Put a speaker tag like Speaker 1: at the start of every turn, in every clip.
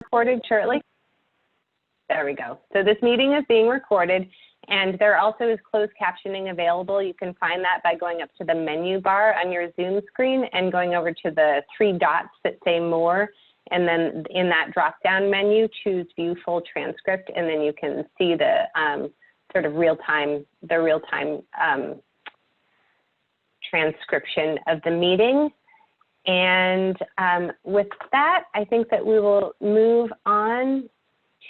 Speaker 1: recorded shortly. There we go. So this meeting is being recorded, and there also is closed captioning available. You can find that by going up to the menu bar on your Zoom screen and going over to the 3 dots that say more. And then in that drop-down menu, choose View Full Transcript, and then you can see the sort of real-time transcription of the meeting. And with that, I think that we will move on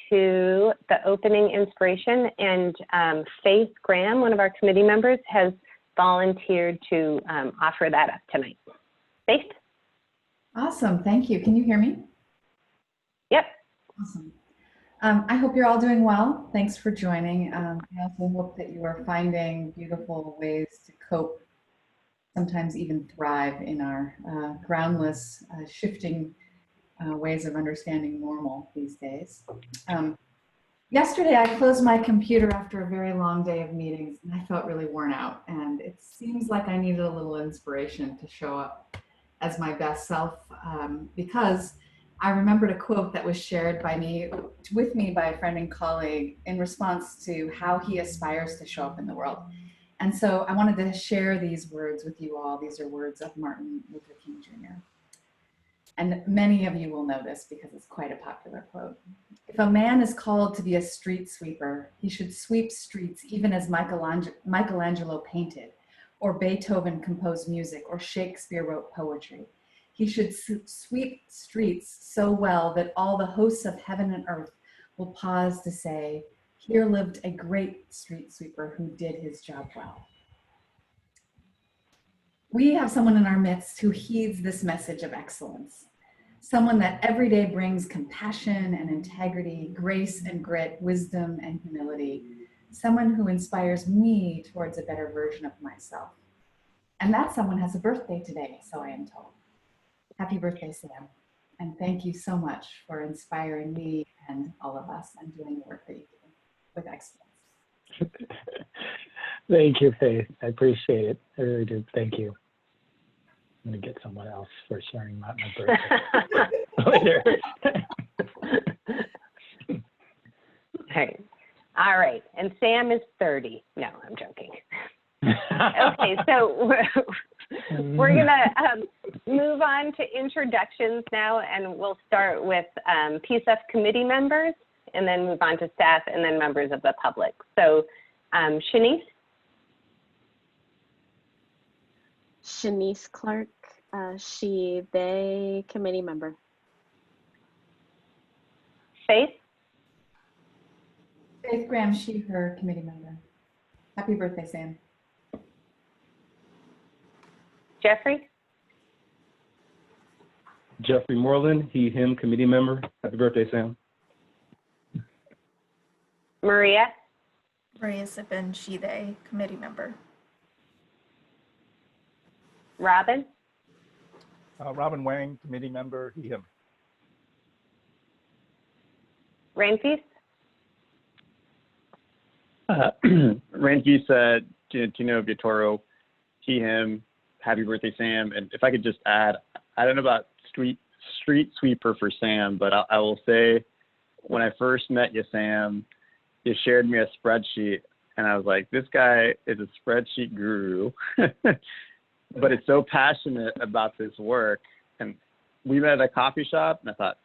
Speaker 1: to the opening inspiration. And Faith Graham, one of our committee members, has volunteered to offer that up tonight. Faith?
Speaker 2: Awesome, thank you. Can you hear me?
Speaker 1: Yep.
Speaker 2: Awesome. I hope you're all doing well. Thanks for joining. I also hope that you are finding beautiful ways to cope, sometimes even thrive in our groundless, shifting ways of understanding normal these days. Yesterday, I closed my computer after a very long day of meetings, and I felt really worn out. And it seems like I needed a little inspiration to show up as my best self, because I remembered a quote that was shared with me by a friend and colleague in response to how he aspires to show up in the world. And so I wanted to share these words with you all. These are words of Martin Luther King Jr. And many of you will know this because it's quite a popular quote. If a man is called to be a street sweeper, he should sweep streets even as Michelangelo painted, or Beethoven composed music, or Shakespeare wrote poetry. He should sweep streets so well that all the hosts of heaven and earth will pause to say, here lived a great street sweeper who did his job well. We have someone in our midst who heeds this message of excellence. Someone that every day brings compassion and integrity, grace and grit, wisdom and humility. Someone who inspires me towards a better version of myself. And that someone has a birthday today, so I am told. Happy birthday, Sam. And thank you so much for inspiring me and all of us and doing the work that you do with excellence.
Speaker 3: Thank you, Faith. I appreciate it. I really do. Thank you. I'm going to get someone else for sharing my birthday later.
Speaker 1: All right. And Sam is 30. No, I'm joking. Okay, so we're going to move on to introductions now, and we'll start with PCEF committee members, and then move on to staff, and then members of the public. So Shanice?
Speaker 4: Shanice Clark, she, they, committee member.
Speaker 1: Faith?
Speaker 2: Faith Graham, she, her, committee member. Happy birthday, Sam.
Speaker 1: Jeffrey?
Speaker 5: Jeffrey Moreland, he, him, committee member. Happy birthday, Sam.
Speaker 1: Maria?
Speaker 6: Maria Sippin, she, they, committee member.
Speaker 1: Robin?
Speaker 7: Robin Wang, committee member, he, him.
Speaker 1: Rainfeast?
Speaker 8: Rainfeast, Gino Vittoro, he, him. Happy birthday, Sam. And if I could just add, I don't know about street sweeper for Sam, but I will say when I first met you, Sam, you shared me a spreadsheet, and I was like, this guy is a spreadsheet guru, but it's so passionate about this work. And we met at a coffee shop, and I thought,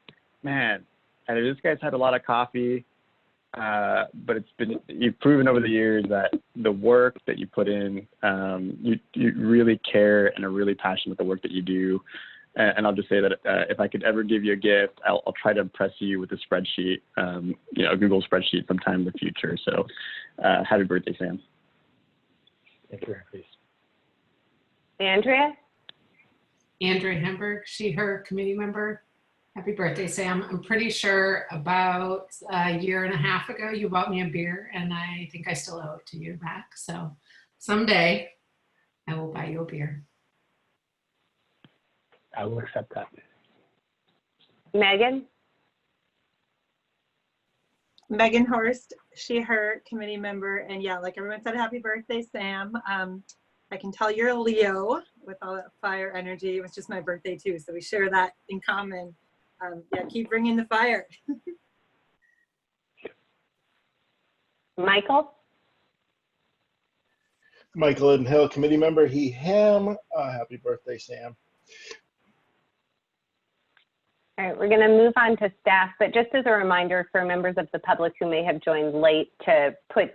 Speaker 8: man, this guy's had a lot of coffee, but you've proven over the years that the work that you put in, you really care and are really passionate with the work that you do. And I'll just say that if I could ever give you a gift, I'll try to impress you with a spreadsheet, a Google spreadsheet sometime in the future. So happy birthday, Sam.
Speaker 3: Thank you, please.
Speaker 1: Andrea?
Speaker 9: Andrea Hamburg, she, her, committee member. Happy birthday, Sam. I'm pretty sure about a year and a half ago, you bought me a beer, and I think I still owe it to you back. So someday I will buy you a beer.
Speaker 3: I will accept that.
Speaker 1: Megan?
Speaker 10: Megan Horst, she, her, committee member. And yeah, like everyone said, happy birthday, Sam. I can tell you're a Leo with all that fire energy. It was just my birthday too, so we share that in common. yeah, keep bringing the fire.
Speaker 1: Michael?
Speaker 11: Michael Eden Hill, committee member, he, him. Happy birthday, Sam.
Speaker 1: All right, we're going to move on to staff, but just as a reminder for members of the public who may have joined late to put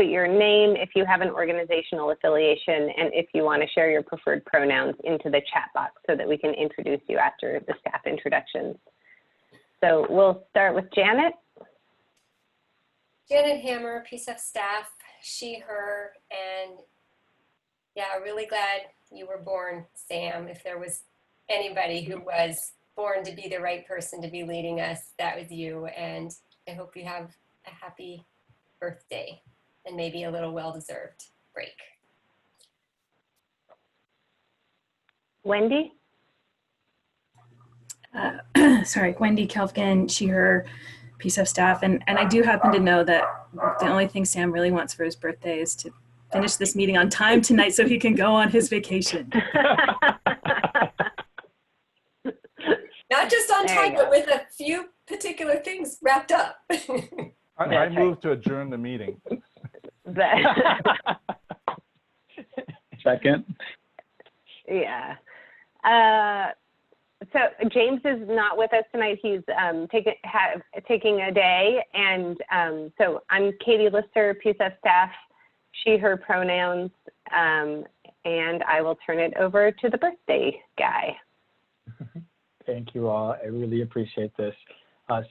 Speaker 1: your name if you have an organizational affiliation and if you want to share your preferred pronouns into the chat box so that we can introduce you after the staff introductions. So we'll start with Janet.
Speaker 12: Janet Hammer, PCEF staff, she, her, and yeah, really glad you were born, Sam. If there was anybody who was born to be the right person to be leading us, that was you. And I hope you have a happy birthday and maybe a little well-deserved break.
Speaker 1: Wendy?
Speaker 13: Sorry, Wendy Kelfkin, she, her, PCEF staff. And I do happen to know that the only thing Sam really wants for his birthday is to finish this meeting on time tonight so he can go on his vacation.
Speaker 12: Not just on time, but with a few particular things wrapped up.
Speaker 7: I move to adjourn the meeting.
Speaker 8: Second.
Speaker 1: Yeah. So James is not with us tonight. He's taking a day. And so I'm Katie Lister, PCEF staff, she, her pronouns, and I will turn it over to the birthday guy.
Speaker 3: Thank you all. I really appreciate this.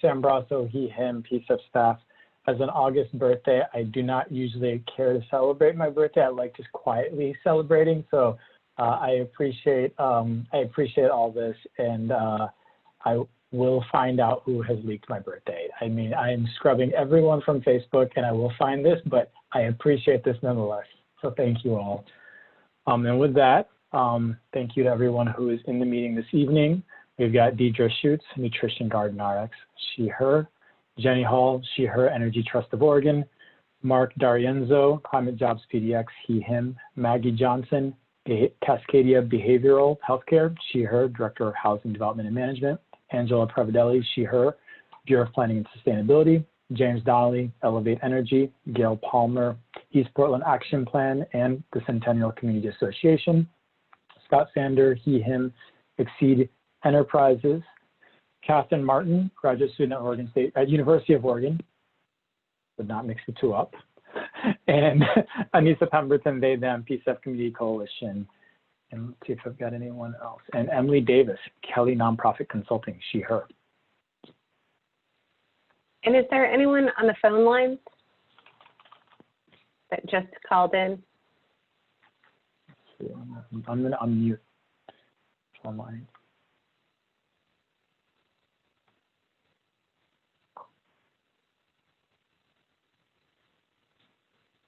Speaker 3: Sam Brasso, he, him, PCEF staff. As an August birthday, I do not usually care to celebrate my birthday. I like just quietly celebrating. So I appreciate all this, and I will find out who has leaked my birthday. I mean, I am scrubbing everyone from Facebook, and I will find this, but I appreciate this nonetheless. So thank you all. And with that, thank you to everyone who is in the meeting this evening. We've got Deidre Schutz, Nutrition Garden RX, she, her. Jenny Hall, she, her, Energy Trust of Oregon. Mark D'Arienzo, Climate Jobs PDX, he, him. Maggie Johnson, Cascadia Behavioral Healthcare, she, her, Director of Housing Development and Management. Angela Previdelli, she, her, Bureau of Planning and Sustainability. James Donnelly, Elevate Energy. Gail Palmer, East Portland Action Plan and the Centennial Community Association. Scott Sander, he, him, Exceed Enterprises. Catherine Martin, graduate student at University of Oregon. Would not mix the two up. And Anissa Pemberton, they, them, PCEF Community Coalition. And let's see if I've got anyone else. And Emily Davis, Kelly Nonprofit Consulting, she, her.
Speaker 1: And is there anyone on the phone line that just called in?
Speaker 3: I'm going to unmute phone line.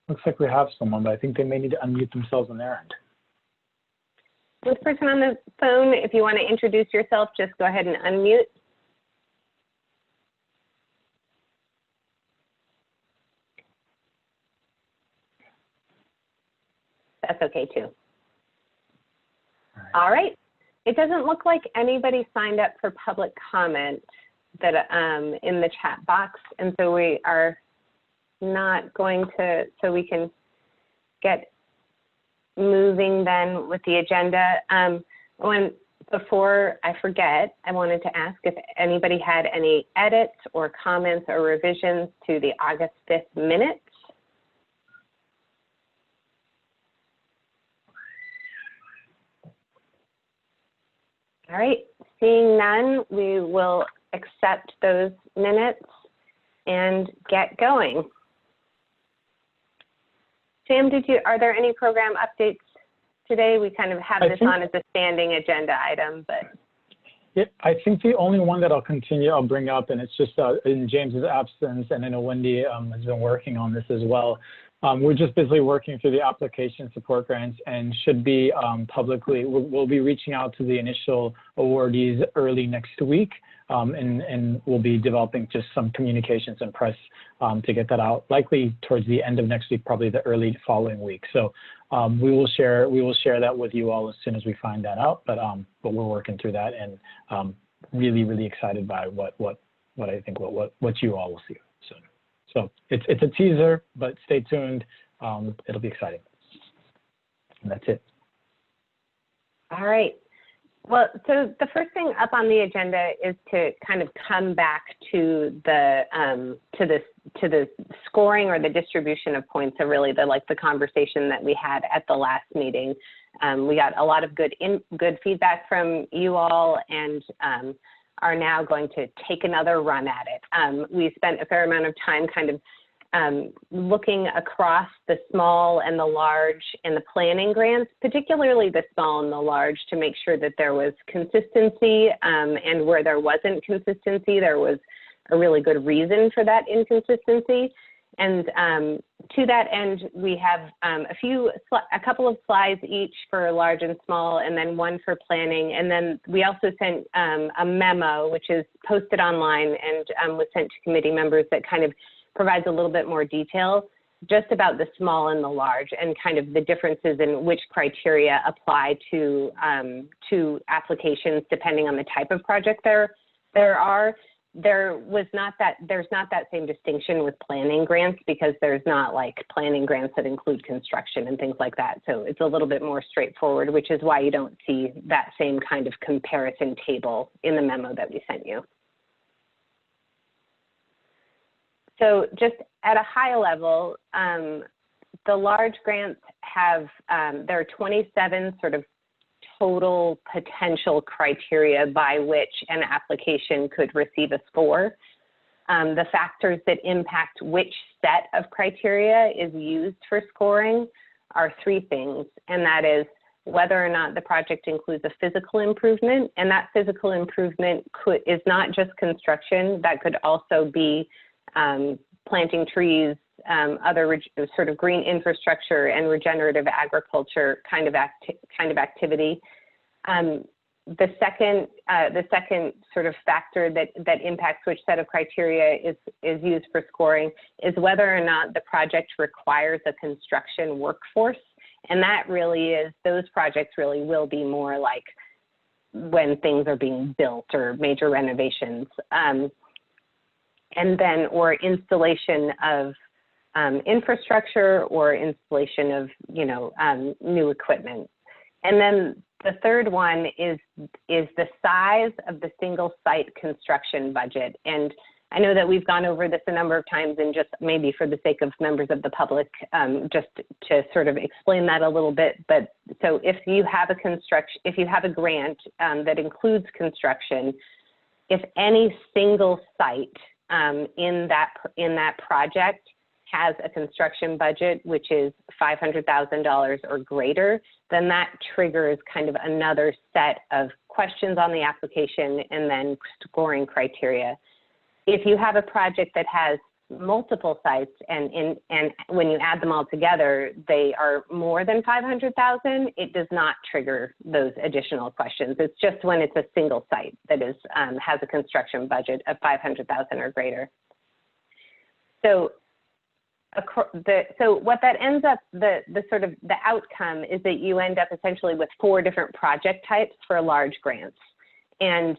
Speaker 3: Looks like we have someone, but I think they may need to unmute themselves on their end.
Speaker 1: This person on the phone, if you want to introduce yourself, just go ahead and unmute. That's okay too. All right. It doesn't look like anybody signed up for public comment that in the chat box, and so we are not going to, so we can get moving then with the agenda. Before I forget, I wanted to ask if anybody had any edits or comments or revisions to the August 5th minutes. All right, seeing none, we will accept those minutes and get going. Sam, are there any program updates today? We kind of have this on as a standing agenda item, but.
Speaker 3: Yeah, I think the only one that I'll bring up, and it's just in James's absence, and I know Wendy has been working on this as well. We're just busily working through the application support grants and should be publicly, we'll be reaching out to the initial awardees early next week. And we'll be developing just some communications and press to get that out, likely towards the end of next week, probably the early following week. So we will share that with you all as soon as we find that out. But we're working through that, and really, really excited by what I think what you all will see soon. So it's a teaser, but stay tuned. It'll be exciting. And that's it.
Speaker 1: All right. Well, so the first thing up on the agenda is to kind of come back to the scoring or the distribution of points. So really the conversation that we had at the last meeting. We got a lot of good feedback from you all, and are now going to take another run at it. We spent a fair amount of time kind of looking across the small and the large in the planning grants, particularly the small and the large, to make sure that there was consistency, and where there wasn't consistency, there was a really good reason for that inconsistency. And to that end, we have a couple of slides each for large and small, and then one for planning. And then we also sent a memo, which is posted online and was sent to committee members, that kind of provides a little bit more detail just about the small and the large, and kind of the differences in which criteria apply to applications depending on the type of project there are. There's not that same distinction with planning grants, because there's not like planning grants that include construction and things like that. So it's a little bit more straightforward, which is why you don't see that same kind of comparison table in the memo that we sent you. So just at a high level, the large grants have, there are 27 sort of total potential criteria by which an application could receive a score. The factors that impact which set of criteria is used for scoring are three things, and that is whether or not the project includes a physical improvement, and that physical improvement is not just construction. That could also be planting trees, other sort of green infrastructure and regenerative agriculture kind of activity. The second sort of factor that impacts which set of criteria is used for scoring is whether or not the project requires a construction workforce. And that really is, those projects really will be more like when things are being built or major renovations. And then, or installation of infrastructure, or installation of, new equipment. And then the third one is the size of the single site construction budget. And I know that we've gone over this a number of times, and just maybe for the sake of members of the public, just to sort of explain that a little bit. But so if you have a grant that includes construction, if any single site in that project has a construction budget which is $500,000 or greater, then that triggers kind of another set of questions on the application and then scoring criteria. If you have a project that has multiple sites and when you add them all together, they are more than 500,000, it does not trigger those additional questions. It's just when it's a single site that is has a construction budget of 500,000 or greater. So what that ends up, the outcome is that you end up essentially with 4 different project types for large grants. And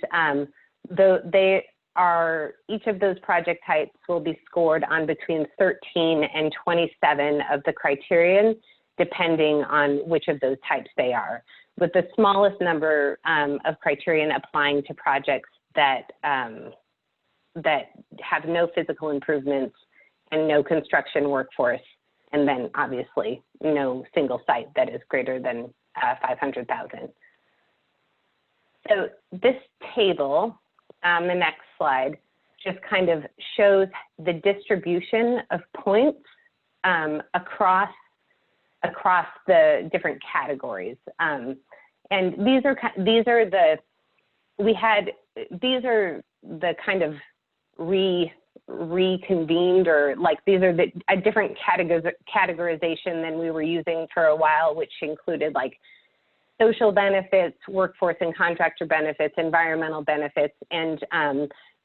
Speaker 1: each of those project types will be scored on between 13 and 27 of the criterion, depending on which of those types they are, with the smallest number of criterion applying to projects that have no physical improvements and no construction workforce, and then obviously no single site that is greater than 500,000. So this table, the next slide, just kind of shows the distribution of points across the different categories. And these are the kind of reconvened, or like these are a different categorization than we were using for a while, which included like social benefits, workforce and contractor benefits, environmental benefits, and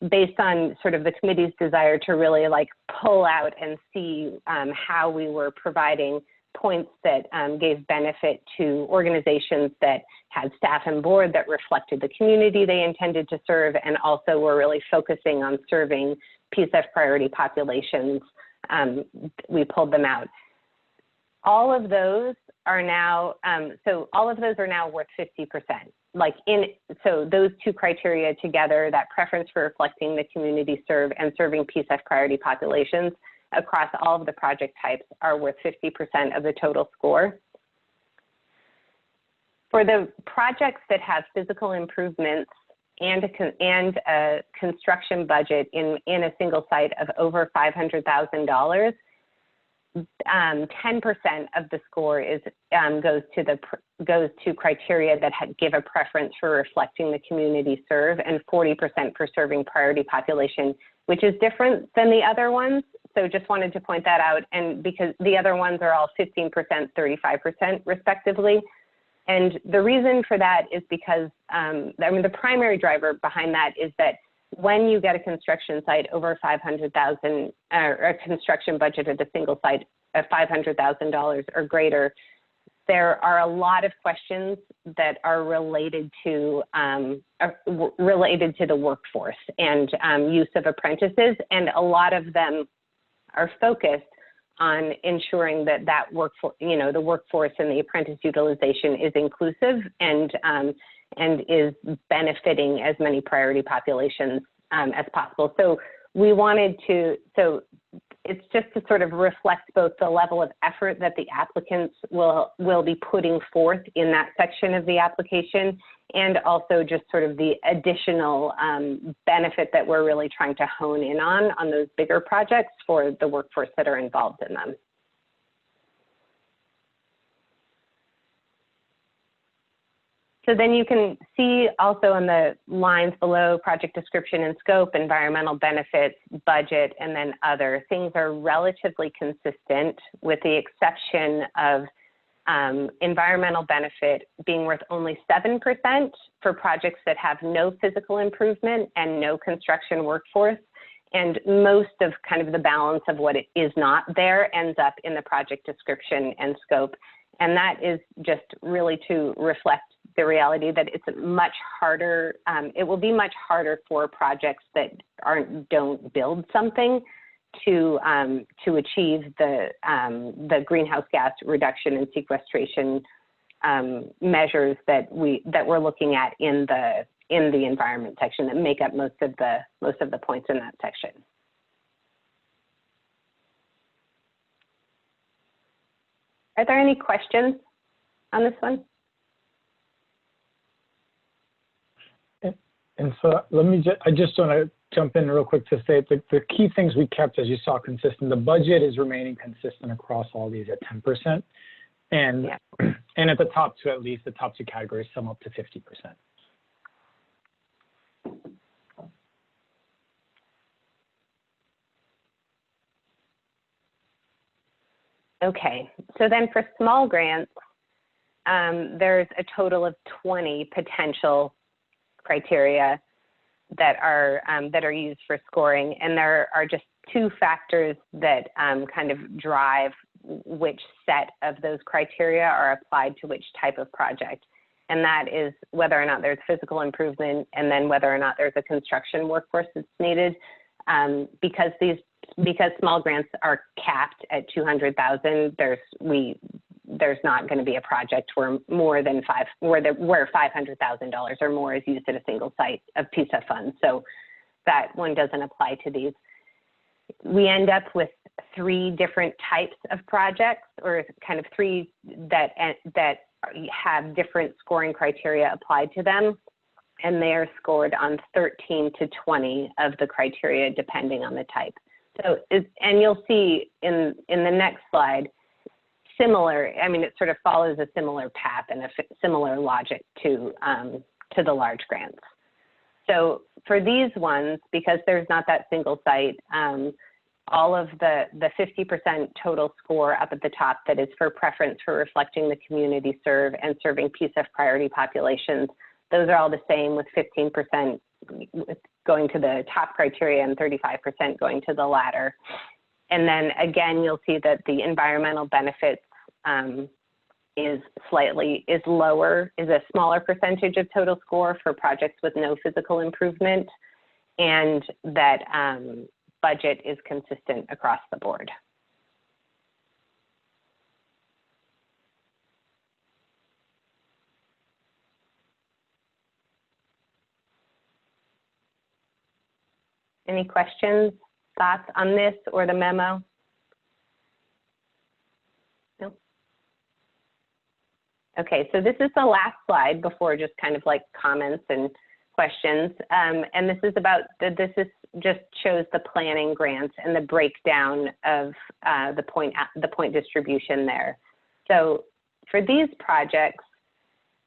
Speaker 1: based on sort of the committee's desire to really like pull out and see how we were providing points that gave benefit to organizations that had staff and board that reflected the community they intended to serve, and also were really focusing on serving PCEF priority populations. We pulled them out. All of those are now, all of those are now worth 50%. So those two criteria together, that preference for reflecting the community served and serving PCEF priority populations across all of the project types, are worth 50% of the total score. For the projects that have physical improvements and a construction budget in a single site of over $500,000, 10% of the score goes to criteria that give a preference for reflecting the community served, and 40% for serving priority population, which is different than the other ones. So just wanted to point that out, and because the other ones are all 15%, 35% respectively. And the reason for that is because, the primary driver behind that is that when you get a construction site over 500,000, or a construction budget at a single site of $500,000 or greater, there are a lot of questions that are related to the workforce and use of apprentices, and a lot of them are focused on ensuring that workforce, the workforce and the apprentice utilization is inclusive and is benefiting as many priority populations as possible. So we wanted to, it's just to sort of reflect both the level of effort that the applicants will be putting forth in that section of the application, and also just sort of the additional benefit that we're really trying to hone in on those bigger projects for the workforce that are involved in them. So then you can see also in the lines below, project description and scope, environmental benefits, budget, and then other. Things are relatively consistent, with the exception of environmental benefit being worth only 7% for projects that have no physical improvement and no construction workforce. And most of kind of the balance of what it is not there ends up in the project description and scope. And that is just really to reflect the reality that it's much harder, it will be much harder for projects that don't build something to achieve the greenhouse gas reduction and sequestration measures that we're looking at in the environment section that make up most of the points in that section. Are there any questions on this one?
Speaker 3: And so I just want to jump in real quick to say the key things we kept, as you saw, consistent. The budget is remaining consistent across all these at 10%. And, yeah. And at the top two, at least the top two categories sum up to 50%.
Speaker 1: Okay, so then for small grants, there's a total of 20 potential criteria that are used for scoring, and there are just two factors that kind of drive which set of those criteria are applied to which type of project, and that is whether or not there's physical improvement, and then whether or not there's a construction workforce that's needed. Because small grants are capped at 200,000, there's not going to be a project where where $500,000 or more is used at a single site of PCEF funds. So that one doesn't apply to these. We end up with 3 different types of projects, or kind of 3 that have different scoring criteria applied to them, and they are scored on 13 to 20 of the criteria depending on the type. So, and you'll see in the next slide, similar, I mean, it sort of follows a similar path and a similar logic to the large grants. So for these ones, because there's not that single site, all of the 50% total score up at the top that is for preference for reflecting the community served and serving PCEF priority populations, those are all the same, with 15% going to the top criteria and 35% going to the latter. And then again, you'll see that the environmental benefits is a smaller percentage of total score for projects with no physical improvement, and that budget is consistent across the board. Any questions, thoughts on this or the memo? No? Okay, so this is the last slide before just kind of like comments and questions. And this is about, just shows the planning grants and the breakdown of the point distribution there. So for these projects,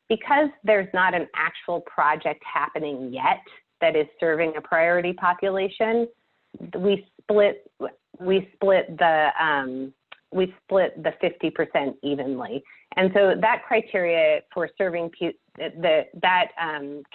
Speaker 1: because there's not an actual project happening yet that is serving a priority population, we split the 50% evenly. And so that criteria for serving that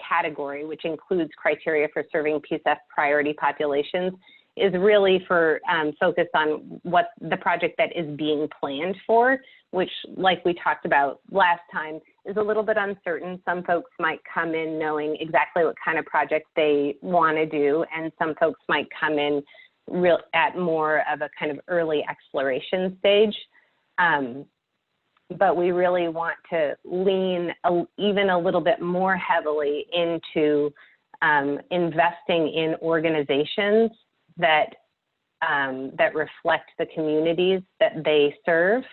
Speaker 1: category, which includes criteria for serving PCEF priority populations, is really for focused on what the project that is being planned for, which, like we talked about last time, is a little bit uncertain. Some folks might come in knowing exactly what kind of project they want to do, and some folks might come in at more of a kind of early exploration stage. But we really want to lean even a little bit more heavily into investing in organizations that reflect the communities that they serve,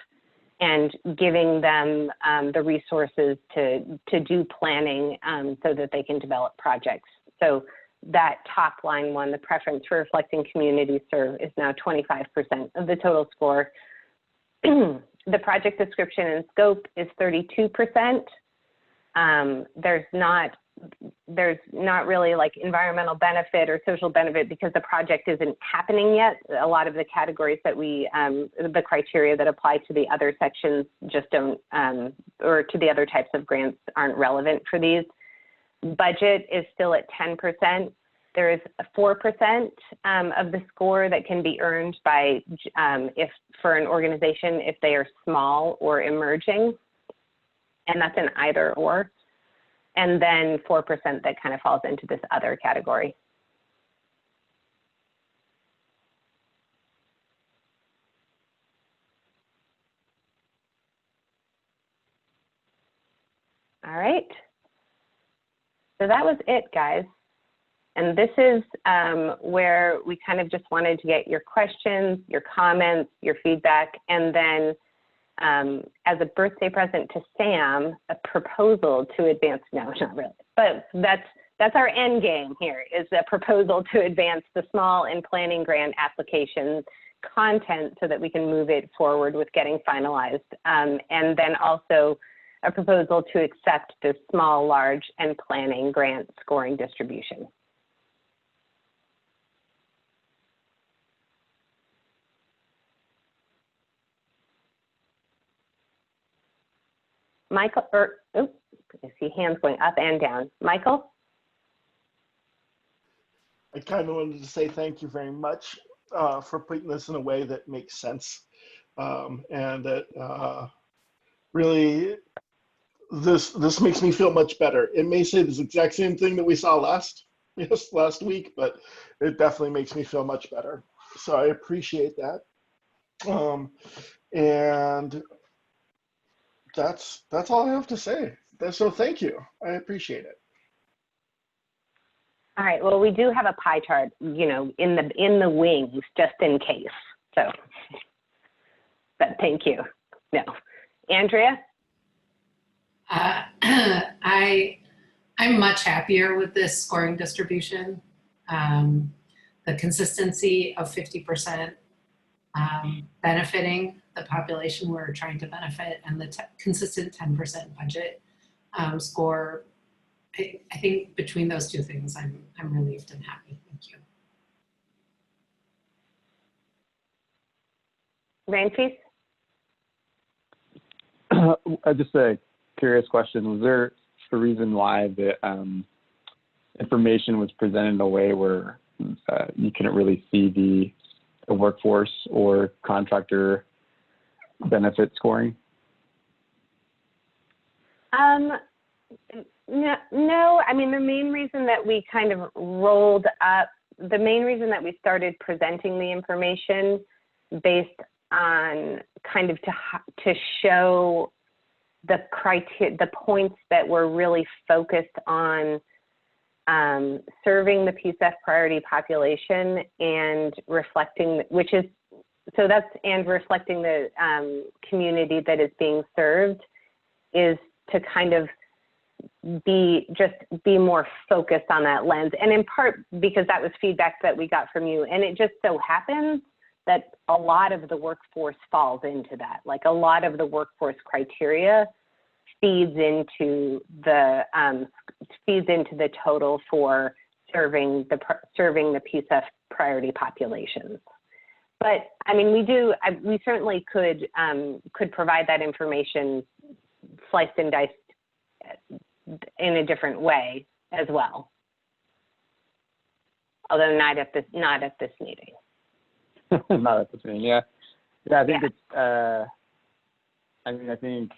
Speaker 1: and giving them the resources to do planning so that they can develop projects. So that top line one, the preference for reflecting community serve, is now 25% of the total score. The project description and scope is 32%. There's not really like environmental benefit or social benefit because the project isn't happening yet. A lot of the categories that the criteria that apply to the other sections just don't, or to the other types of grants aren't relevant for these. Budget is still at 10%. There is 4% of the score that can be earned by, for an organization, if they are small or emerging, and that's an either or. And then 4% that kind of falls into this other category. All right. So that was it, guys. And this is where we kind of just wanted to get your questions, your comments, your feedback, and then as a birthday present to Sam, a proposal to advance, no, not really, but that's our end game here, is a proposal to advance the small and planning grant application content so that we can move it forward with getting finalized. And then also a proposal to accept the small, large, and planning grant scoring distribution. Michael, I see hands going up and down. Michael?
Speaker 11: I kind of wanted to say thank you very much for putting this in a way that makes sense, and that really this makes me feel much better. It may say this exact same thing that we saw last week, but it definitely makes me feel much better. So I appreciate that, and that's all I have to say. So thank you. I appreciate it.
Speaker 1: All right. Well, we do have a pie chart, you know, in the wings, just in case. So, but thank you. No, Andrea.
Speaker 9: I'm much happier with this scoring distribution. The consistency of 50% benefiting the population we're trying to benefit, and the consistent 10% budget score. I think between those two things, I'm relieved and happy. Thank you.
Speaker 1: Ranfis?
Speaker 8: Just a curious question. Was there a reason why the information was presented in a way where you couldn't really see the workforce or contractor benefit scoring?
Speaker 1: No, I mean, the main reason that we kind of rolled up, the main reason that we started presenting the information based on kind of to show the points that were really focused on serving the PCEF priority population and reflecting, and reflecting the community that is being served, is to kind of be more focused on that lens. And in part because that was feedback that we got from you. And it just so happens that a lot of the workforce falls into that. Like a lot of the workforce criteria feeds into the total for serving the PCEF priority populations. But I mean, we certainly could provide that information sliced and diced in a different way as well, although not at this meeting.
Speaker 8: Not at this meeting, yeah. I think it's. I think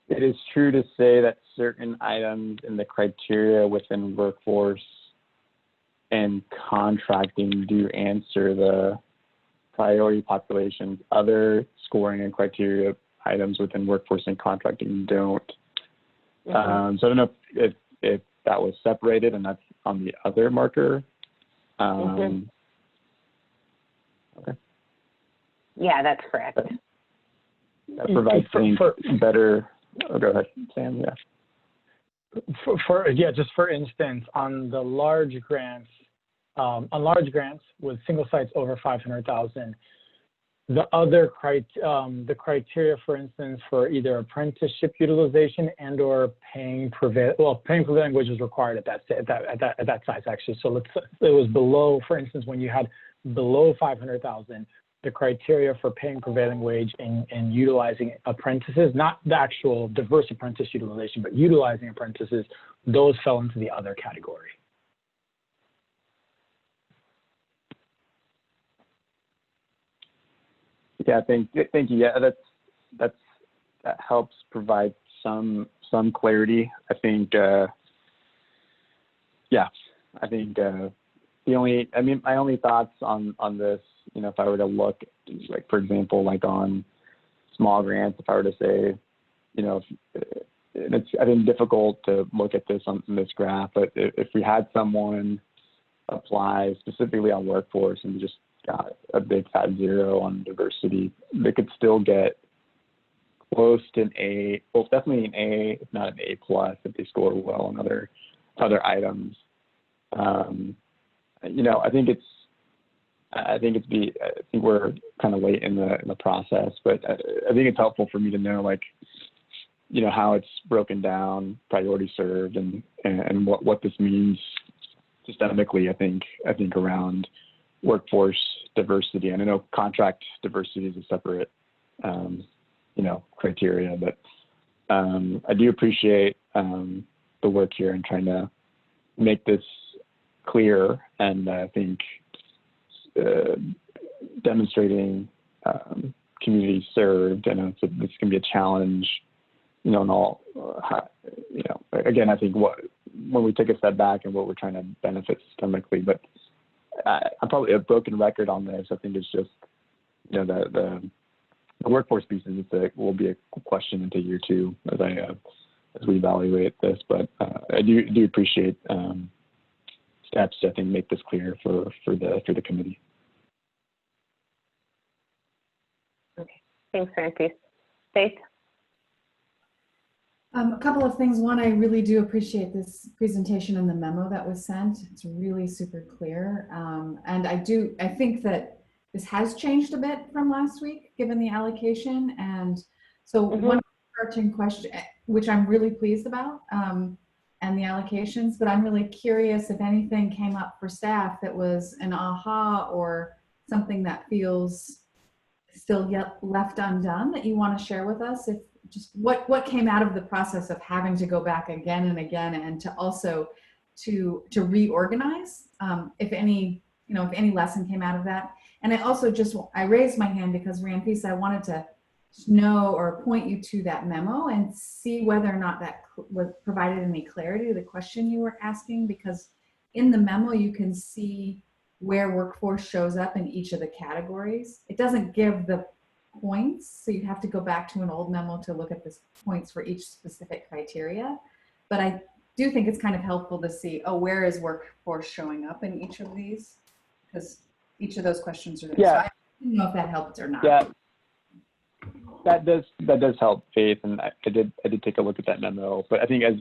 Speaker 8: it is true to say that certain items in the criteria within workforce and contracting do answer the priority populations. Other scoring and criteria items within workforce and contracting don't.
Speaker 1: Mm-hmm.
Speaker 8: So I don't know if that was separated and that's on the other marker.
Speaker 1: Mm-hmm.
Speaker 8: Okay.
Speaker 1: Yeah, that's correct.
Speaker 8: That provides things better. Oh, go ahead, Sam. Yeah.
Speaker 3: Just for instance, on the large grants, with single sites over 500,000, the other the criteria, for instance, for either apprenticeship utilization and/or paying prevailing wage was required at that size actually. So it was below, for instance, when you had below 500,000, the criteria for paying prevailing wage and utilizing apprentices, not the actual diverse apprentice utilization, but utilizing apprentices, those fell into the other category.
Speaker 8: Yeah, thank you. Yeah, that helps provide some clarity. I think my only thoughts on this, if I were to look, like for example, like on small grants, if I were to say, it's I think difficult to look at this on this graph, but if we had someone apply specifically on workforce and just got a big fat 0 on diversity, they could still get close to an A, well, definitely an A, if not an A+, if they score well on other items. I think we're kind of late in the process, but I think it's helpful for me to know, how it's broken down, priority served, and what this means systemically. I think around workforce diversity, and I know contract diversity is a separate, criteria, but I do appreciate the work here in trying to make this clear, and I think demonstrating community served. I know this can be a challenge, in all, again, I think when we take a step back and what we're trying to benefit systemically, but I'm probably a broken record on this. I think it's just, the workforce piece will be a question into year 2 as we evaluate this. But I do appreciate steps to, I think, make this clear for the committee.
Speaker 1: Okay, thanks, Francis. Faith?
Speaker 2: A couple of things. One, I really do appreciate this presentation and the memo that was sent. It's really super clear. And I think that this has changed a bit from last week, given the allocation. And so one overarching question, which I'm really pleased about, and the allocations, but I'm really curious if anything came up for staff that was an aha or something that feels still yet left undone that you want to share with us. If just what came out of the process of having to go back again and again, and to also to reorganize, if any lesson came out of that. And I also I raised my hand because Rampisa, I wanted know or point you to that memo and see whether or not that was provided any clarity to the question you were asking, because in the memo you can see where workforce shows up in each of the categories. It doesn't give the points, so you have to go back to an old memo to look at the points for each specific criteria. But I do think it's kind of helpful to see, oh, where is workforce showing up in each of these? Because each of those questions are there.
Speaker 8: Yeah.
Speaker 2: So I don't know if that helped or not.
Speaker 8: Yeah. That does help, Faith, and I did take a look at that memo. But I think as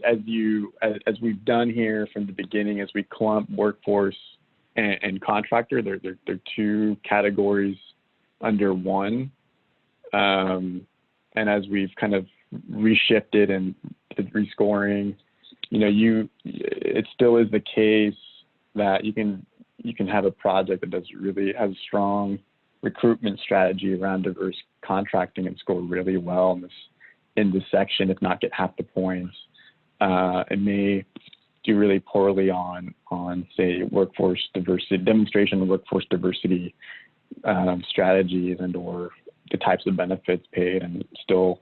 Speaker 8: we've done here from the beginning, as we clump workforce and contractor, they're two categories under one. And as we've kind of reshifted and rescoring, it still is the case that you can have a project that has a strong recruitment strategy around diverse contracting and score really well in this section, if not get half the points. It may do really poorly on say workforce diversity, demonstration of workforce diversity strategies and or the types of benefits paid, and still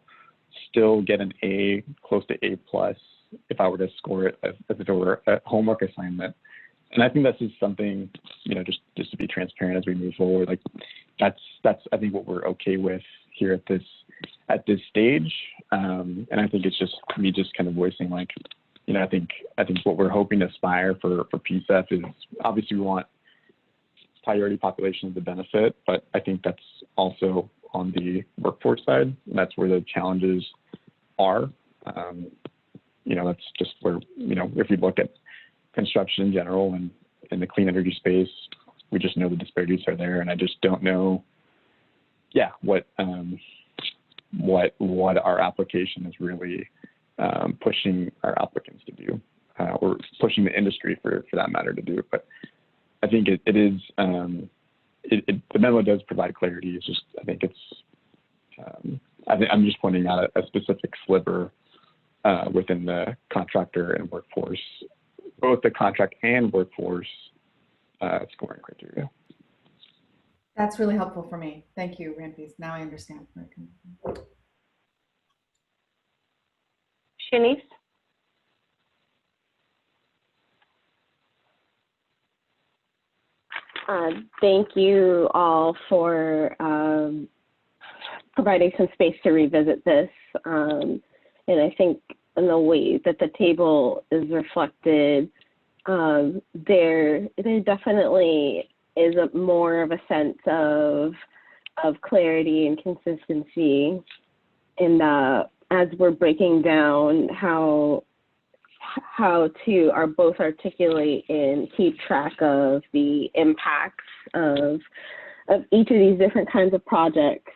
Speaker 8: get an A, close to A plus, if I were to score it as if it were a homework assignment. And I think that's just something, just to be transparent as we move forward. Like that's I think what we're okay with here at this stage. And I think it's just me just kind of voicing like, I think what we're hoping to aspire for PCEF is obviously we want priority populations to benefit, but I think that's also on the workforce side. And that's where the challenges are. That's just where, if we look at construction in general and in the clean energy space, we just know the disparities are there, and I just don't know, what our application is really pushing our applicants to do, or pushing the industry for that matter to do. But I think it is the memo does provide clarity. It's just I think I'm just pointing out a specific sliver within the contractor and workforce, both the contract and workforce scoring criteria.
Speaker 2: That's really helpful for me. Thank you, Rampees. Now I understand where it comes from.
Speaker 1: Shanice?
Speaker 4: Thank you all for providing some space to revisit this. And I think in the way that the table is reflected, there definitely is more of a sense of clarity and consistency in as we're breaking down how to both articulate and keep track of the impacts of each of these different kinds of projects.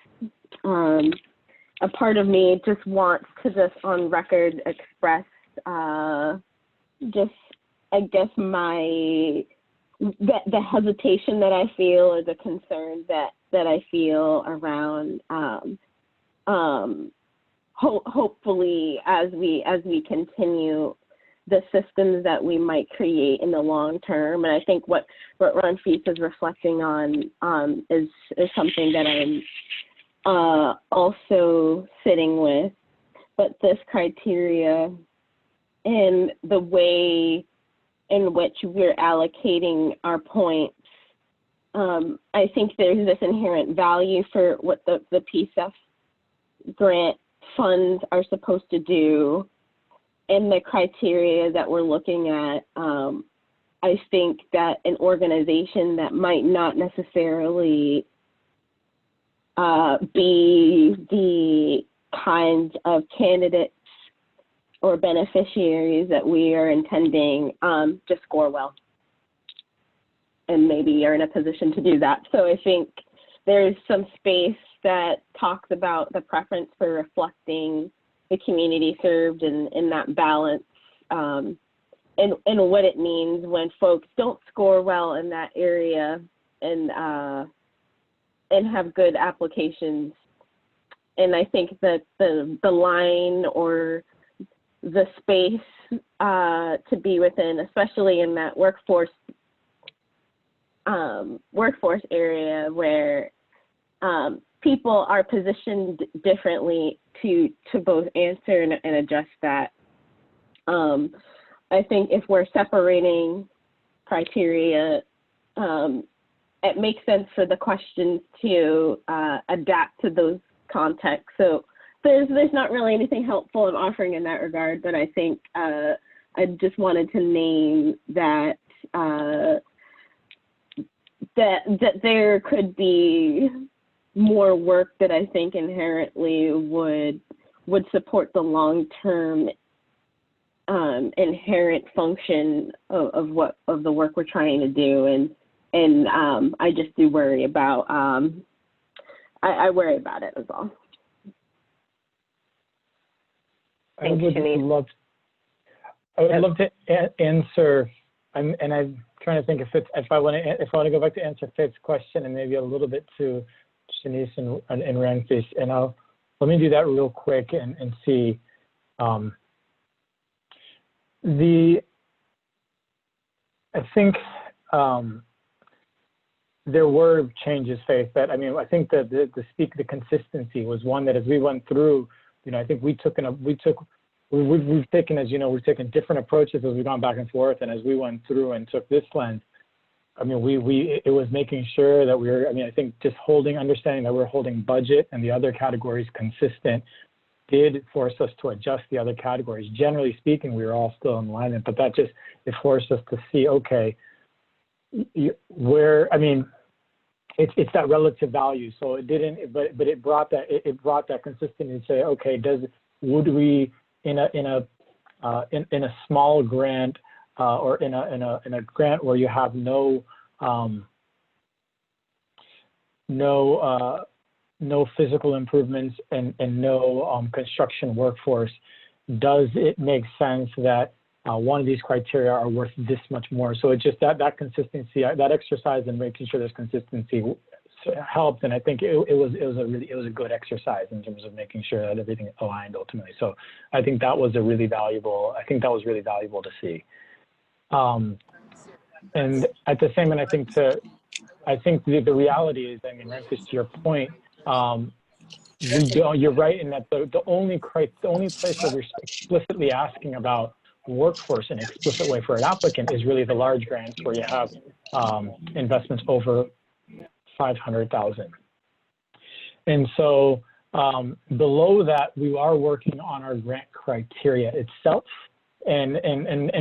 Speaker 4: A part of me just wants to just on record express the hesitation that I feel, or the concern that I feel around hopefully as we continue the systems that we might create in the long term. And I think what Ron Feast is reflecting on is something that I'm also sitting with. But this criteria and the way in which we're allocating our points, I think there's this inherent value for what the PCEF grant funds are supposed to do, and the criteria that we're looking at. I think that an organization that might not necessarily be the kinds of candidates or beneficiaries that we are intending to score well, and maybe are in a position to do that. So I think there's some space that talks about the preference for reflecting the community served in that balance, and what it means when folks don't score well in that area and have good applications. And I think that the line or the space to be within, especially in that workforce area where people are positioned differently to both answer and address that. I think if we're separating criteria, it makes sense for the questions to adapt to those contexts. So there's not really anything helpful in offering in that regard, but I think I just wanted to name that that there could be more work that I think inherently would support the long-term inherent function of the work we're trying to do, and I just do worry about I worry about it as well.
Speaker 3: I would love to answer, and I'm trying to think if I want to go back to answer Faith's question and maybe a little bit to Shanice and Ranfis, and let me do that real quick and see. I think there were changes, Faith, that, I mean, I think that the consistency was one that as we went through, you know, I think we've taken, as you know, we've taken different approaches as we've gone back and forth, and as we went through and took this lens, I mean, it was making sure that we were, I mean, I think just understanding that we're holding budget and the other categories consistent did force us to adjust the other categories. Generally speaking, we were all still in alignment, but that it forced us to see, okay, where, I mean, it's that relative value. So it didn't, but it brought that consistency and say, okay, would we in a small grant or in a grant where you have no physical improvements and no construction workforce, does it make sense that one of these criteria are worth this much more? So it's just that consistency, that exercise and making sure there's consistency helped, and I think it was a good exercise in terms of making sure that everything aligned ultimately. So I think that was really valuable to see. And at the same, and I think the reality is, I mean, Ramses, to your point, you're right in that the only place where we're explicitly asking about workforce in an explicit way for an applicant is really the large grants where you have investments over 500,000. And so below that, we are working on our grant criteria itself. And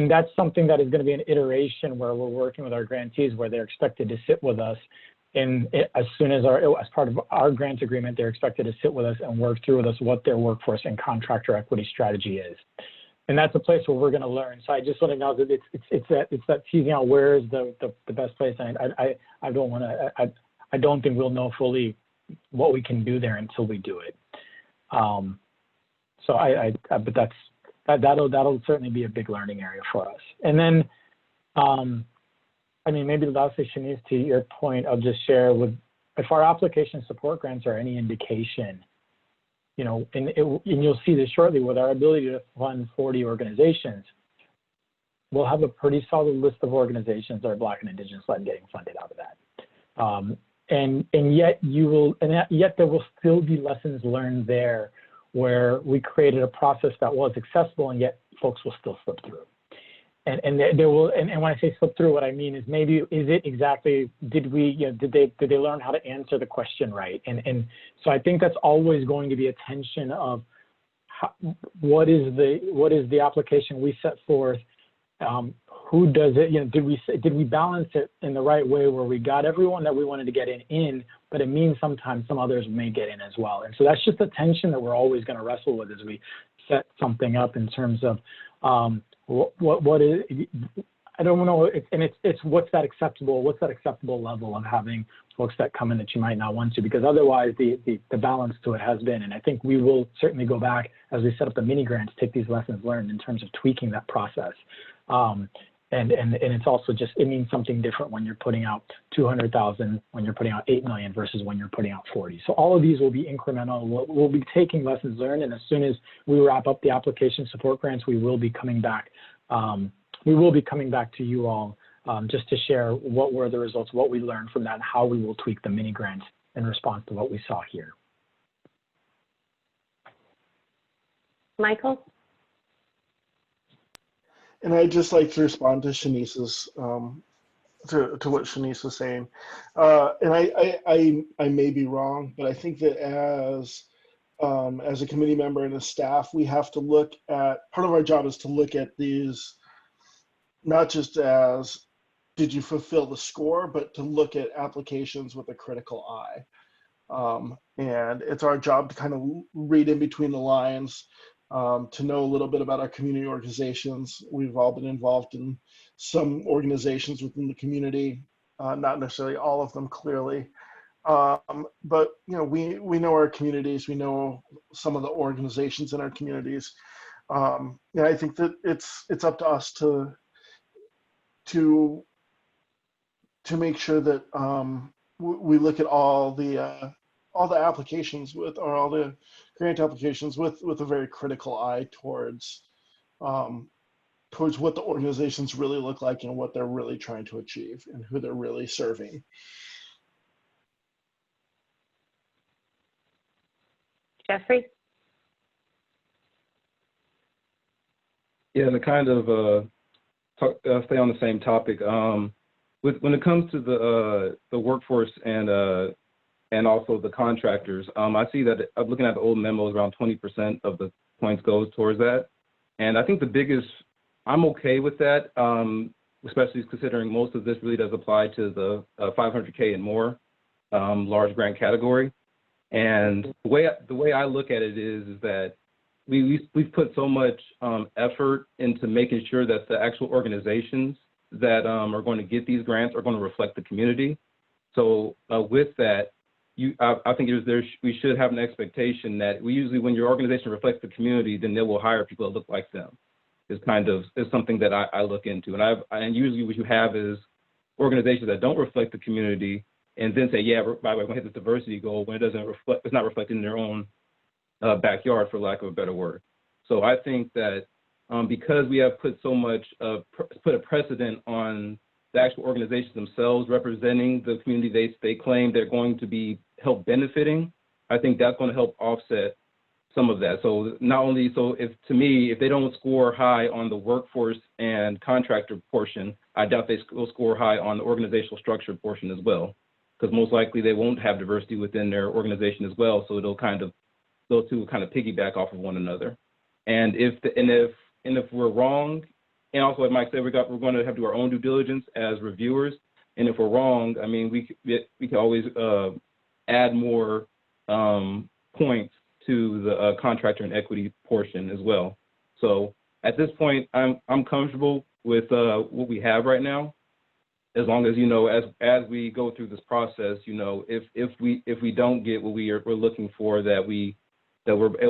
Speaker 3: that's something that is going to be an iteration where we're working with our grantees, where they're expected to sit with us. And as part of our grant agreement, they're expected to sit with us and work through with us what their workforce and contractor equity strategy is. And that's a place where we're going to learn. So I just want to know that it's that teasing out where is the best place. And I don't think we'll know fully what we can do there until we do it. But that'll certainly be a big learning area for us. And then, I mean, maybe lastly, Shanice, to your point, I'll just share if our application support grants are any indication, you know, and you'll see this shortly with our ability to fund 40 organizations, we'll have a pretty solid list of organizations that are Black and Indigenous led getting funded out of that. And yet there will still be lessons learned there where we created a process that was accessible and yet folks will still slip through. And when I say slip through, what I mean is did they learn how to answer the question right? And so I think that's always going to be a tension of what is the application we set forth? Who does it? You know, did we balance it in the right way where we got everyone that we wanted to get in, but it means sometimes some others may get in as well. And so that's just a tension that we're always going to wrestle with as we set something up in terms of what is, I don't know, it's what's that acceptable level of having folks that come in that you might not want to, because otherwise the balance to it has been, and I think we will certainly go back as we set up the mini grants, take these lessons learned in terms of tweaking that process. And it's also just, it means something different when you're putting out 200,000, when you're putting out 8 million versus when you're putting out 40. So all of these will be incremental. We'll be taking lessons learned, and as soon as we wrap up the application support grants, we will be coming back. We will be coming back to you all just to share what were the results, what we learned from that, and how we will tweak the mini grants in response to what we saw here.
Speaker 1: Michael?
Speaker 11: And I'd just like to respond to Shanice's, to what Shanice was saying. And I may be wrong, but I think that as a committee member and a staff, we have to look at, part of our job is to look at these, not just as, did you fulfill the score, but to look at applications with a critical eye. And it's our job to kind of read in between the lines, to know a little bit about our community organizations. We've all been involved in some organizations within the community, not necessarily all of them clearly. But you know, we know our communities, we know some of the organizations in our communities. Yeah, I think that it's up to us to make sure that we look at all the applications with, or all the grant applications with a very critical eye towards what the organizations really look like and what they're really trying to achieve and who they're really serving.
Speaker 1: Jeffrey?
Speaker 5: Yeah, to kind of stay on the same topic. When it comes to the workforce and also the contractors, I see that I'm looking at the old memos, around 20% of the points goes towards that. And I think the biggest, I'm okay with that, especially considering most of this really does apply to the 500K and more large grant category. And the way I look at it is that we've put so much effort into making sure that the actual organizations that are going to get these grants are going to reflect the community. So with that, I think we should have an expectation that when your organization reflects the community, then they will hire people that look like them. Is something that I look into, and usually what you have is organizations that don't reflect the community, and then say, yeah, by the way, we're going to hit this diversity goal when it's not reflected in their own backyard, for lack of a better word. So I think that because we have put so much, put a precedent on the actual organizations themselves representing the community they claim they're going to be help benefiting, I think that's going to help offset some of that. So not only, if they don't score high on the workforce and contractor portion, I doubt they will score high on the organizational structure portion as well, because most likely they won't have diversity within their organization as well. So those two will kind of piggyback off of one another. And if we're wrong, and also, as Mike said, we're going to have to do our own due diligence as reviewers. And if we're wrong, I mean, we can always add more points to the contractor and equity portion as well. So at this point, I'm comfortable with what we have right now, as long as, as we go through this process, if we don't get what we're looking for, that we're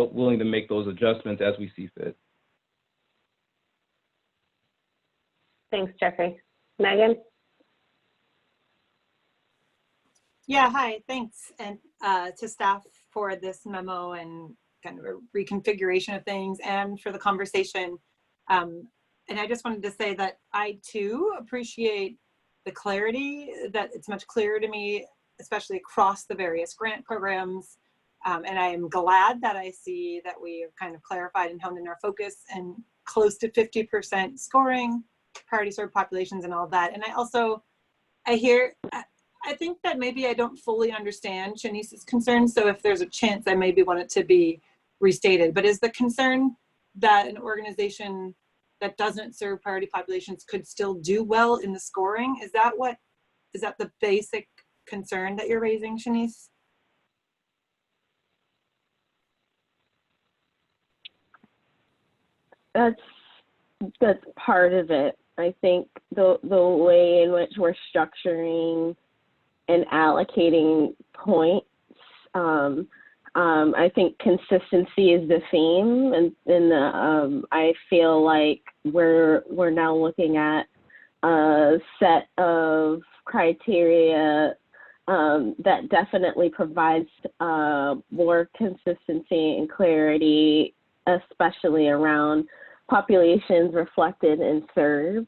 Speaker 5: willing to make those adjustments as we see fit.
Speaker 1: Thanks, Jeffrey. Megan?
Speaker 10: Yeah, hi, thanks. And to staff for this memo and kind of a reconfiguration of things and for the conversation. And I just wanted to say that I too appreciate the clarity, that it's much clearer to me, especially across the various grant programs. And I am glad that I see that we have kind of clarified and honed in our focus and close to 50% scoring, priority served populations and all that. And I think that maybe I don't fully understand Shanice's concern. So if there's a chance, I maybe want it to be restated. But is the concern that an organization that doesn't serve priority populations could still do well in the scoring? Is that the basic concern that you're raising, Shanice?
Speaker 4: That's part of it. I think the way in which we're structuring and allocating points, I think consistency is the theme, and I feel like we're now looking at a set of criteria that definitely provides more consistency and clarity, especially around populations reflected and served.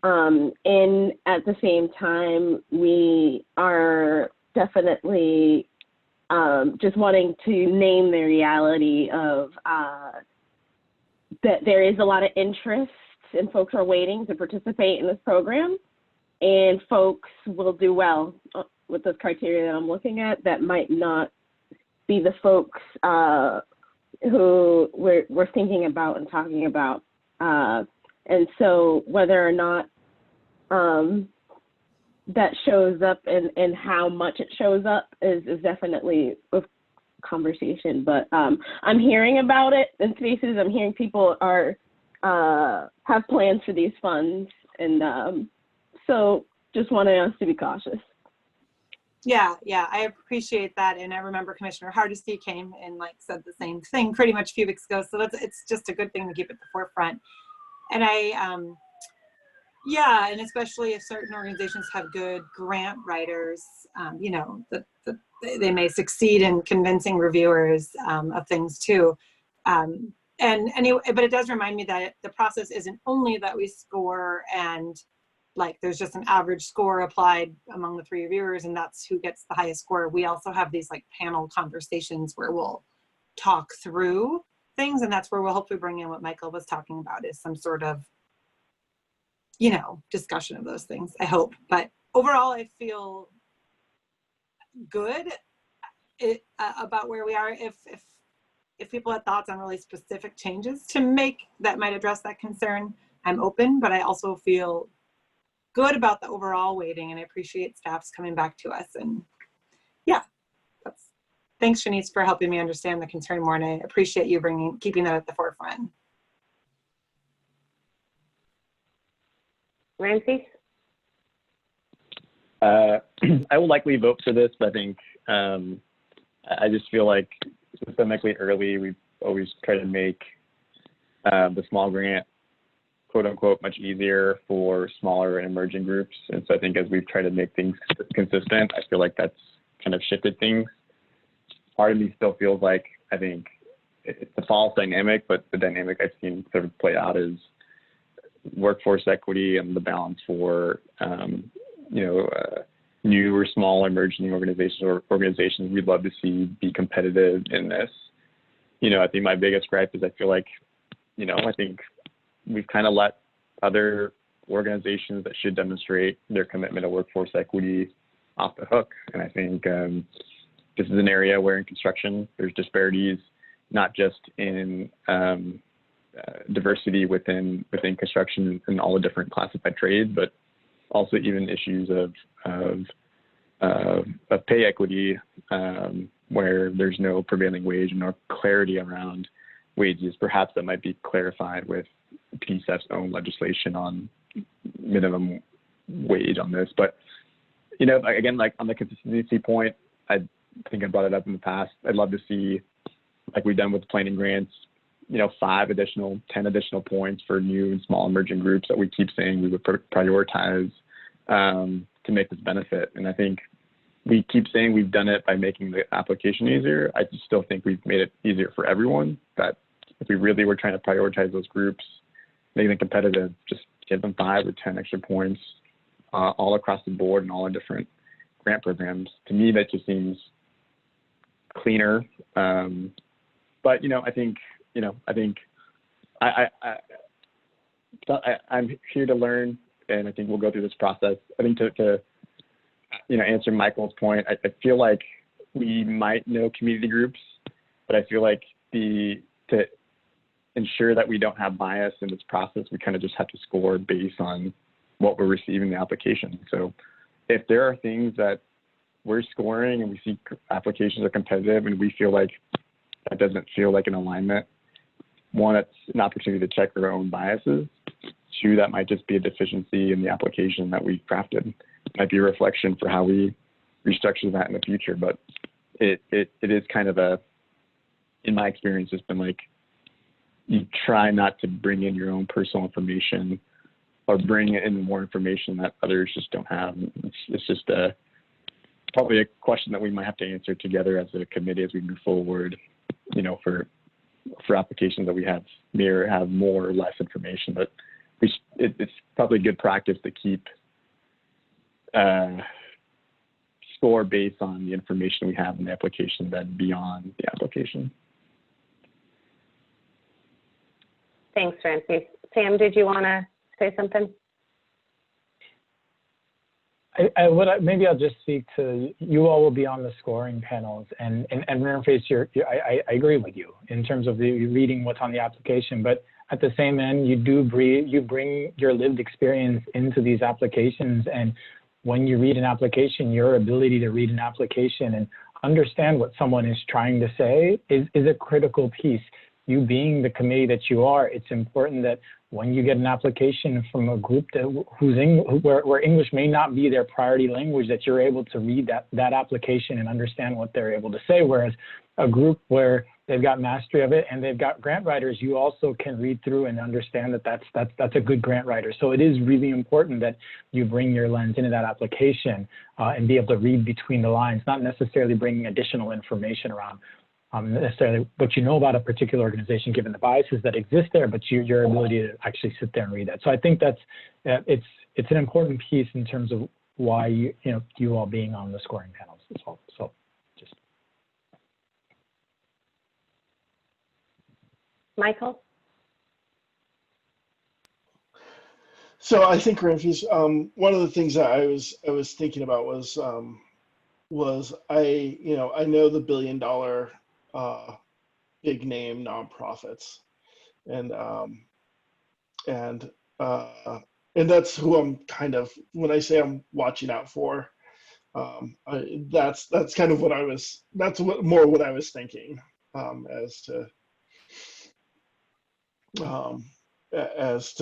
Speaker 4: And at the same time, we are definitely just wanting to name the reality of that there is a lot of interest and folks are waiting to participate in this program, and folks will do well with those criteria that I'm looking at that might not be the folks who we're thinking about and talking about. And so whether or not that shows up and how much it shows up is definitely a conversation. But I'm hearing about it in spaces. I'm hearing people are have plans for these funds. And so just wanted us to be cautious.
Speaker 10: Yeah, I appreciate that. And I remember Commissioner Hardesty came and like said the same thing pretty much a few weeks ago. So it's just a good thing to keep at the forefront. And yeah, and especially if certain organizations have good grant writers, you know, they may succeed in convincing reviewers of things too. And anyway, but it does remind me that the process isn't only that we score and like there's just an average score applied among the 3 reviewers and that's who gets the highest score. We also have these like panel conversations where we'll talk through things, and that's where we'll hopefully bring in what Michael was talking about, is some sort of, you know, discussion of those things, I hope. But overall, I feel good about where we are. If people had thoughts on really specific changes to make that might address that concern, I'm open, but I also feel good about the overall weighting, and I appreciate staff's coming back to us. And yeah, thanks Shanice for helping me understand the concern more, and I appreciate you keeping that at the forefront.
Speaker 1: Ramsey?
Speaker 8: I will likely vote for this, but I think I just feel like systemically early, we've always tried to make the small grant, quote unquote, much easier for smaller and emerging groups. And so I think as we've tried to make things consistent, I feel like that's kind of shifted things. Part of me still feels like, I think it's a false dynamic, but the dynamic I've seen sort of play out is workforce equity and the balance for, new or small emerging organizations we'd love to see be competitive in this. You know, I think my biggest gripe is I feel like, I think we've kind of let other organizations that should demonstrate their commitment to workforce equity off the hook. And I think this is an area where in construction, there's disparities, not just in diversity within construction and all the different classified trades, but also even issues of pay equity, where there's no prevailing wage and no clarity around wages. Perhaps that might be clarified with PCEF's own legislation on minimum wage on this. But, again, like on the consistency point, I think I brought it up in the past. I'd love to see, like we've done with planning grants, 10 additional points for new and small emerging groups that we keep saying we would prioritize to make this benefit. And I think we keep saying we've done it by making the application easier. I just still think we've made it easier for everyone, that if we really were trying to prioritize those groups, make them competitive, just give them 5 or 10 extra points all across the board and all the different grant programs. To me, that just seems cleaner. But, I'm here to learn, and I think we'll go through this process. I think to answer Michael's point, I feel like we might know community groups, but I feel like to ensure that we don't have bias in this process, we kind of just have to score based on what we're receiving in the application. So if there are things that we're scoring and we see applications are competitive and we feel like that doesn't feel like an alignment, one, it's an opportunity to check our own biases. 2, that might just be a deficiency in the application that we crafted. It might be a reflection for how we restructure that in the future. But it is kind of in my experience, it's been like, you try not to bring in your own personal information or bring in more information that others just don't have. It's just probably a question that we might have to answer together as a committee as we move forward, for applications that we have more or less information. But it's probably good practice to keep score based on the information we have in the application, then beyond the application.
Speaker 1: Thanks, Francie. Sam, did you want to say something?
Speaker 3: Maybe I'll just speak to, you all will be on the scoring panels, and Interface, I agree with you in terms of the reading what's on the application, but at the same end, you bring your lived experience into these applications, and when you read an application, your ability to read an application and understand what someone is trying to say is a critical piece. You being the committee that you are, it's important that when you get an application from a group where English may not be their priority language, that you're able to read that application and understand what they're able to say. Whereas a group where they've got mastery of it and they've got grant writers, you also can read through and understand that that's a good grant writer. So it is really important that you bring your lens into that application and be able to read between the lines, not necessarily bringing additional information around necessarily what you know about a particular organization, given the biases that exist there, but your ability to actually sit there and read that. So I think that's it's an important piece in terms of why you all being on the scoring panels as well. So just
Speaker 1: Michael.
Speaker 11: So I think, Ramfis, one of the things that I was thinking about was I know the $1 billion big name nonprofits, and that's who I'm kind of, when I say I'm watching out for, that's kind of what I was, that's what I was thinking as to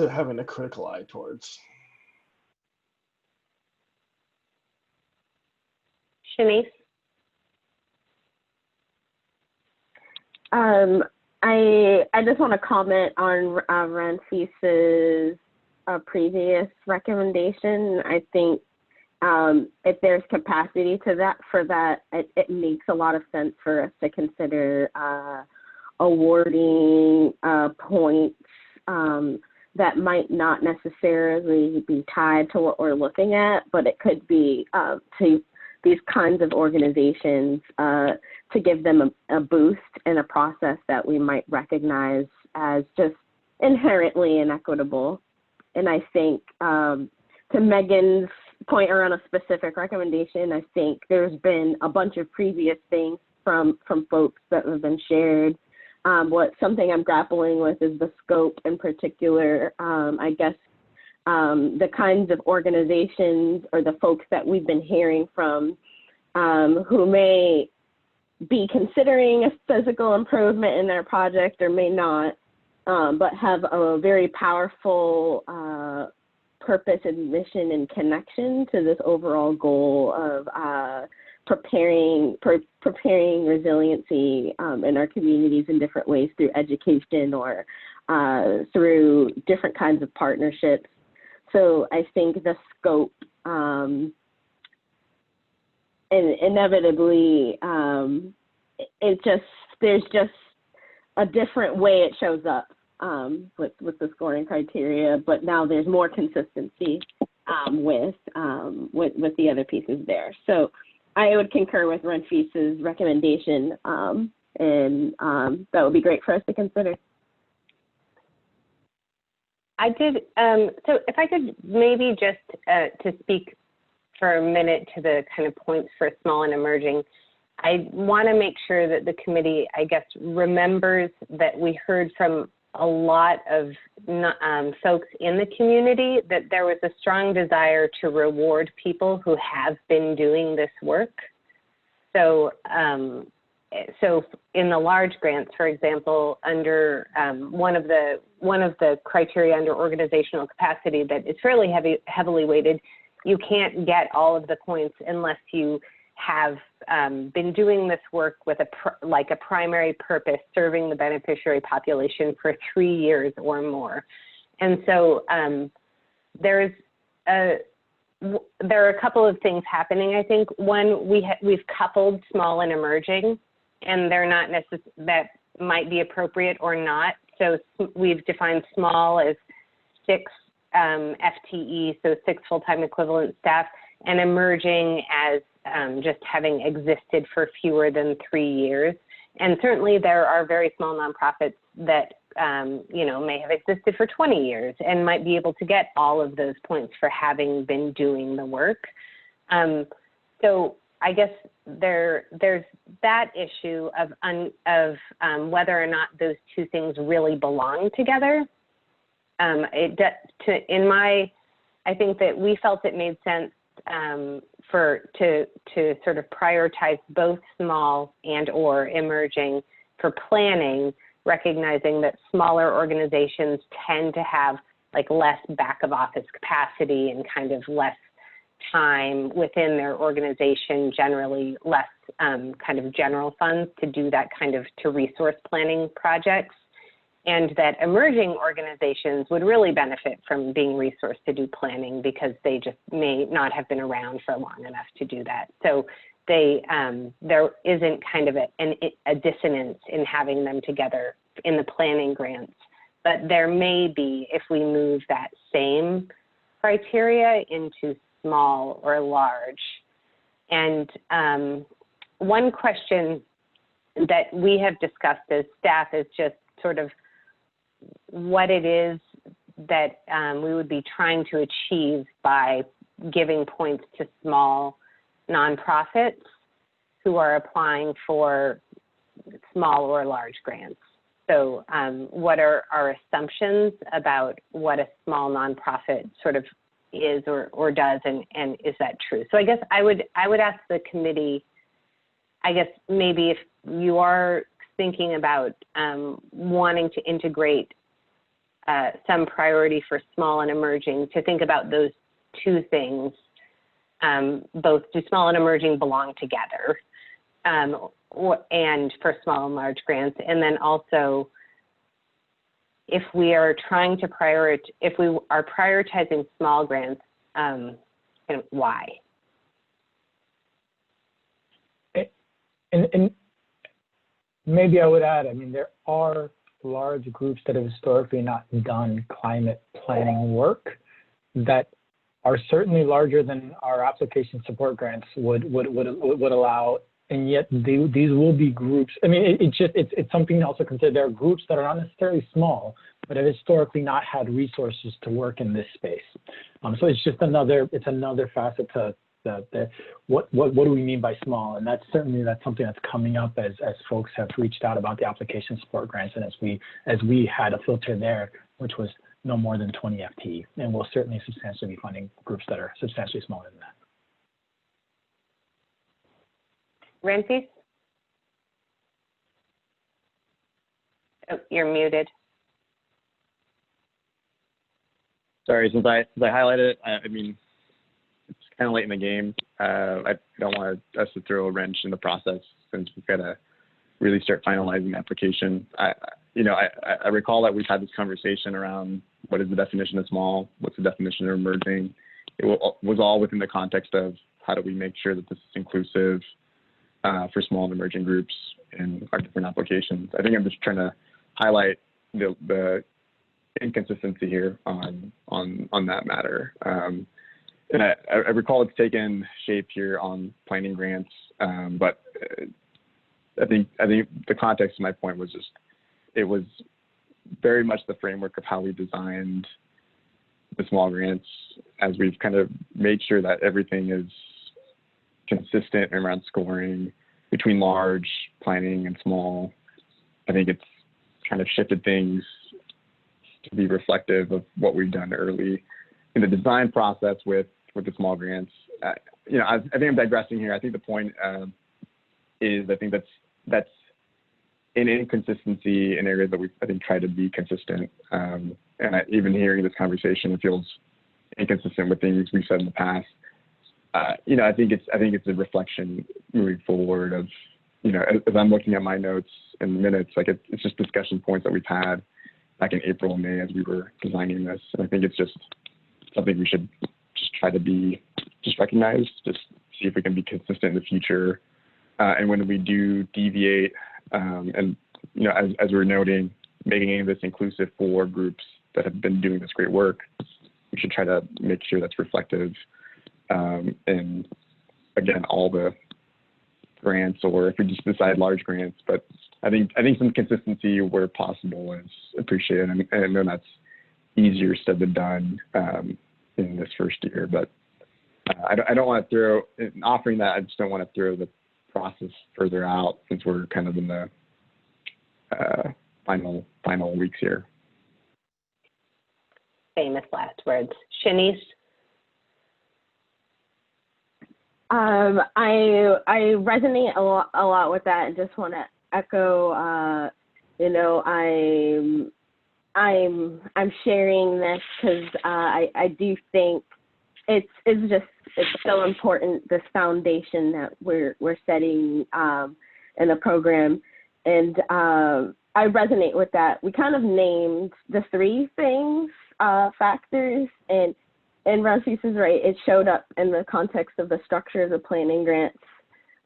Speaker 11: having a critical eye towards.
Speaker 1: Shanice?
Speaker 4: I just want to comment on Ranfis's previous recommendation. I think if there's capacity for that, it makes a lot of sense for us to consider awarding points that might not necessarily be tied to what we're looking at, but it could be to these kinds of organizations to give them a boost in a process that we might recognize as just inherently inequitable. And I think to Megan's point around a specific recommendation, I think there's been a bunch of previous things from folks that have been shared. Something I'm grappling with is the scope in particular. I guess the kinds of organizations or the folks that we've been hearing from who may be considering a physical improvement in their project or may not, but have a very powerful purpose and mission and connection to this overall goal of preparing resiliency in our communities in different ways through education or through different kinds of partnerships. So I think the scope inevitably, there's just a different way it shows up with the scoring criteria, but now there's more consistency with the other pieces there. So I would concur with Ranfis's recommendation, and that would be great for us to consider.
Speaker 1: I did, so if I could maybe just to speak for a minute to the kind of points for small and emerging, I want to make sure that the committee, I guess, remembers that we heard from a lot of folks in the community that there was a strong desire to reward people who have been doing this work. So, so in the large grants, for example, under one of the criteria under organizational capacity that is fairly heavily weighted, you can't get all of the points unless you have been doing this work with a primary purpose, serving the beneficiary population for 3 years or more. And so there are a couple of things happening. I think one, we've coupled small and emerging, and they're not that might be appropriate or not. So we've defined small as 6 FTE, so 6 full-time equivalent staff, and emerging as just having existed for fewer than 3 years. And certainly there are very small nonprofits that may have existed for 20 years and might be able to get all of those points for having been doing the work. So I guess there's that issue of whether or not those two things really belong together. I think that we felt it made sense to sort of prioritize both small and or emerging for planning, recognizing that smaller organizations tend to have like less back of office capacity and kind of less time within their organization, generally less kind of general funds to do that kind of to resource planning projects. And that emerging organizations would really benefit from being resourced to do planning because they just may not have been around for long enough to do that. So there isn't kind of a dissonance in having them together in the planning grants, but there may be if we move that same criteria into small or large. And one question that we have discussed as staff is just sort of what it is that we would be trying to achieve by giving points to small nonprofits who are applying for small or large grants. So what are our assumptions about what a small nonprofit sort of is or does, and is that true? So I guess I would ask the committee, I guess maybe if you are thinking about wanting to integrate some priority for small and emerging, to think about those two things, both do small and emerging belong together, and for small and large grants, and then also if we are trying to if we are prioritizing small grants, why?
Speaker 3: And maybe I would add, I mean, there are large groups that have historically not done climate planning work that are certainly larger than our application support grants would allow, and yet these will be groups. I mean, it's something to also consider. There are groups that are not necessarily small, but have historically not had resources to work in this space. So it's just another facet to what do we mean by small? And that's something that's coming up as folks have reached out about the application support grants, and as we had a filter there, which was no more than 20 FTE, and we'll certainly substantially be funding groups that are substantially smaller than that.
Speaker 1: Renfis? Oh, you're muted.
Speaker 8: Sorry, since I highlighted it, I mean, it's kind of late in the game. I don't want us to throw a wrench in the process since we've got to really start finalizing the application. I recall that we've had this conversation around what is the definition of small, what's the definition of emerging. It was all within the context of how do we make sure that this is inclusive for small and emerging groups in our different applications. I think I'm just trying to highlight the inconsistency here on that matter. And I recall it's taken shape here on planning grants, but I think the context of my point was just, it was very much the framework of how we designed the small grants, as we've kind of made sure that everything is consistent around scoring between large planning and small. I think it's kind of shifted things to be reflective of what we've done early in the design process with the small grants. I think I'm digressing here. I think the point is, I think that's an inconsistency in areas that we've, I think, tried to be consistent. And even hearing this conversation, it feels inconsistent with things we've said in the past. I think it's a reflection moving forward of, as I'm looking at my notes and minutes, like it's just discussion points that we've had back in April and May as we were designing this. And I think it's just something we should just try to recognize, just see if we can be consistent in the future. And when we do deviate, and as we're noting, making this inclusive for groups that have been doing this great work, we should try to make sure that's reflective. And again, all the grants, or if we just decide large grants. But I think some consistency where possible is appreciated. And I know that's easier said than done in this first year, but I don't want to throw, in offering that, I just don't want to throw the process further out since we're kind of in the final weeks here.
Speaker 1: Famous last words. Shanice?
Speaker 4: I resonate a lot with that, and just want to echo. You know, I'm sharing this because I do think it's so important, this foundation that we're setting in the program, and I resonate with that. We kind of named the 3 things, factors, and Ramses is right. It showed up in the context of the structure of the planning grants.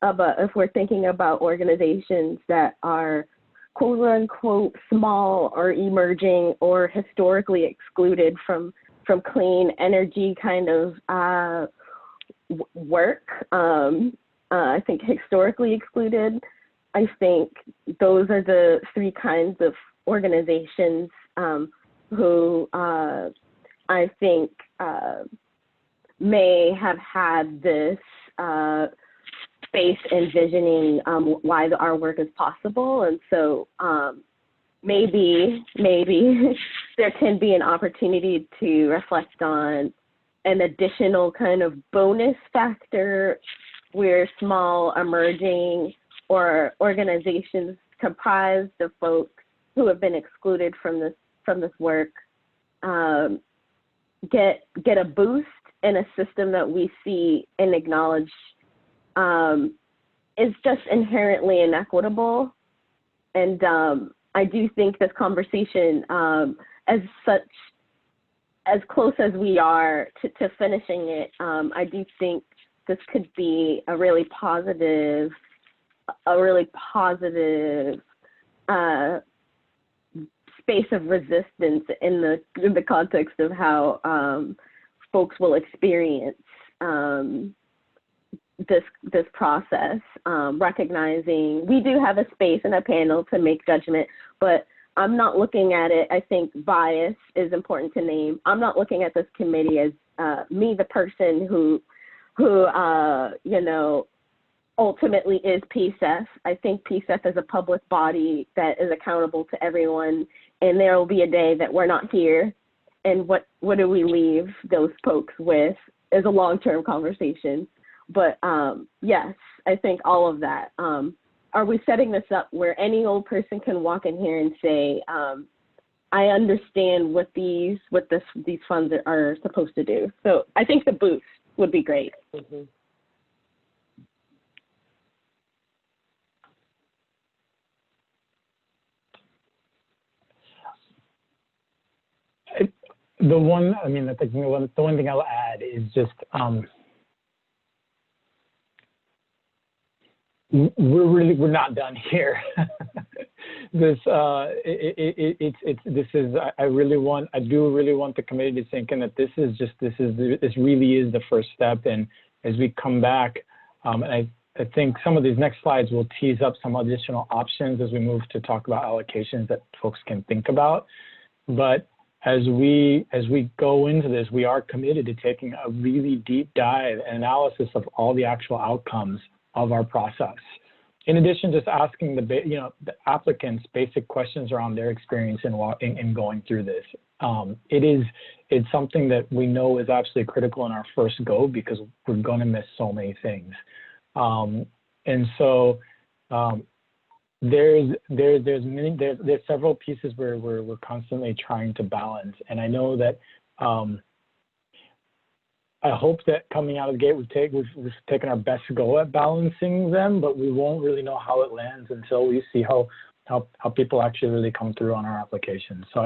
Speaker 4: But if we're thinking about organizations that are quote unquote small or emerging or historically excluded from clean energy kind of work, I think historically excluded, I think those are the 3 kinds of organizations who I think may have had this space envisioning why our work is possible. And so maybe there can be an opportunity to reflect on an additional kind of bonus factor where small, emerging, or organizations comprised of folks who have been excluded from this work get a boost in a system that we see and acknowledge is just inherently inequitable. And I do think this conversation, as close as we are to finishing it, I do think this could be a really positive space of resistance in the context of how folks will experience this process, recognizing we do have a space and a panel to make judgment, but I'm not looking at it. I think bias is important to name. I'm not looking at this committee as me, the person who you know, ultimately is PCEF. I think PCEF is a public body that is accountable to everyone, and there will be a day that we're not here. And what do we leave those folks with is a long-term conversation. But yes, I think all of that. Are we setting this up where any old person can walk in here and say, I understand what these funds are supposed to do? So I think the boost would be great.
Speaker 1: Mm-hmm.
Speaker 3: The one thing I'll add is just we're not done here. I do really want the committee to think in that this really is the first step. And as we come back, and I think some of these next slides will tease up some additional options as we move to talk about allocations that folks can think about. But as we go into this, we are committed to taking a really deep dive and analysis of all the actual outcomes of our process. In addition, just asking the applicants basic questions around their experience in going through this. It's something that we know is absolutely critical in our first go because we're going to miss so many things. And so there's several pieces where we're constantly trying to balance. And I know that I hope that coming out of the gate we've taken our best go at balancing them, but we won't really know how it lands until we see how people actually really come through on our applications. So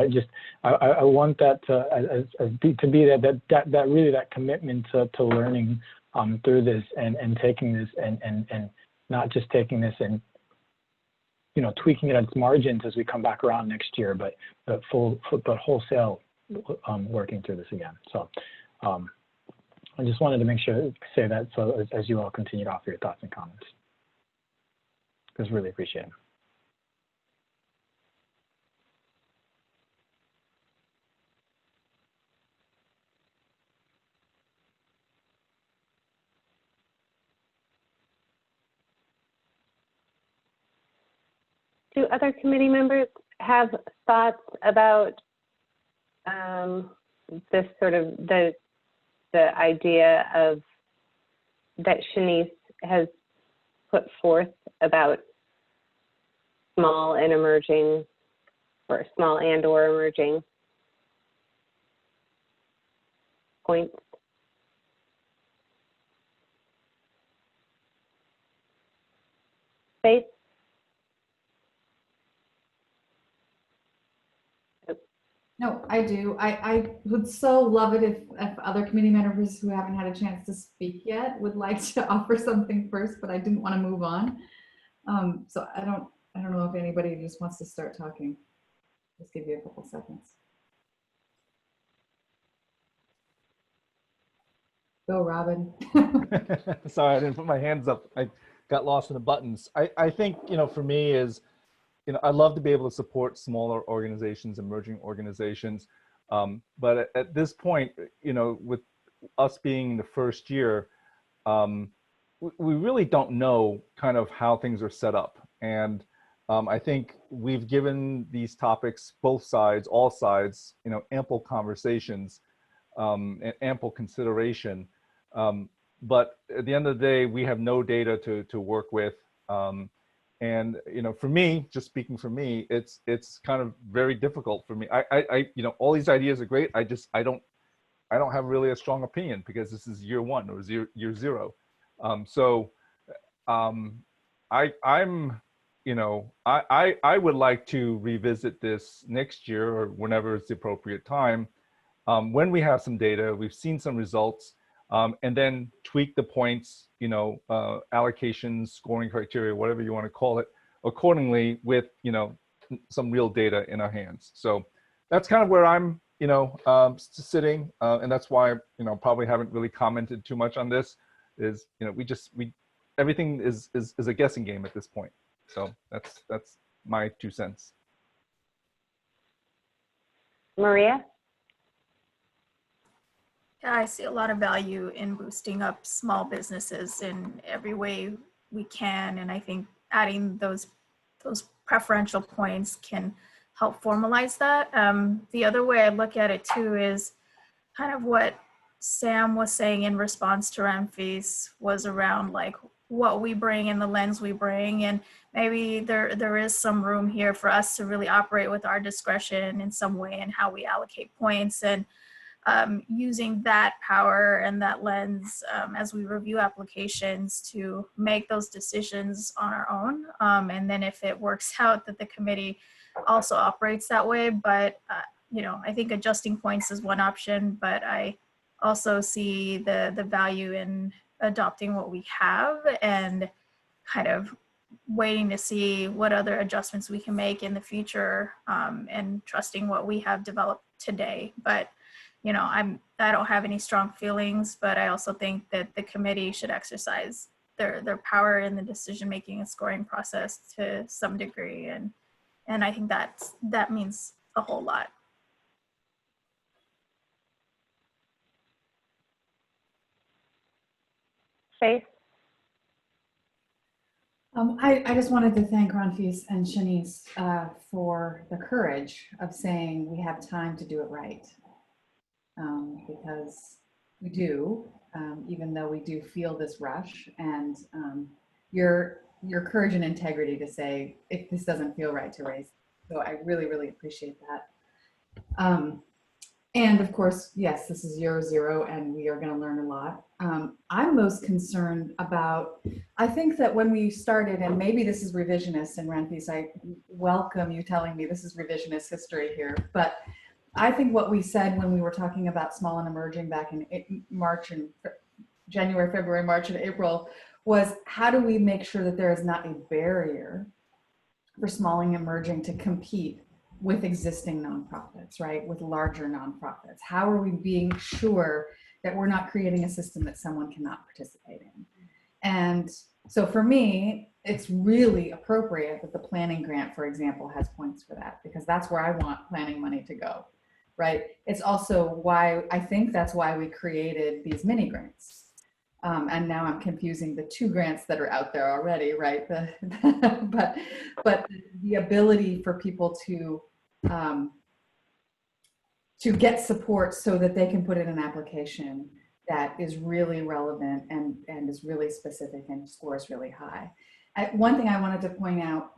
Speaker 3: I want that to be that commitment to learning through this and taking this and not just taking this and tweaking it at its margins as we come back around next year, but wholesale working through this again. So I just wanted to make sure to say that so as you all continue to offer your thoughts and comments. Because really appreciate it.
Speaker 1: Do other committee members have thoughts about this sort of the idea of that Shanice has put forth about small and emerging, or small and or emerging points? Faith?
Speaker 2: No, I do. I would so love it if other committee members who haven't had a chance to speak yet would like to offer something first, but I didn't want to move on. So I don't know if anybody just wants to start talking. Just give you a couple seconds. Go, Robin.
Speaker 7: Sorry, I didn't put my hands up. I got lost in the buttons. I think, for me is, I love to be able to support smaller organizations, emerging organizations. But at this point, with us being the first year, we really don't know kind of how things are set up. And I think we've given these topics, both sides, all sides, ample conversations and ample consideration. But at the end of the day, we have no data to work with. And for me, just speaking for me, it's kind of very difficult for me. I all these ideas are great. I don't have really a strong opinion because this is year one or year zero. I would like to revisit this next year or whenever it's the appropriate time, when we have some data, we've seen some results, and then tweak the points, allocations, scoring criteria, whatever you want to call it, accordingly with, some real data in our hands. So that's kind of where I'm, sitting, and that's why, probably haven't really commented too much on this. Is, everything is a guessing game at this point. So that's my 2 cents.
Speaker 1: Maria?
Speaker 6: Yeah, I see a lot of value in boosting up small businesses in every way we can. And I think adding those preferential points can help formalize that. The other way I look at it too is kind of what Sam was saying in response to Ramfis was around like what we bring and the lens we bring. And maybe there is some room here for us to really operate with our discretion in some way in how we allocate points, and using that power and that lens as we review applications to make those decisions on our own. And then if it works out that the committee also operates that way, but I think adjusting points is one option, but I also see the value in adopting what we have and kind of waiting to see what other adjustments we can make in the future, and trusting what we have developed today. But I don't have any strong feelings, but I also think that the committee should exercise their power in the decision-making and scoring process to some degree. And I think that means a whole lot.
Speaker 1: Faith?
Speaker 2: I just wanted to thank Ramfis and Shanice for the courage of saying we have time to do it right. Because we do, even though we do feel this rush, and your courage and integrity to say, if this doesn't feel right, to raise. So I really, really appreciate that. And of course, yes, this is year zero and we are going to learn a lot. I'm most concerned about, I think that when we started, and maybe this is revisionist, and Ramfis, I welcome you telling me this is revisionist history here, but I think what we said when we were talking about small and emerging back in January, February, March, and April was, how do we make sure that there is not a barrier for small and emerging to compete with existing nonprofits, right? With larger nonprofits? How are we being sure that we're not creating a system that someone cannot participate in. And so for me, it's really appropriate that the planning grant, for example, has points for that, because that's where I want planning money to go, right? It's also why, I think that's why we created these mini grants. And now I'm confusing the 2 grants that are out there already, right? But the ability for people to get support so that they can put in an application that is really relevant and is really specific and scores really high. One thing I wanted to point out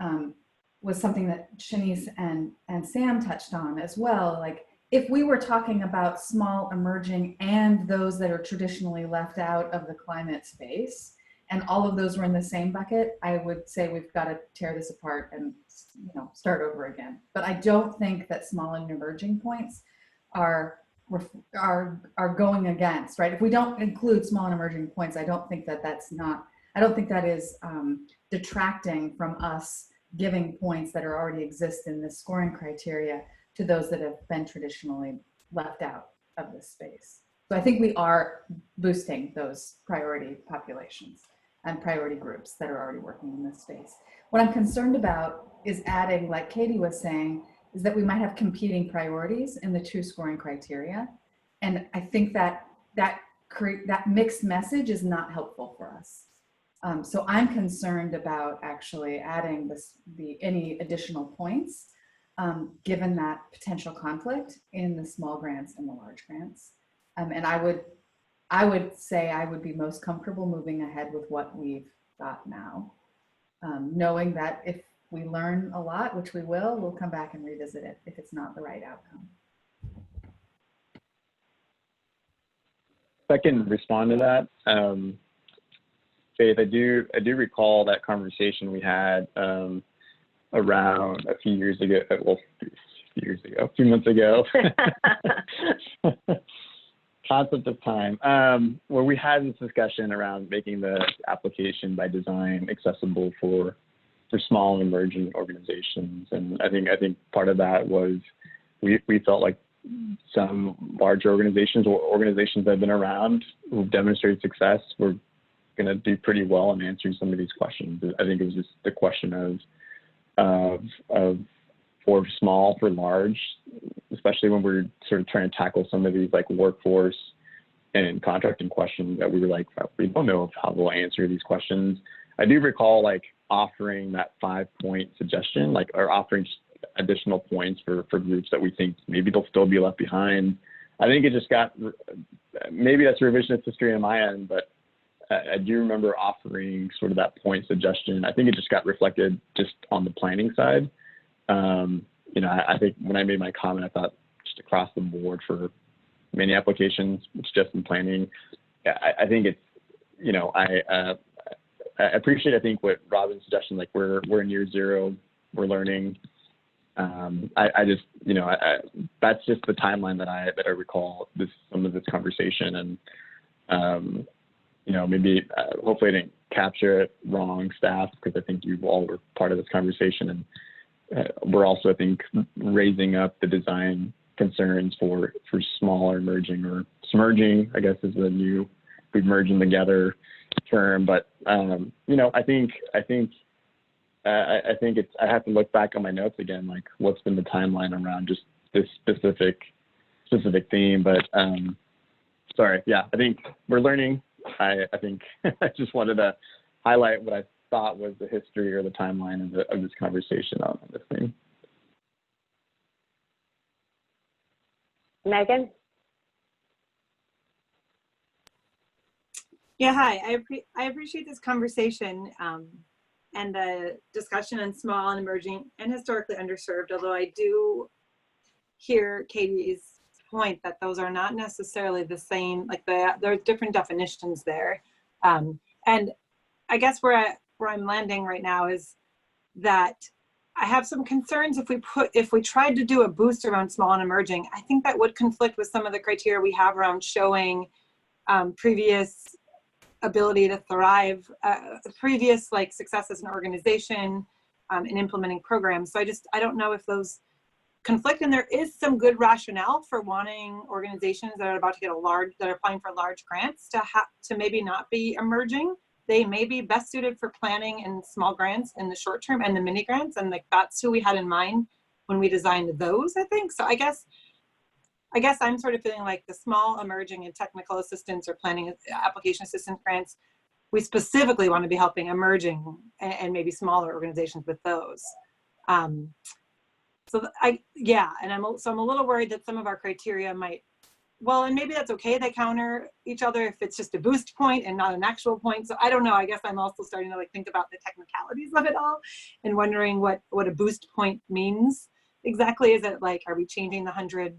Speaker 2: was something that Shanice and Sam touched on as well. Like, if we were talking about small, emerging, and those that are traditionally left out of the climate space, and all of those were in the same bucket, I would say we've got to tear this apart and, you know, start over again. But I don't think that small and emerging points are going against, right? If we don't include small and emerging points, I don't think that is detracting from us giving points that are already exist in the scoring criteria to those that have been traditionally left out of this space. So I think we are boosting those priority populations and priority groups that are already working in this space. What I'm concerned about is adding, like Katie was saying, is that we might have competing priorities in the 2 scoring criteria. And I think that mixed message is not helpful for us. So I'm concerned about actually adding any additional points, given that potential conflict in the small grants and the large grants. And I would say I would be most comfortable moving ahead with what we've got now, knowing that if we learn a lot, which we will, we'll come back and revisit it if it's not the right outcome.
Speaker 8: If I can respond to that, Faith, I do recall that conversation we had around a few years ago, well, a few months ago. Concept of time, where we had this discussion around making the application by design accessible for small and emerging organizations. And I think part of that was we felt like some large organizations or organizations that have been around who've demonstrated success were going to do pretty well in answering some of these questions. I think it was just the question of for small, for large, especially when we're sort of trying to tackle some of these like workforce and contracting questions that we were like, we don't know how we'll answer these questions. I do recall like offering that 5-point suggestion, like, or offering additional points for groups that we think maybe they'll still be left behind. I think it just got, maybe that's revisionist history on my end, but I do remember offering sort of that point suggestion. I think it just got reflected just on the planning side. You know, I think when I made my comment, I thought just across the board for many applications, it's just in planning. I think it's, you know, I appreciate, I think, what Robin's suggestion, like we're in year 0, we're learning. I just, you know, that's just the timeline that I recall some of this conversation. And, you know, maybe hopefully I didn't capture it wrong, staff, because I think you all were part of this conversation. And we're also, I think, raising up the design concerns for smaller emerging, or smerging, I guess is the new, we've merging together term. But, you know, I think it's, I have to look back on my notes again, like what's been the timeline around just this specific theme. But sorry, yeah, I think we're learning. I think I just wanted to highlight what I thought was the history or the timeline of this conversation on this thing.
Speaker 1: Megan?
Speaker 10: Yeah, hi. I appreciate this conversation and the discussion on small and emerging and historically underserved, although I do hear Katie's point that those are not necessarily the same, like there are different definitions there. And I guess where I'm landing right now is that I have some concerns if we tried to do a boost around small and emerging. I think that would conflict with some of the criteria we have around showing previous ability to thrive, previous like success as an organization in implementing programs. So I don't know if those conflict, and there is some good rationale for wanting organizations that are about to get that are applying for large grants to maybe not be emerging. They may be best suited for planning and small grants in the short term and the mini grants, and like that's who we had in mind when we designed those, I think. So I guess I'm sort of feeling like the small, emerging, and technical assistance or planning application assistance grants, we specifically want to be helping emerging and maybe smaller organizations with those. And I'm a little worried that some of our criteria might, well, and maybe that's okay, they counter each other if it's just a boost point and not an actual point. So I don't know, I guess I'm also starting to like think about the technicalities of it all and wondering what a boost point means exactly. Is it like, are we changing the 100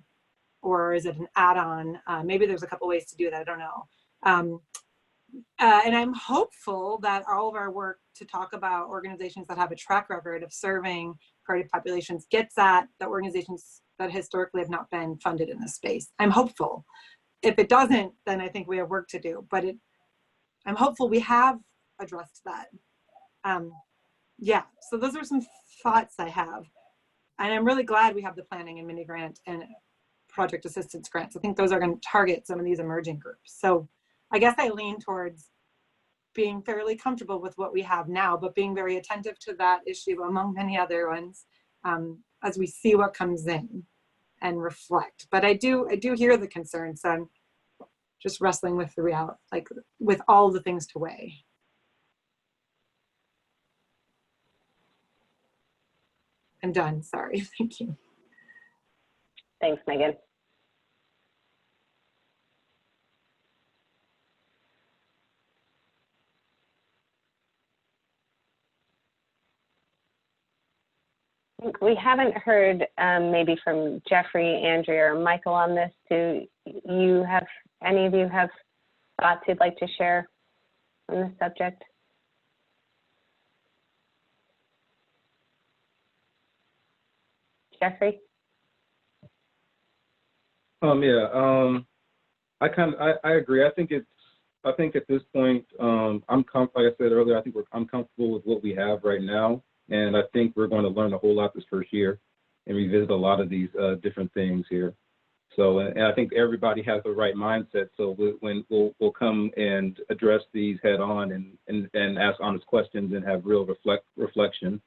Speaker 10: or is it an add-on? Maybe there's a couple ways to do that, I don't know. And I'm hopeful that all of our work to talk about organizations that have a track record of serving priority populations gets at the organizations that historically have not been funded in this space. I'm hopeful. If it doesn't, then I think we have work to do, but I'm hopeful we have addressed that. Yeah, so those are some thoughts I have. And I'm really glad we have the planning and mini grant and project assistance grants. I think those are going to target some of these emerging groups. So I guess I lean towards being fairly comfortable with what we have now, but being very attentive to that issue among many other ones as we see what comes in and reflect. But I do hear the concerns. So I'm just wrestling with the reality, like with all the things to weigh. I'm done, sorry, thank you.
Speaker 1: Thanks, Megan. We haven't heard maybe from Jeffrey, Andrea, or Michael on this. Do you have, any of you have thoughts you'd like to share on this subject? Jeffrey?
Speaker 5: I agree. I think at this point, like I said earlier, I think I'm comfortable with what we have right now. And I think we're going to learn a whole lot this first year and revisit a lot of these different things here. So, and I think everybody has the right mindset. So when we'll come and address these head on and ask honest questions and have real reflection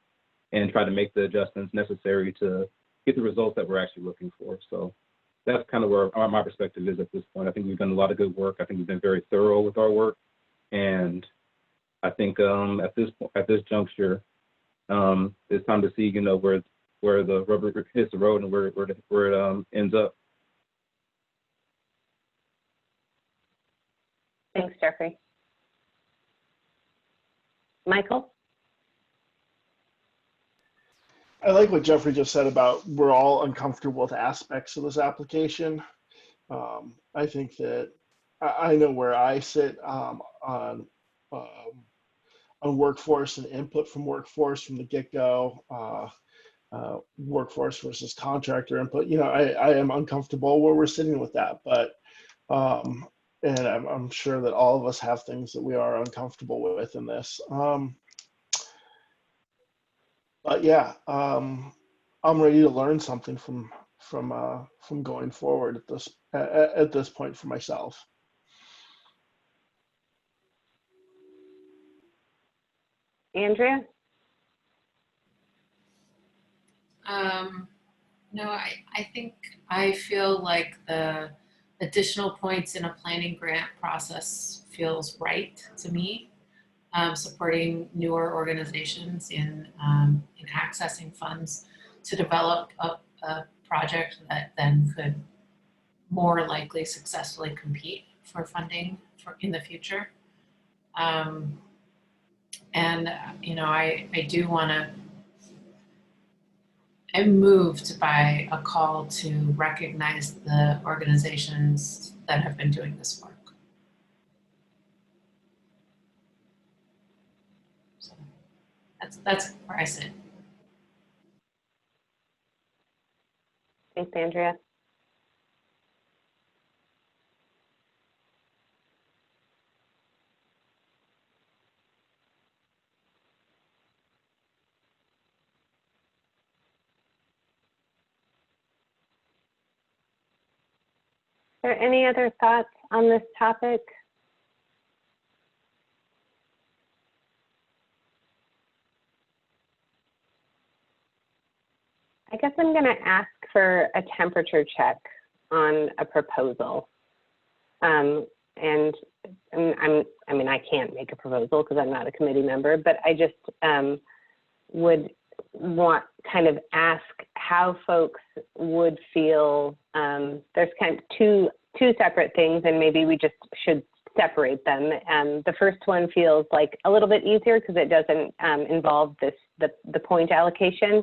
Speaker 5: and try to make the adjustments necessary to get the results that we're actually looking for. So that's kind of where my perspective is at this point. I think we've done a lot of good work. I think we've been very thorough with our work. And I think at this juncture, it's time to see, where the rubber hits the road and where it ends up.
Speaker 1: Thanks, Jeffrey. Michael?
Speaker 11: I like what Jeffrey just said about we're all uncomfortable with aspects of this application. I think that I know where I sit on workforce and input from workforce from the get-go, workforce versus contractor input. I am uncomfortable where we're sitting with that, but and I'm sure that all of us have things that we are uncomfortable with in this. But yeah, I'm ready to learn something from going forward at this point for myself.
Speaker 1: Andrea?
Speaker 9: No, I think I feel like the additional points in a planning grant process feels right to me. Supporting newer organizations in accessing funds to develop a project that then could more likely successfully compete for funding in the future. And I do want to. I'm moved by a call to recognize the organizations that have been doing this work. So that's where I sit.
Speaker 1: Thanks, Andrea. there any other thoughts on this topic? I guess I'm going to ask for a temperature check on a proposal. I mean, I can't make a proposal because I'm not a committee member, but I just would want kind of ask how folks would feel. There's kind of two separate things, and maybe we just should separate them. The first one feels like a little bit easier because it doesn't involve the point allocation,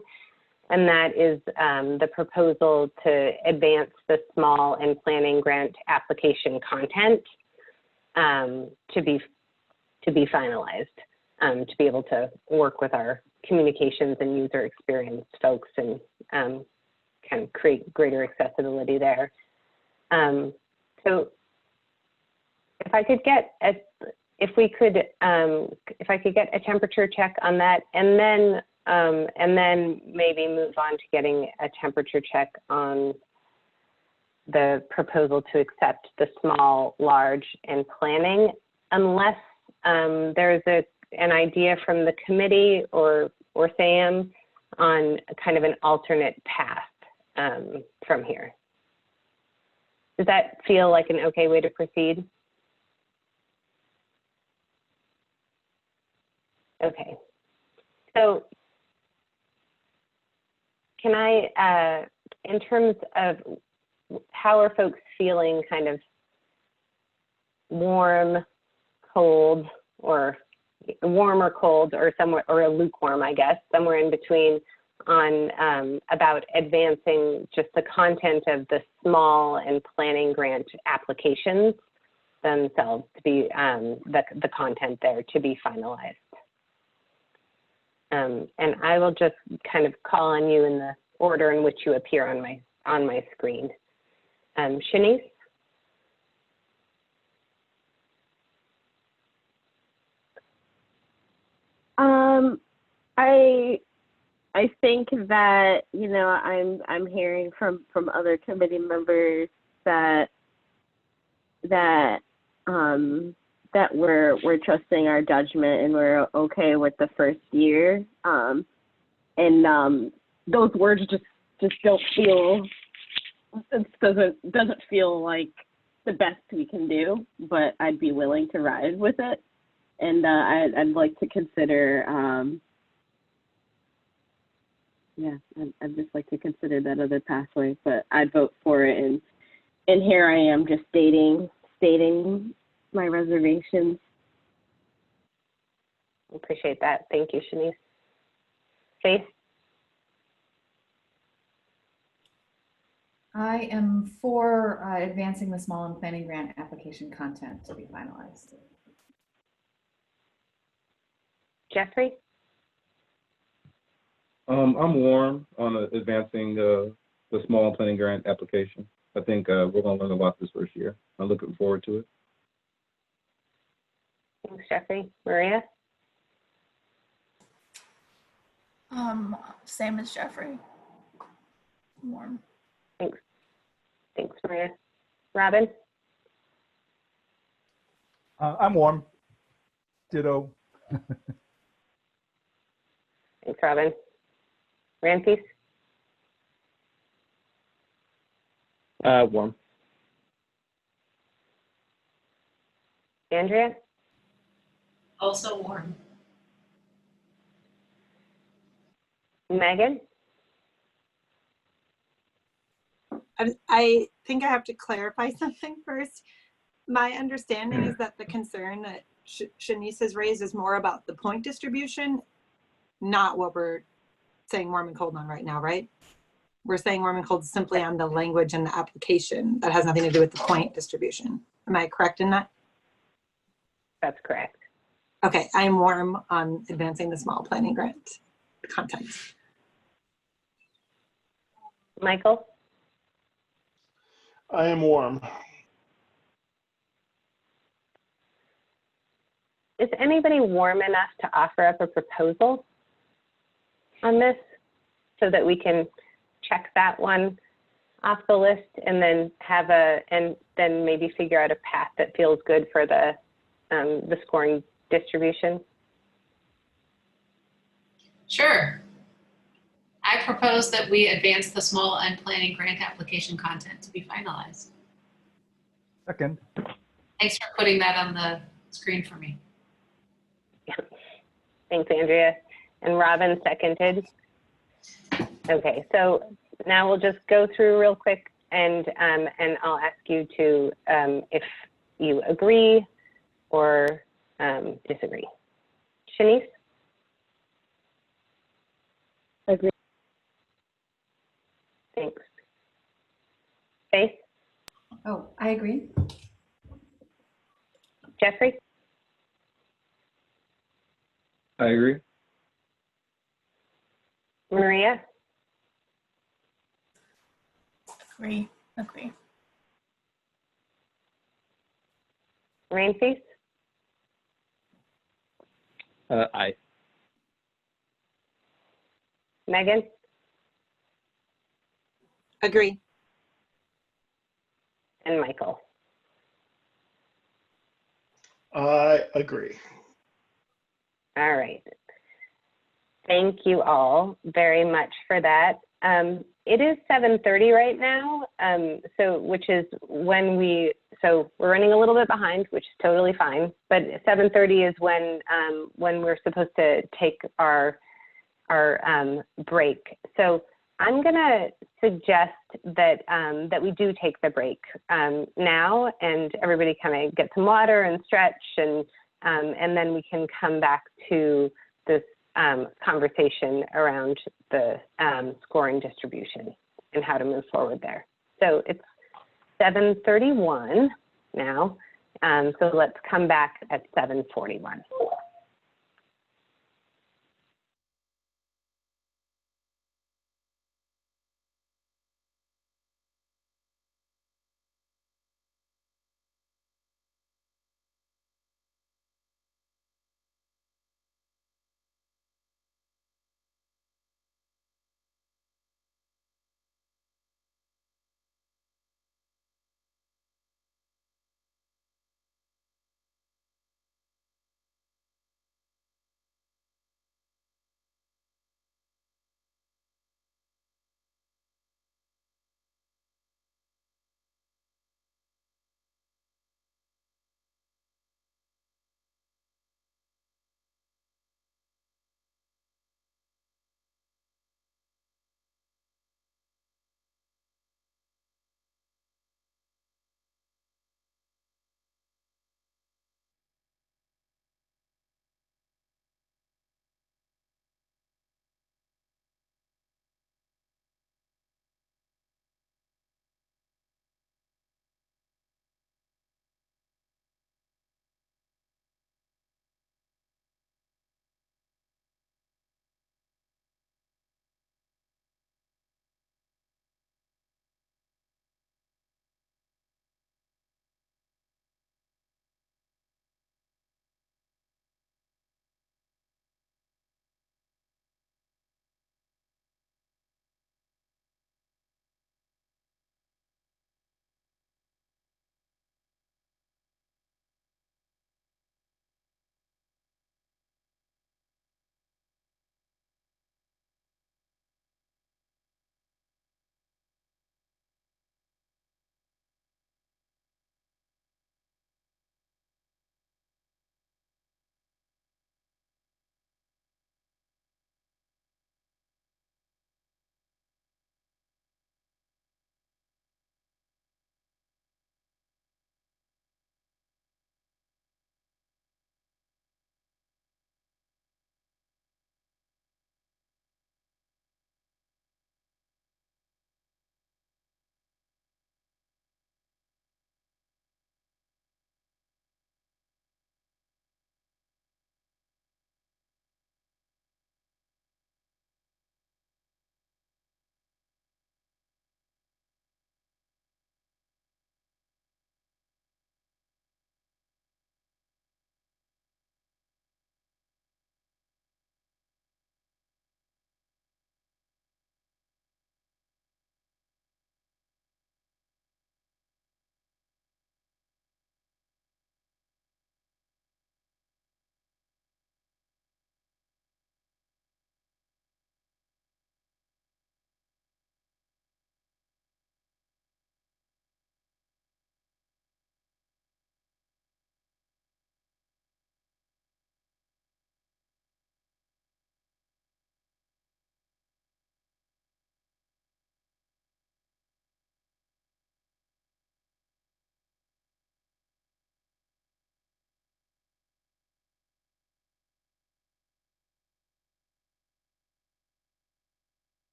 Speaker 1: and that is the proposal to advance the small and planning grant application content to be finalized, to be able to work with our communications and user experience folks and kind of create greater accessibility there. So if I could get if I could get a temperature check on that, and then maybe move on to getting a temperature check on the proposal to accept the small, large, and planning, unless there's an idea from the committee or SAM on kind of an alternate path from here. Does that feel like an okay way to proceed? Okay. So can I, in terms of how are folks feeling, kind of warm, cold, or warm or cold, or somewhere, or a lukewarm, I guess, somewhere in between, on about advancing just the content of the small and planning grant applications themselves to be the content there to be finalized. And I will just kind of call on you in the order in which you appear on my screen. Shanice?
Speaker 4: I think that, you know, I'm hearing from other committee members that we're trusting our judgment and we're okay with the first year. Those words just don't feel, it doesn't feel like the best we can do, but I'd be willing to ride with it. And I'd like to consider, I'd just like to consider that other pathway, but I'd vote for it. And here I am just stating my reservations.
Speaker 1: Appreciate that. Thank you, Shanice. Faith?
Speaker 2: I am for advancing the small and planning grant application content to be finalized.
Speaker 1: Jeffrey?
Speaker 5: I'm warm on advancing the small and planning grant application. I think we're going to learn a lot this first year. I'm looking forward to it.
Speaker 1: Thanks, Jeffrey. Maria?
Speaker 6: Same as Jeffrey. Warm.
Speaker 1: Thanks. Thanks, Maria. Robin?
Speaker 7: I'm warm. Ditto.
Speaker 1: Thanks, Robin. Ramses?
Speaker 8: Warm.
Speaker 1: Andrea?
Speaker 9: Also warm.
Speaker 1: Megan?
Speaker 10: I think I have to clarify something first. My understanding is that the concern that Shanice has raised is more about the point distribution, not what we're saying warm and cold on right now, right? We're saying warm and cold simply on the language and the application. That has nothing to do with the point distribution. Am I correct in that?
Speaker 1: That's correct.
Speaker 10: Okay, I am warm on advancing the small planning grant content.
Speaker 1: Michael?
Speaker 11: I am warm.
Speaker 1: Is anybody warm enough to offer up a proposal on this so that we can check that one off the list and then then maybe figure out a path that feels good for the scoring distribution?
Speaker 9: Sure. I propose that we advance the small and planning grant application content to be finalized.
Speaker 7: Second.
Speaker 9: Thanks for putting that on the screen for me.
Speaker 1: Thanks, Andrea. And Robin seconded. Okay, so now we'll just go through real quick and I'll ask you to, if you agree or disagree. Shanice?
Speaker 4: Agree.
Speaker 1: Thanks. Faith?
Speaker 2: Oh, I agree.
Speaker 1: Jeffrey?
Speaker 5: I agree.
Speaker 1: Maria?
Speaker 6: Agree. Agree.
Speaker 1: Rainface?
Speaker 8: Aye.
Speaker 1: Megan?
Speaker 10: Agree.
Speaker 1: And Michael?
Speaker 11: I agree.
Speaker 1: All right. Thank you all very much for that. It is 7:30 right now, which is when so we're running a little bit behind, which is totally fine, but 7:30 is when we're supposed to take our break. So I'm gonna suggest that we do take the break now, and everybody kind of get some water and stretch, and then we can come back to this conversation around the scoring distribution and how to move forward there. So it's 7:31 now, so let's come back at 7:41.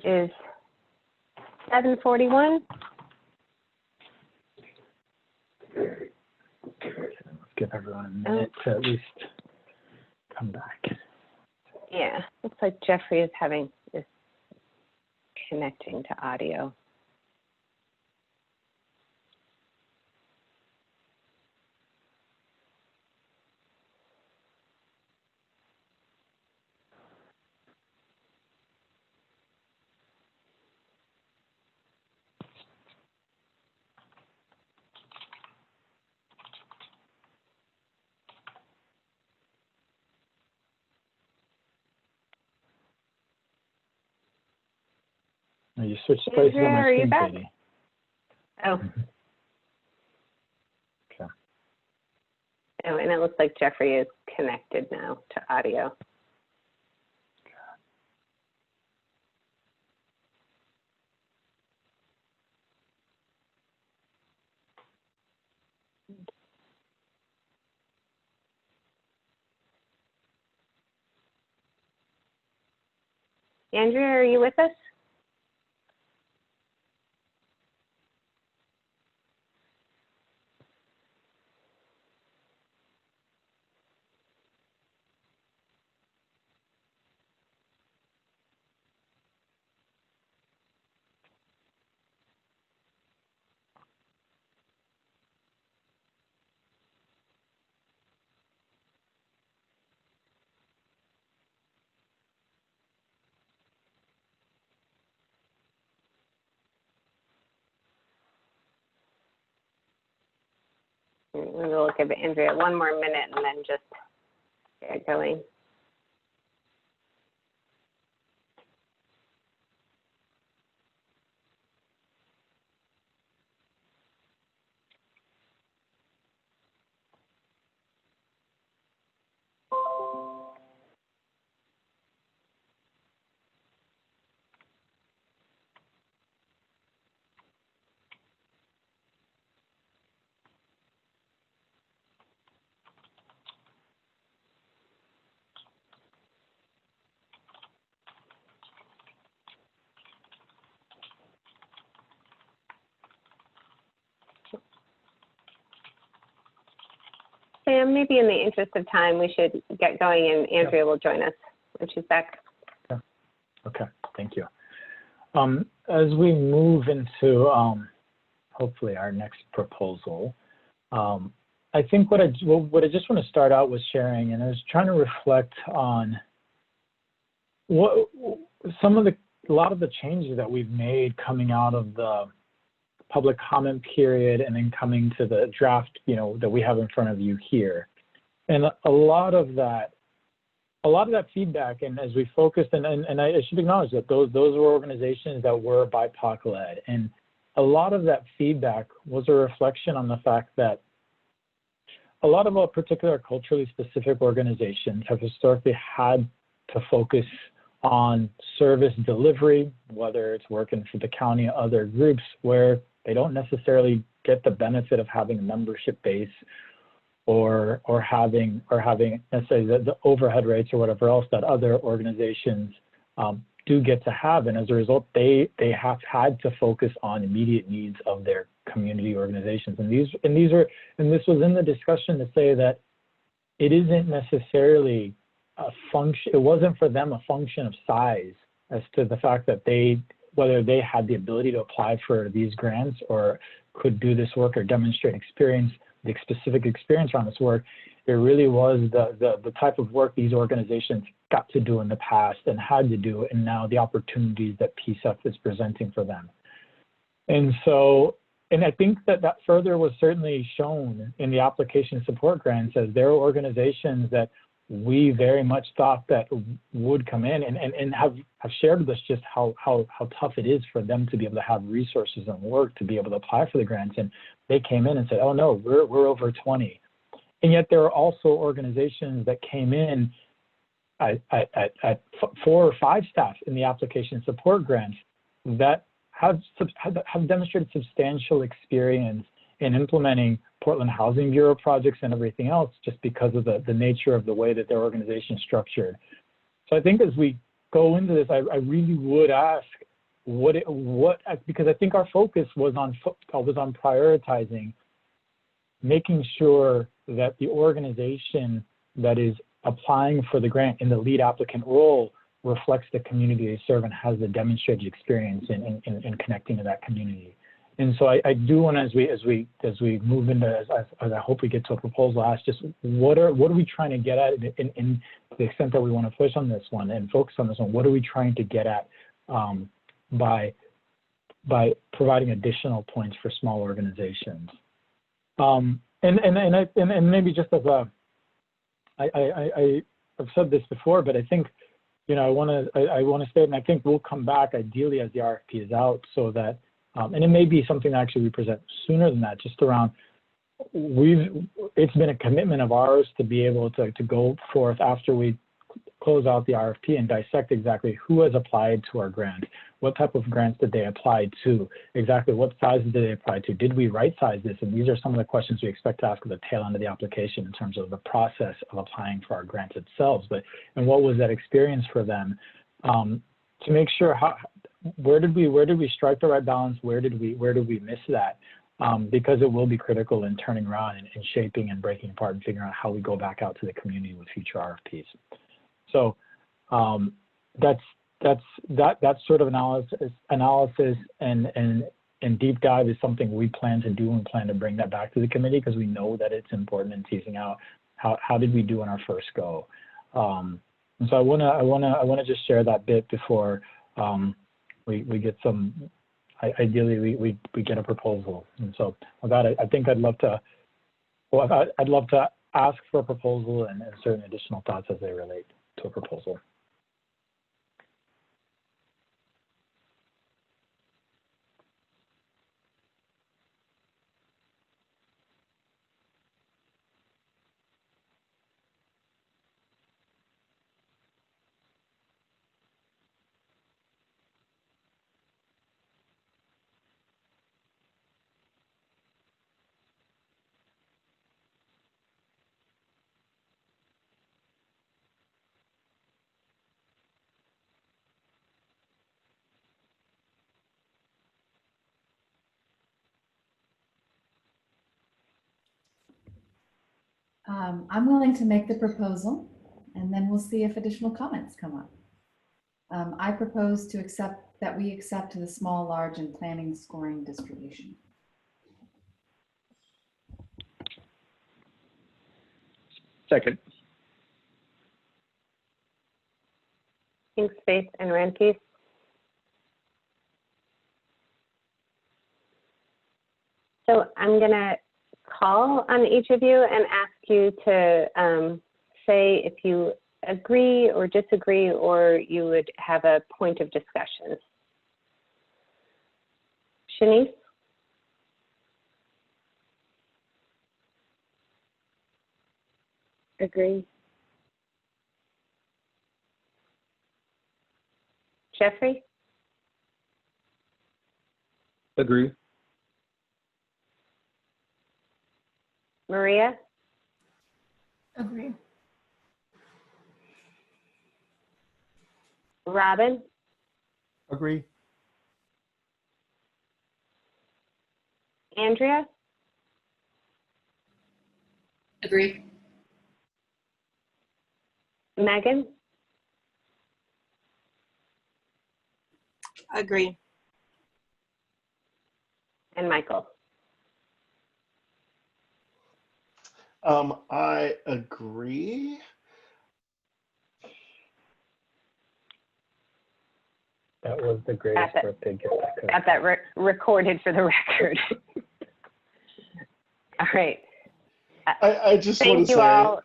Speaker 1: It is 7:41.
Speaker 3: Let's give everyone a minute to at least come back.
Speaker 1: Yeah, looks like Jeffrey is connecting to audio.
Speaker 3: You switched places on my
Speaker 1: Andrea, are you
Speaker 3: screen,
Speaker 1: back?
Speaker 3: Katie.
Speaker 1: Oh.
Speaker 3: Okay.
Speaker 1: Oh, and it looks like Jeffrey is connected now to audio. Andrea, are you with us? We will give Andrea one more minute and then just get going. Sam, maybe in the interest of time, we should get going and Andrea will join us when she's back.
Speaker 3: Okay, thank you. As we move into hopefully our next proposal, I think what I just want to start out with sharing, and I was trying to reflect on what a lot of the changes that we've made coming out of the public comment period and then coming to the draft, that we have in front of you here. And a lot of that feedback, and as we focused, and I should acknowledge that those were organizations that were BIPOC led. And a lot of that feedback was a reflection on the fact that a lot of our particular culturally specific organizations have historically had to focus on service delivery, whether it's working for the county or other groups where they don't necessarily get the benefit of having a membership base or having necessarily the overhead rates or whatever else that other organizations do get to have. And as a result, they have had to focus on immediate needs of their community organizations. And this was in the discussion to say that it isn't necessarily a function, it wasn't for them a function of size as to the fact that whether they had the ability to apply for these grants or could do this work or demonstrate the specific experience around this work. It really was the type of work these organizations got to do in the past and had to do, and now the opportunities that PCEF is presenting for them. And I think that further was certainly shown in the application support grants, as there are organizations that we very much thought that would come in and have shared with us just how tough it is for them to be able to have resources and work to be able to apply for the grants. And they came in and said, oh no, we're over 20. And yet there are also organizations that came in at 4 or 5 staff in the application support grants that have demonstrated substantial experience in implementing Portland Housing Bureau projects and everything else, just because of the nature of the way that their organization is structured. So I think as we go into this, I really would ask because I think our focus was on prioritizing, making sure that the organization that is applying for the grant in the lead applicant role reflects the community they serve and has the demonstrated experience in connecting to that community. And so I do want to, as we move into, as I hope we get to a proposal, ask just what are we trying to get at in the extent that we want to push on this one and focus on this one. What are we trying to get at by providing additional points for small organizations? And maybe just as I've said this before, but I think, you know, I want to state, and I think we'll come back ideally as the RFP is out, so that and it may be something that actually we present sooner than that, just around, it's been a commitment of ours to be able to go forth after we close out the RFP and dissect exactly who has applied to our grant, what type of grants did they apply to, exactly what sizes did they apply to, did we right size this? And these are some of the questions we expect to ask at the tail end of the application in terms of the process of applying for our grants itself. And what was that experience for them, to make sure where did we strike the right balance? Where did we miss that? Because it will be critical in turning around and shaping and breaking apart and figuring out how we go back out to the community with future RFPs. So that sort of analysis and deep dive is something we plan to do, and plan to bring that back to the committee, because we know that it's important in teasing out how did we do in our first go. And so I wanna just share that bit before we get some. Ideally, we get a proposal. And so with that, I think I'd love to ask for a proposal and certain additional thoughts as they relate to a proposal.
Speaker 2: I'm willing to make the proposal, and then we'll see if additional comments come up. I propose to accept the small, large, and planning scoring distribution.
Speaker 8: Second.
Speaker 1: Thanks, Faith and Ranke. So I'm going to call on each of you and ask you to say if you agree or disagree, or you would have a point of discussion. Shanice?
Speaker 4: Agree.
Speaker 1: Jeffrey?
Speaker 5: Agree.
Speaker 1: Maria?
Speaker 6: Agree.
Speaker 1: Robin?
Speaker 7: Agree.
Speaker 1: Andrea?
Speaker 9: Agree.
Speaker 1: Megan?
Speaker 10: Agree.
Speaker 1: And Michael?
Speaker 11: I agree.
Speaker 3: That was the greatest birthday gift I could.
Speaker 1: Got that recorded for the record. All right.
Speaker 11: I just want to
Speaker 1: Thank you
Speaker 11: say,
Speaker 1: all.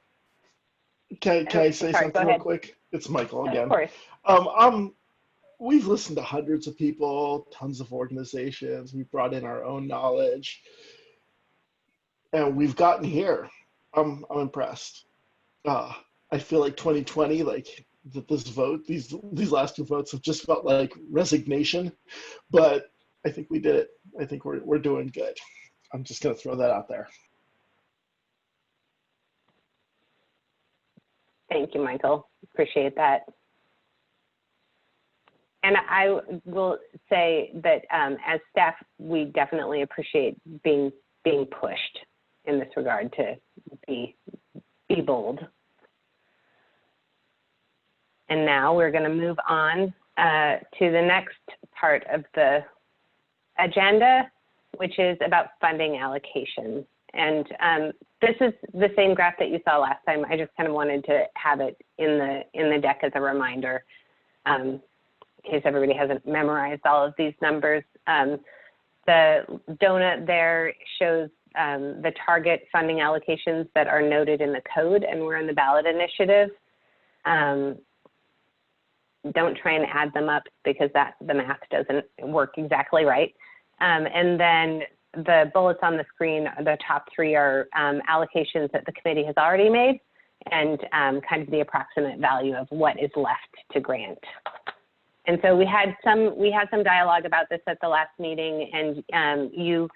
Speaker 11: can I say
Speaker 1: Sorry,
Speaker 11: something real quick? It's Michael again.
Speaker 1: Of course.
Speaker 11: We've listened to hundreds of people, tons of organizations. We brought in our own knowledge, and we've gotten here. I'm impressed. I feel like 2020, like this vote, these last two votes have just felt like resignation, but I think we did it. I think we're doing good. I'm just gonna throw that out there. Thank
Speaker 1: you, Michael. Appreciate that. And I will say that as staff, we definitely appreciate being pushed in this regard to be bold. And now we're going to move on to the next part of the agenda, which is about funding allocations. And this is the same graph that you saw last time. I just kind of wanted to have it in the deck as a reminder, in case everybody hasn't memorized all of these numbers. The donut there shows the target funding allocations that are noted in the code, and we're in the ballot initiative. Don't try and add them up because the math doesn't work exactly right. And then the bullets on the screen, the top three are allocations that the committee has already made, and kind of the approximate value of what is left to grant. And so we had some dialogue about this at the last meeting, and you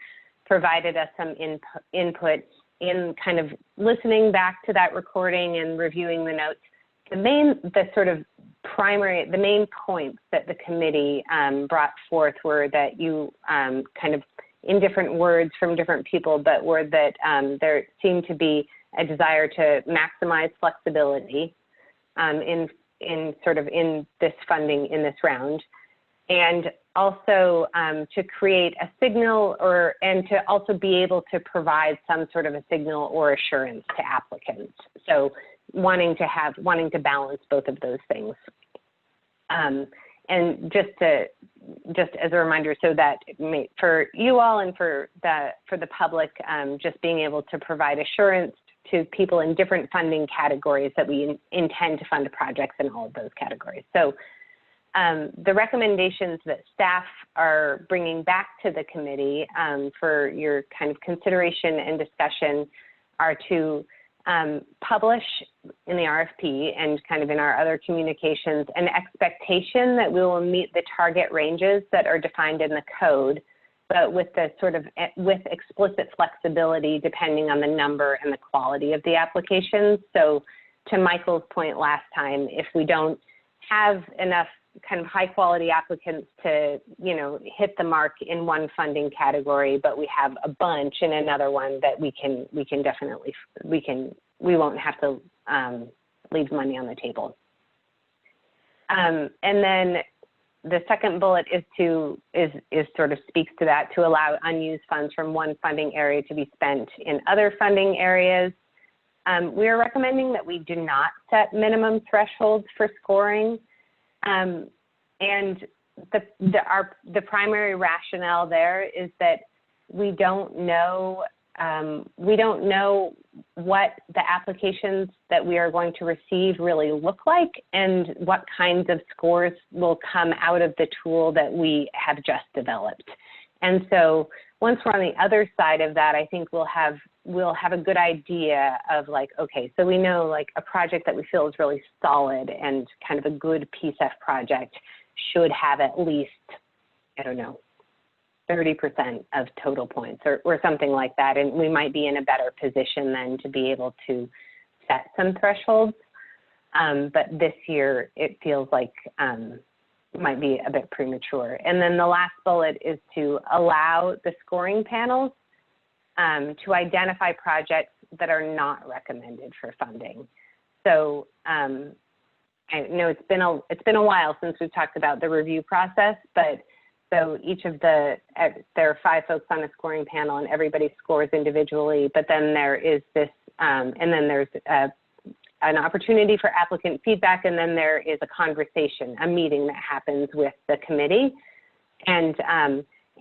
Speaker 1: provided us some input in kind of listening back to that recording and reviewing the notes. The main points that the committee brought forth were that you kind of, in different words from different people, but were that there seemed to be a desire to maximize flexibility in this funding in this round, and also to create a signal and to also be able to provide some sort of a signal or assurance to applicants. So wanting to balance both of those things. And just as a reminder, so that for you all and for the public, just being able to provide assurance to people in different funding categories that we intend to fund projects in all of those categories. So the recommendations that staff are bringing back to the committee for your kind of consideration and discussion are to publish in the RFP and kind of in our other communications an expectation that we will meet the target ranges that are defined in the code, but with with explicit flexibility depending on the number and the quality of the applications. So to Michael's point last time, if we don't have enough kind of high quality applicants to, hit the mark in one funding category, but we have a bunch in another one that we won't have to leave money on the table. And then the second bullet is sort of speaks to that, to allow unused funds from one funding area to be spent in other funding areas. We are recommending that we do not set minimum thresholds for scoring. And the primary rationale there is that we don't know what the applications that we are going to receive really look like and what kinds of scores will come out of the tool that we have just developed. And so once we're on the other side of that, I think we'll have a good idea of okay, so we know a project that we feel is really solid and kind of a good PCEF project should have at least, 30% of total points or something like that. And we might be in a better position then to be able to set some thresholds. But this year it feels like might be a bit premature. And then the last bullet is to allow the scoring panels to identify projects that are not recommended for funding. So I know it's been a while since we've talked about the review process, but so each of there are 5 folks on a scoring panel and everybody scores individually, but then there is this, and then there's an opportunity for applicant feedback, and then there is a conversation, a meeting that happens with the committee. And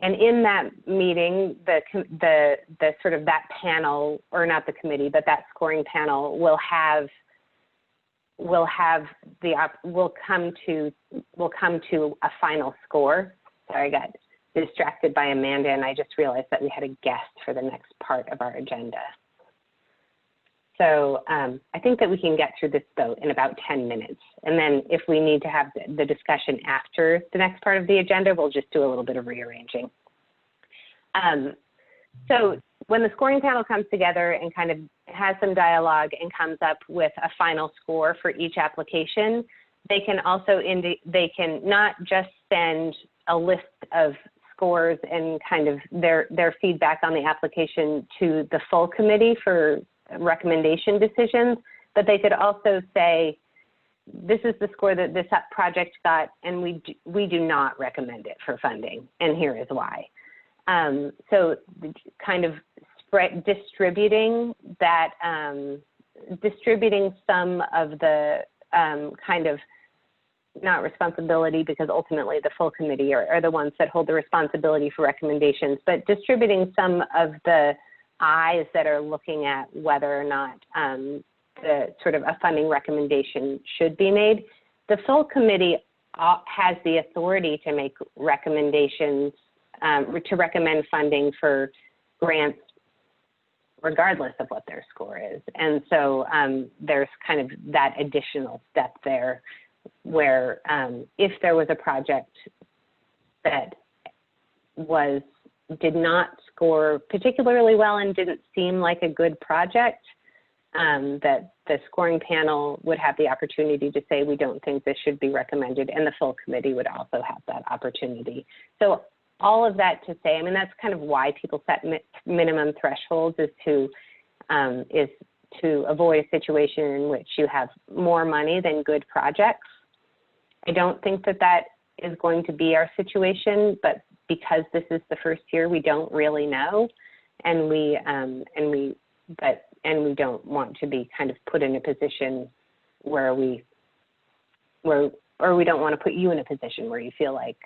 Speaker 1: in that meeting, the sort of that panel, or not the committee, but that scoring panel will come to a final score. Sorry, I got distracted by Amanda, and I just realized that we had a guest for the next part of our agenda. So I think that we can get through this though in about 10 minutes. And then if we need to have the discussion after the next part of the agenda, we'll just do a little bit of rearranging. So when the scoring panel comes together and kind of has some dialogue and comes up with a final score for each application, they can also they can not just send a list of scores and kind of their feedback on the application to the full committee for recommendation decisions, but they could also say, this is the score that this project got, and we do not recommend it for funding, and here is why. So kind of distributing that, distributing some of the kind of, not responsibility, because ultimately the full committee are the ones that hold the responsibility for recommendations, but distributing some of the eyes that are looking at whether or not the sort of a funding recommendation should be made. The full committee has the authority to make recommendations, to recommend funding for grants regardless of what their score is. And so there's kind of that additional step there where if there was a project that did not score particularly well and didn't seem like a good project, that the scoring panel would have the opportunity to say, we don't think this should be recommended, and the full committee would also have that opportunity. So all of that to say, I mean, that's kind of why people set minimum thresholds, is to avoid a situation in which you have more money than good projects. I don't think that that is going to be our situation, but because this is the first year, we don't really know, and we don't want to be kind of put in a position where we don't want to put you in a position where you feel like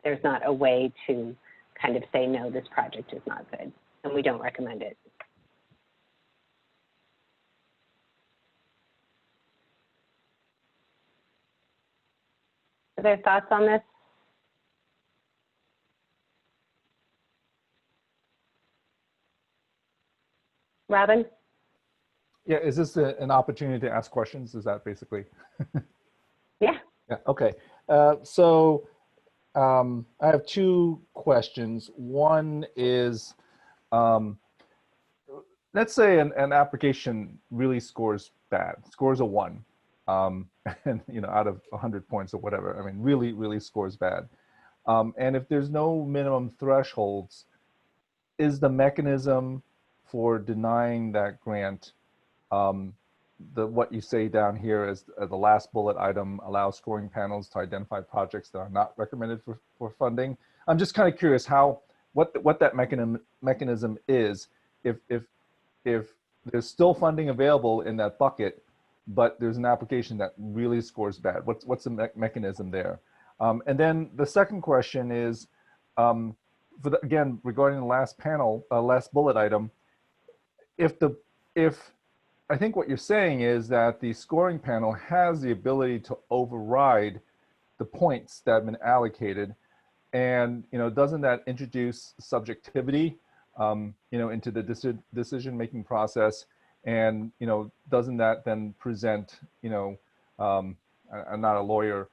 Speaker 1: there's not a way to kind of say, no, this project is not good, and we don't recommend it. Are there thoughts on this? Robin?
Speaker 7: Yeah, is this an opportunity to ask questions? Is that basically?
Speaker 1: Yeah.
Speaker 7: Yeah, okay. I have two questions. One is, let's say an application really scores bad, scores a 1, and out of 100 points or whatever. I mean, really scores bad. And if there's no minimum thresholds, is the mechanism for denying that grant what you say down here is the last bullet item, allow scoring panels to identify projects that are not recommended for funding? I'm just kind of curious what that mechanism is if there's still funding available in that bucket, but there's an application that really scores bad. What's the mechanism there? And then the second question is, again, regarding the last panel, last bullet item, if I think what you're saying is that the scoring panel has the ability to override the points that have been allocated, and doesn't that introduce subjectivity into the decision-making process, and doesn't that then present I'm not a lawyer,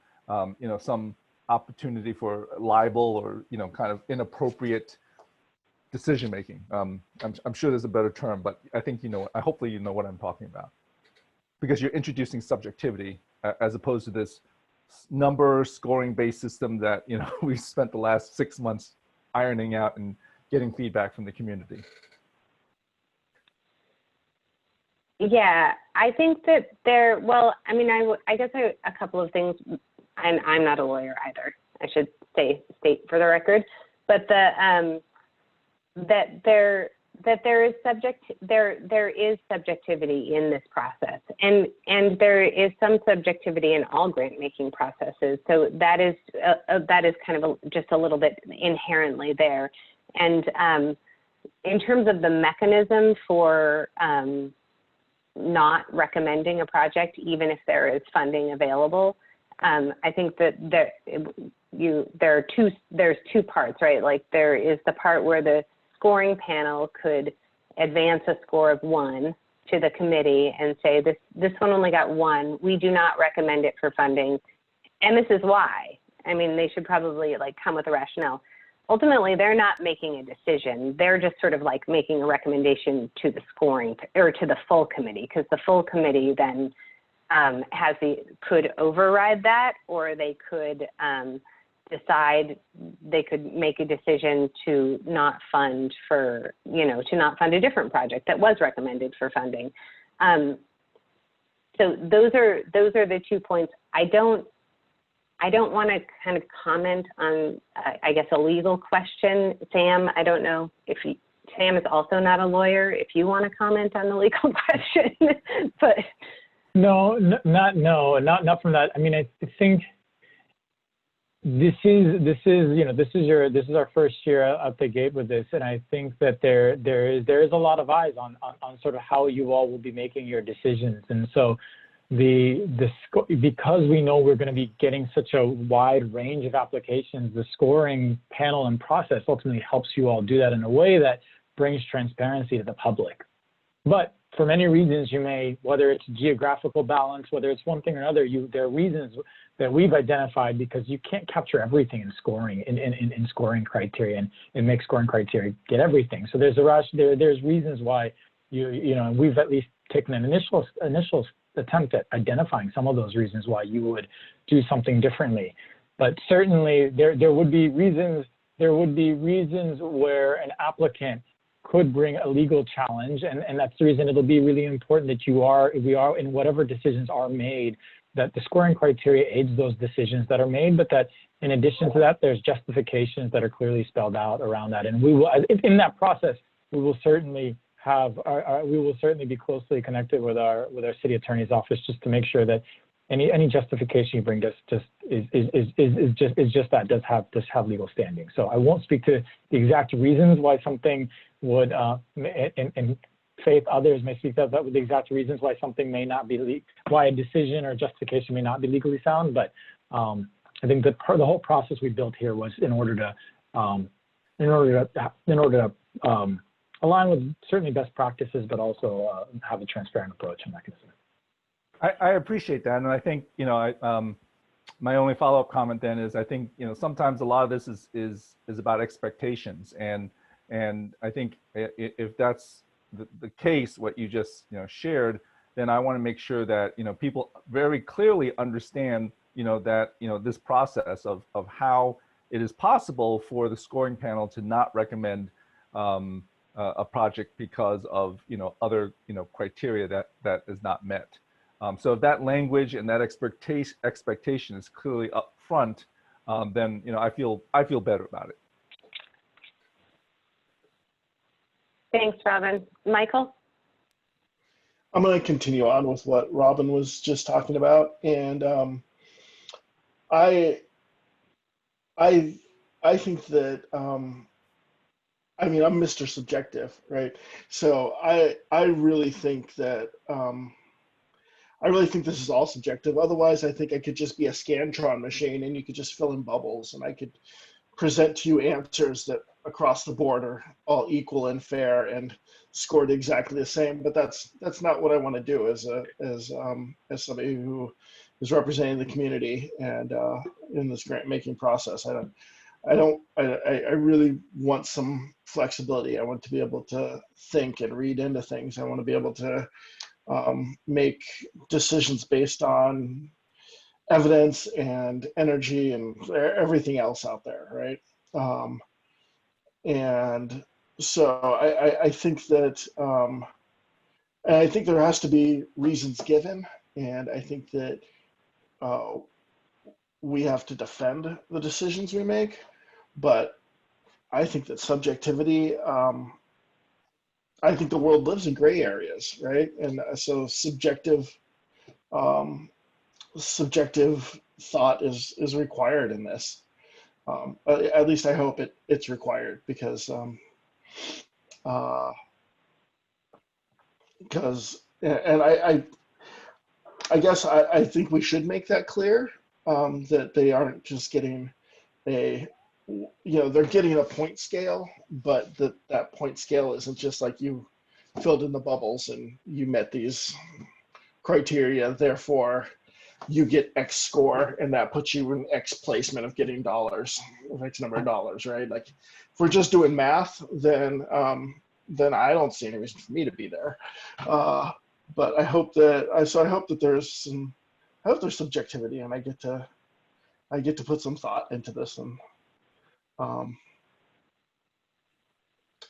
Speaker 7: some opportunity for libel or kind of inappropriate decision making? I'm sure there's a better term, but I think hopefully you know what I'm talking about, because you're introducing subjectivity as opposed to this number scoring based system that we spent the last 6 months ironing out and getting feedback from the community.
Speaker 1: Yeah, I think that I guess a couple of things, and I'm not a lawyer either, I should state for the record, but that there is subjectivity in this process, and there is some subjectivity in all grant making processes. So that is kind of just a little bit inherently there. And in terms of the mechanism for not recommending a project, even if there is funding available, I think that there's two parts, right? Like there is the part where the scoring panel could advance a score of 1 to the committee and say, this one only got 1. We do not recommend it for funding, and this is why. I mean, they should probably come with a rationale. Ultimately, they're not making a decision. They're just sort of making a recommendation to the scoring or to the full committee, because the full committee then could override that, or they could decide, they could make a decision to not fund for, to not fund a different project that was recommended for funding. So those are the 2 points. I don't want to kind of comment on, I guess, a legal question. Sam, I don't know if Sam is also not a lawyer, if you want to comment on the legal question, but.
Speaker 3: No, not from that. I mean, I think this is our first year out the gate with this, and I think that there is a lot of eyes on sort of how you all will be making your decisions, and so because we know we're going to be getting such a wide range of applications, the scoring panel and process ultimately helps you all do that in a way that brings transparency to the public. But for many reasons, you may, whether it's geographical balance, whether it's one thing or another, there are reasons that we've identified, because you can't capture everything in scoring, in scoring criteria, and make scoring criteria get everything. So there's reasons why we've at least taken an initial attempt at identifying some of those reasons why you would do something differently. But certainly there would be reasons where an applicant could bring a legal challenge, and that's the reason it'll be really important that we are in whatever decisions are made, that the scoring criteria aids those decisions that are made, but that in addition to that, there's justifications that are clearly spelled out around that. And we will, in that process, we will certainly be closely connected with our city attorney's office, just to make sure that any justification you bring does have legal standing. So I won't speak to the exact reasons why something would, and Faith, others may speak to that with the exact reasons why something may not be, why a decision or justification may not be legally sound. But I think that the whole process we built here was in order to align with certainly best practices, but also have a transparent approach and mechanism.
Speaker 7: I appreciate that, and I think my only follow-up comment then is I think sometimes a lot of this is about expectations, and I think if that's the case, what you just shared, then I want to make sure that people very clearly understand that this process of how it is possible for the scoring panel to not recommend a project because of other criteria that is not met. So if that language and that expectation is clearly up front, then I feel better about it.
Speaker 1: Thanks, Robin. Michael?
Speaker 11: I'm going to continue on with what Robin was just talking about, and I think that I mean, I'm Mr. Subjective, right? So I really think that this is all subjective. Otherwise, I think I could just be a Scantron machine, and you could just fill in bubbles, and I could present to you answers that across the board are all equal and fair and scored exactly the same. But that's not what I want to do as somebody who is representing the community and in this grant making process. I really want some flexibility. I want to be able to think and read into things. I want to be able to make decisions based on evidence and energy and everything else out there, right? And so I think that, and I think there has to be reasons given, and I think that we have to defend the decisions we make, but I think that subjectivity, I think the world lives in gray areas, right? And so subjective thought is required in this. At least I hope it's required, because and I guess I think we should make that clear, that they aren't just getting they're getting a point scale, but that point scale isn't just like you filled in the bubbles and you met these criteria, therefore you get X score, and that puts you in X placement of getting dollars, X number of dollars, right? Like, if we're just doing math, then I don't see any reason for me to be there. but I hope that there's subjectivity, and I get to put some thought into this,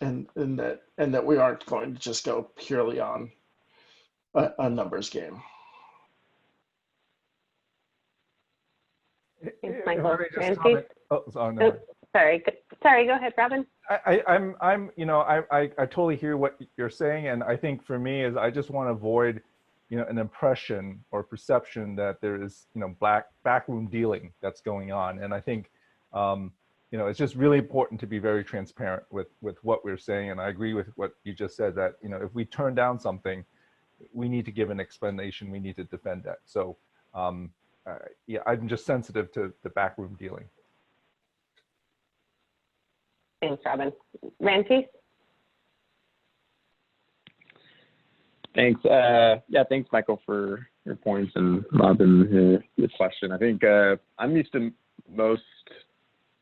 Speaker 11: and that we aren't going to just go purely on a numbers game.
Speaker 1: Thanks, Michael. Sorry, go ahead, Robin.
Speaker 7: I totally hear what you're saying, and I think for me is I just want to avoid, an impression or perception that there is, backroom dealing that's going on, and I think, it's just really important to be very transparent with what we're saying, and I agree with what you just said that, if we turn down something, we need to give an explanation, we need to defend that. So, yeah, I'm just sensitive to the backroom dealing.
Speaker 1: Thanks, Robin. Ranty?
Speaker 8: Thanks. Yeah, thanks, Michael, for your points, and Robin, your question. I think I'm used to most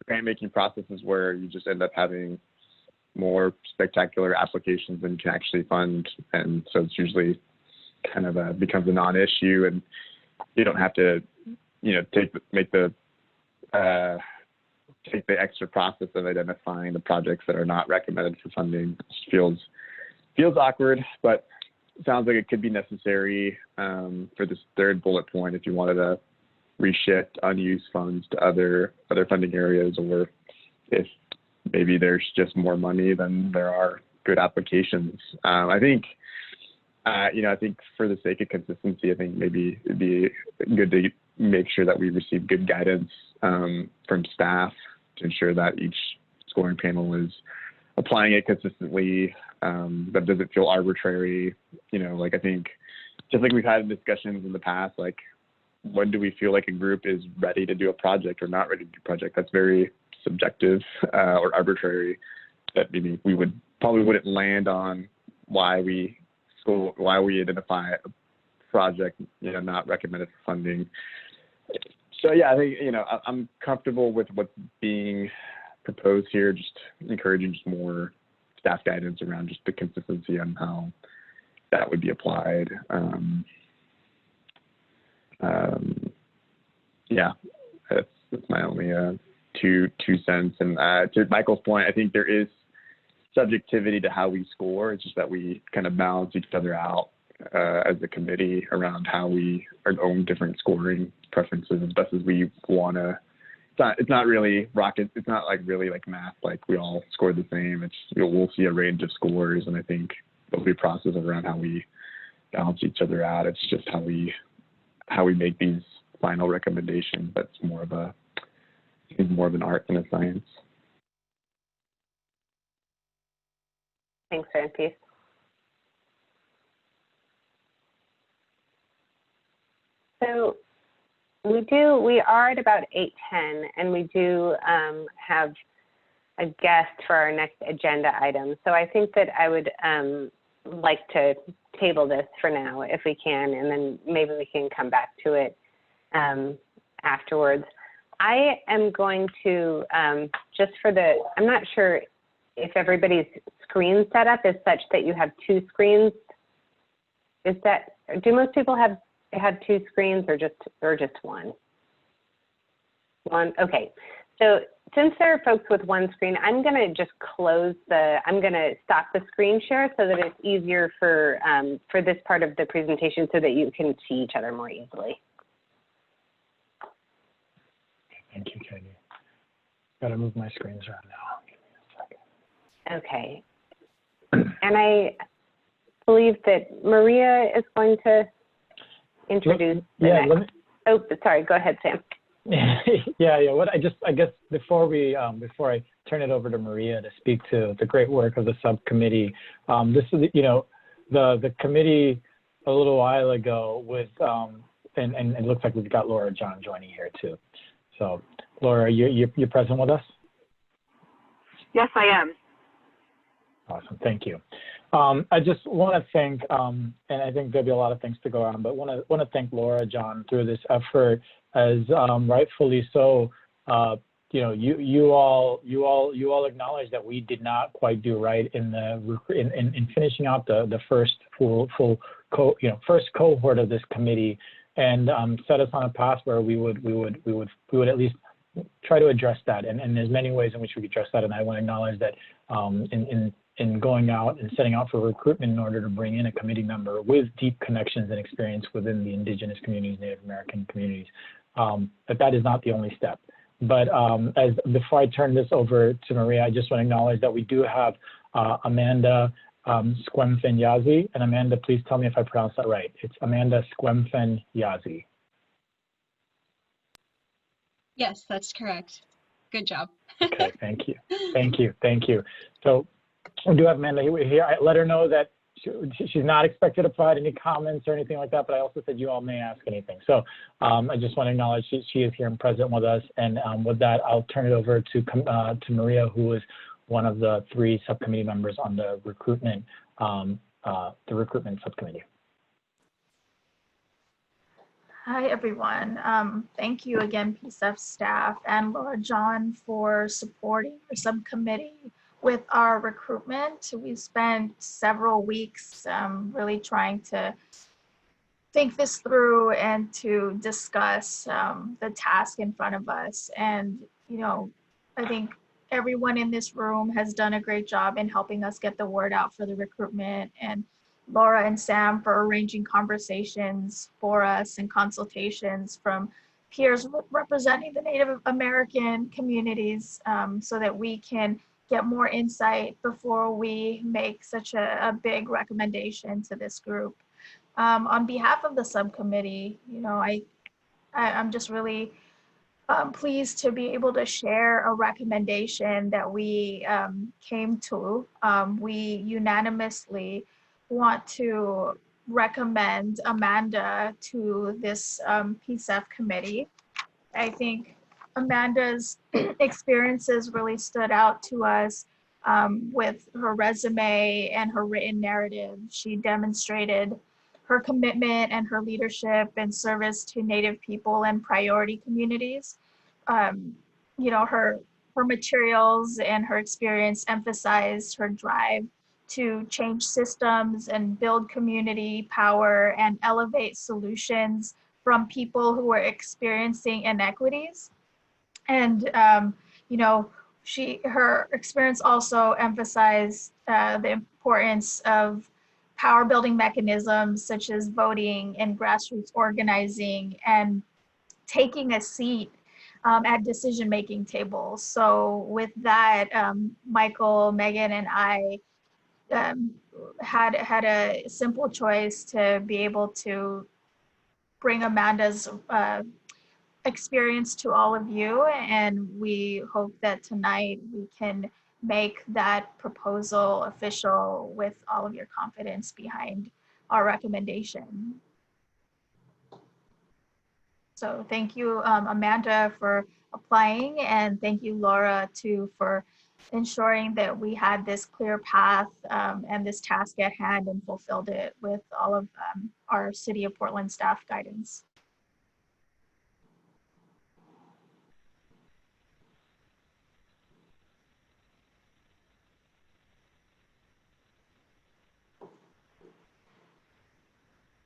Speaker 8: grant-making processes where you just end up having more spectacular applications than you can actually fund, and so it's usually kind of becomes a non-issue, and you don't have to, take the extra process of identifying the projects that are not recommended for funding. It feels awkward, but it sounds like it could be necessary for this third bullet point if you wanted to reshift unused funds to other funding areas, or if maybe there's just more money than there are good applications. I think for the sake of consistency, I think maybe it'd be good to make sure that we receive good guidance from staff to ensure that each scoring panel is applying it consistently, that doesn't feel arbitrary. I think just like we've had discussions in the past, like when do we feel like a group is ready to do a project or not ready to do a project? That's very subjective or arbitrary. That maybe we wouldn't land on why we identify a project, not recommended for funding. So yeah, I think, I'm comfortable with what's being proposed here, just encouraging just more staff guidance around just the consistency on how that would be applied. Yeah, that's my only two cents. And to Michael's point, I think there is subjectivity to how we score. It's just that we kind of balance each other out as a committee around how we our own different scoring preferences as best as we want to. It's not really rocket. It's not really like math. Like we all score the same. It's we'll see a range of scores, and I think there'll be a process around how we balance each other out. It's just how we make these final recommendations. That's more of an art than a science.
Speaker 1: Thanks, Ranty. So we are at about 8:10, and we do have a guest for our next agenda item. So I think that I would like to table this for now if we can, and then maybe we can come back to it afterwards. I am going to, I'm not sure if everybody's screen setup is such that you have two screens. Do most people have two screens or just one? One, okay. So since there are folks with one screen, I'm gonna just I'm gonna stop the screen share so that it's easier for this part of the presentation so that you can see each other more easily.
Speaker 3: Thank you, Katie. Gotta move my screens around now. Give me a second.
Speaker 1: Okay. And I believe that Maria is going to introduce Oh, sorry, go ahead, Sam.
Speaker 3: Yeah. I guess before I turn it over to Maria to speak to the great work of the subcommittee, this is the committee a little while ago with and it looks like we've got Laura John joining here too. So Laura, you're present with us?
Speaker 14: Yes, I am.
Speaker 3: Awesome, thank you. I just want to thank, and I think there'll be a lot of things to go on, but want to thank Laura John through this effort, as rightfully so, you all acknowledge that we did not quite do right in in finishing out the first first cohort of this committee, and set us on a path where we would at least try to address that. And there's many ways in which we could address that. And I want to acknowledge that in going out and setting out for recruitment in order to bring in a committee member with deep connections and experience within the indigenous communities, Native American communities, that is not the only step. But before I turn this over to Maria, I just want to acknowledge that we do have Amanda Squemfen-Yazi. And Amanda, please tell me if I pronounced that right. It's Amanda Squemfen-Yazi.
Speaker 15: Yes, that's correct. Good job.
Speaker 3: Okay, thank you. Thank you. Thank you. So we do have Amanda here. I let her know that she's not expected to provide any comments or anything like that, but I also said you all may ask anything. So I just want to acknowledge she is here and present with us. And with that, I'll turn it over to Maria, who is one of the 3 subcommittee members on the recruitment subcommittee.
Speaker 6: Hi, everyone. Thank you again, PCEF staff and Laura John, for supporting the subcommittee with our recruitment. We spent several weeks really trying to think this through and to discuss the task in front of us. And, I think everyone in this room has done a great job in helping us get the word out for the recruitment, and Laura and Sam for arranging conversations for us and consultations from peers representing the Native American communities, so that we can get more insight before we make such a big recommendation to this group. On behalf of the subcommittee, I'm just really pleased to be able to share a recommendation that we came to. We unanimously want to recommend Amanda to this PCEF committee. I think Amanda's experiences really stood out to us with her resume and her written narrative. She demonstrated her commitment and her leadership and service to Native people and priority communities. Her materials and her experience emphasized her drive to change systems and build community power and elevate solutions from people who are experiencing inequities. And, her experience also emphasized the importance of power building mechanisms such as voting and grassroots organizing and taking a seat at decision-making tables. So with that, Michael, Megan, and I had a simple choice to be able to bring Amanda's experience to all of you, and we hope that tonight we can make that proposal official with all of your confidence behind our recommendation. So thank you, Amanda, for applying, and thank you, Laura, too, for ensuring that we had this clear path and this task at hand and fulfilled it with all of our City of Portland staff guidance.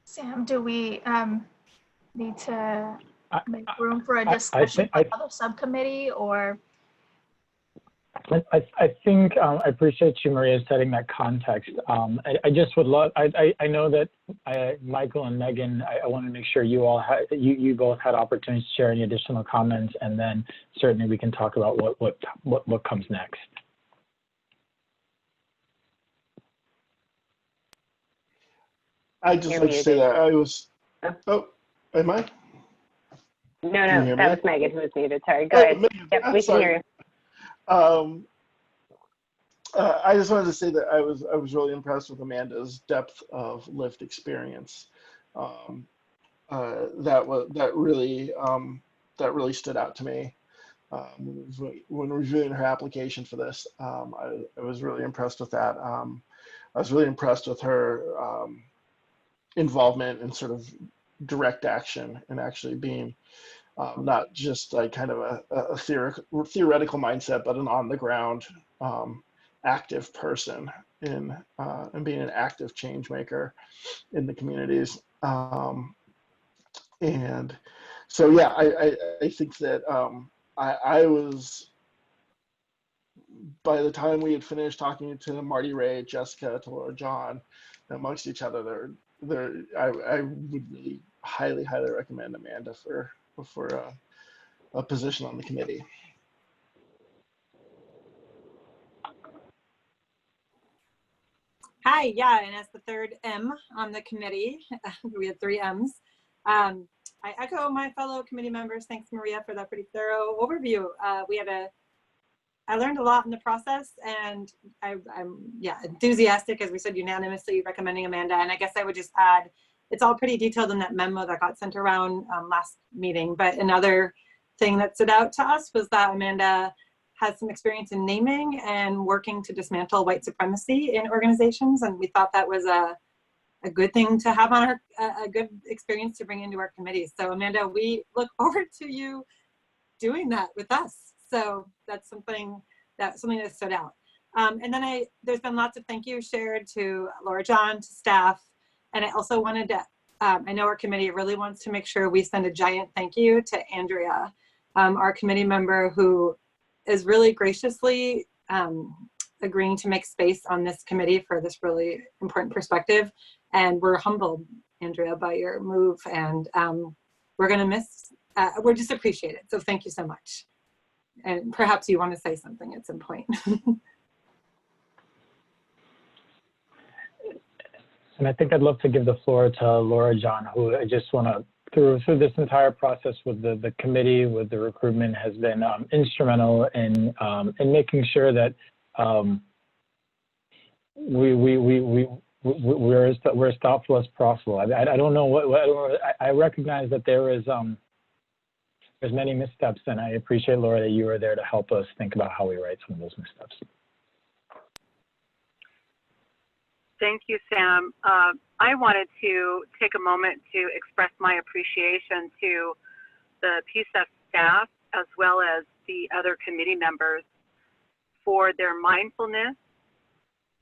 Speaker 6: Sam, do we need to make room for a discussion with other subcommittee, or?
Speaker 3: I think I appreciate you, Maria, setting that context. I just would love. I know that Michael and Megan. I want to make sure you all had you both had opportunities to share any additional comments, and then certainly we can talk about what comes next.
Speaker 11: I'd just like to say that I was. Oh, am I?
Speaker 1: No, that was Megan who was muted. Sorry, go ahead.
Speaker 11: Megan,
Speaker 1: yep, we can hear you.
Speaker 11: I just wanted to say that I was really impressed with Amanda's depth of lived experience. That really stood out to me when reviewing her application for this. I was really impressed with that. I was really impressed with her involvement in sort of direct action and actually being not just like kind of a theoretical mindset, but an on the ground active person in and being an active change maker in the communities. And so, yeah, I think that I was, by the time we had finished talking to Marty, Ray, Jessica, to Laura, John, amongst each other, I would really highly recommend Amanda for a position on the committee.
Speaker 10: Hi, yeah, and as the third M on the committee, we had 3 M's. I echo my fellow committee members. Thanks, Maria, for that pretty thorough overview. I learned a lot in the process, and I'm enthusiastic, as we said, unanimously recommending Amanda. And I guess I would just add, it's all pretty detailed in that memo that got sent around last meeting. But another thing that stood out to us was that Amanda has some experience in naming and working to dismantle white supremacy in organizations. And we thought that was a good thing to have on a good experience to bring into our committee. So Amanda, we look forward to you doing that with us. So that's something that stood out. And then there's been lots of thank yous shared to Laura, John, to staff. And I also wanted to, I know our committee really wants to make sure we send a giant thank you to Andrea, our committee member, who is really graciously agreeing to make space on this committee for this really important perspective. And we're humbled, Andrea, by your move. And we're gonna miss, we're just appreciate it. So thank you so much. And perhaps you want to say something at some point.
Speaker 3: And I think I'd love to give the floor to Laura, John, who I just want to, through this entire process with the committee, with the recruitment, has been instrumental in making sure that we're as thoughtful as possible. I don't know I recognize that there's many missteps, and I appreciate, Laura, that you were there to help us think about how we write some of those missteps.
Speaker 14: Thank you, Sam. I wanted to take a moment to express my appreciation to the PCEF staff as well as the other committee members for their mindfulness,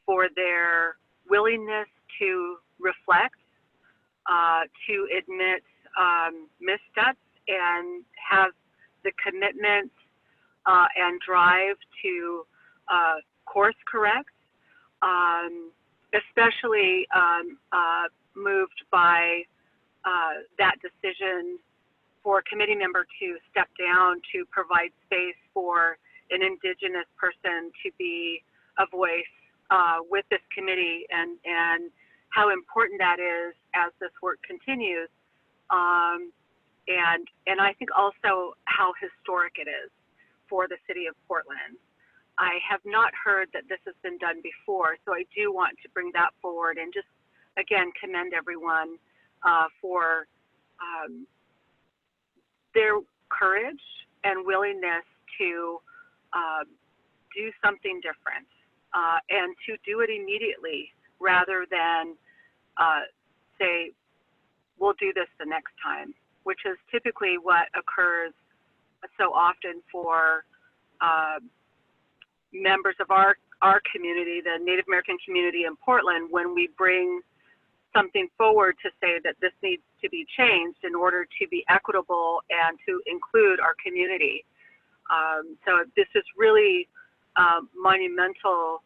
Speaker 14: for their willingness to reflect, to admit missteps, and have the commitment and drive to course correct. Especially moved by that decision for a committee member to step down to provide space for an Indigenous person to be a voice with this committee, and how important that is as this work continues. And I think also how historic it is for the city of Portland. I have not heard that this has been done before, so I do want to bring that forward and just, again, commend everyone for their courage and willingness to do something different and to do it immediately rather than say, we'll do this the next time, which is typically what occurs so often for members of our community, the Native American community in Portland, when we bring something forward to say that this needs to be changed in order to be equitable and to include our community. So this is really a monumental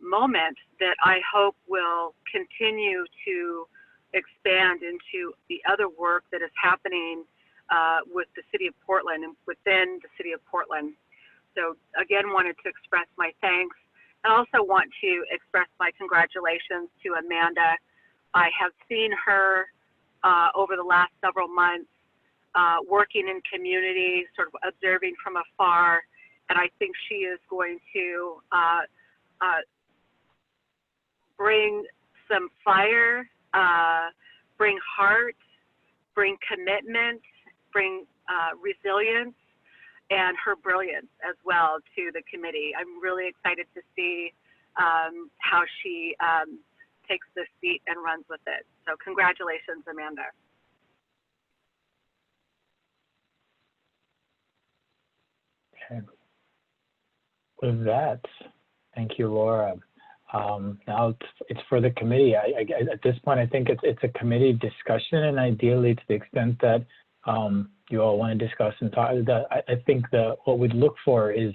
Speaker 14: moment that I hope will continue to expand into the other work that is happening with the city of Portland and within the city of Portland. So again, wanted to express my thanks. I also want to express my congratulations to Amanda. I have seen her over the last several months working in community, sort of observing from afar, and I think she is going to bring some fire, bring heart, bring commitment, bring resilience, and her brilliance as well to the committee. I'm really excited to see how she takes this seat and runs with it. So congratulations, Amanda.
Speaker 3: Okay. With that, thank you, Laura. Now it's for the committee. At this point, I think it's a committee discussion, and ideally, to the extent that you all want to discuss and talk, I think that what we'd look for is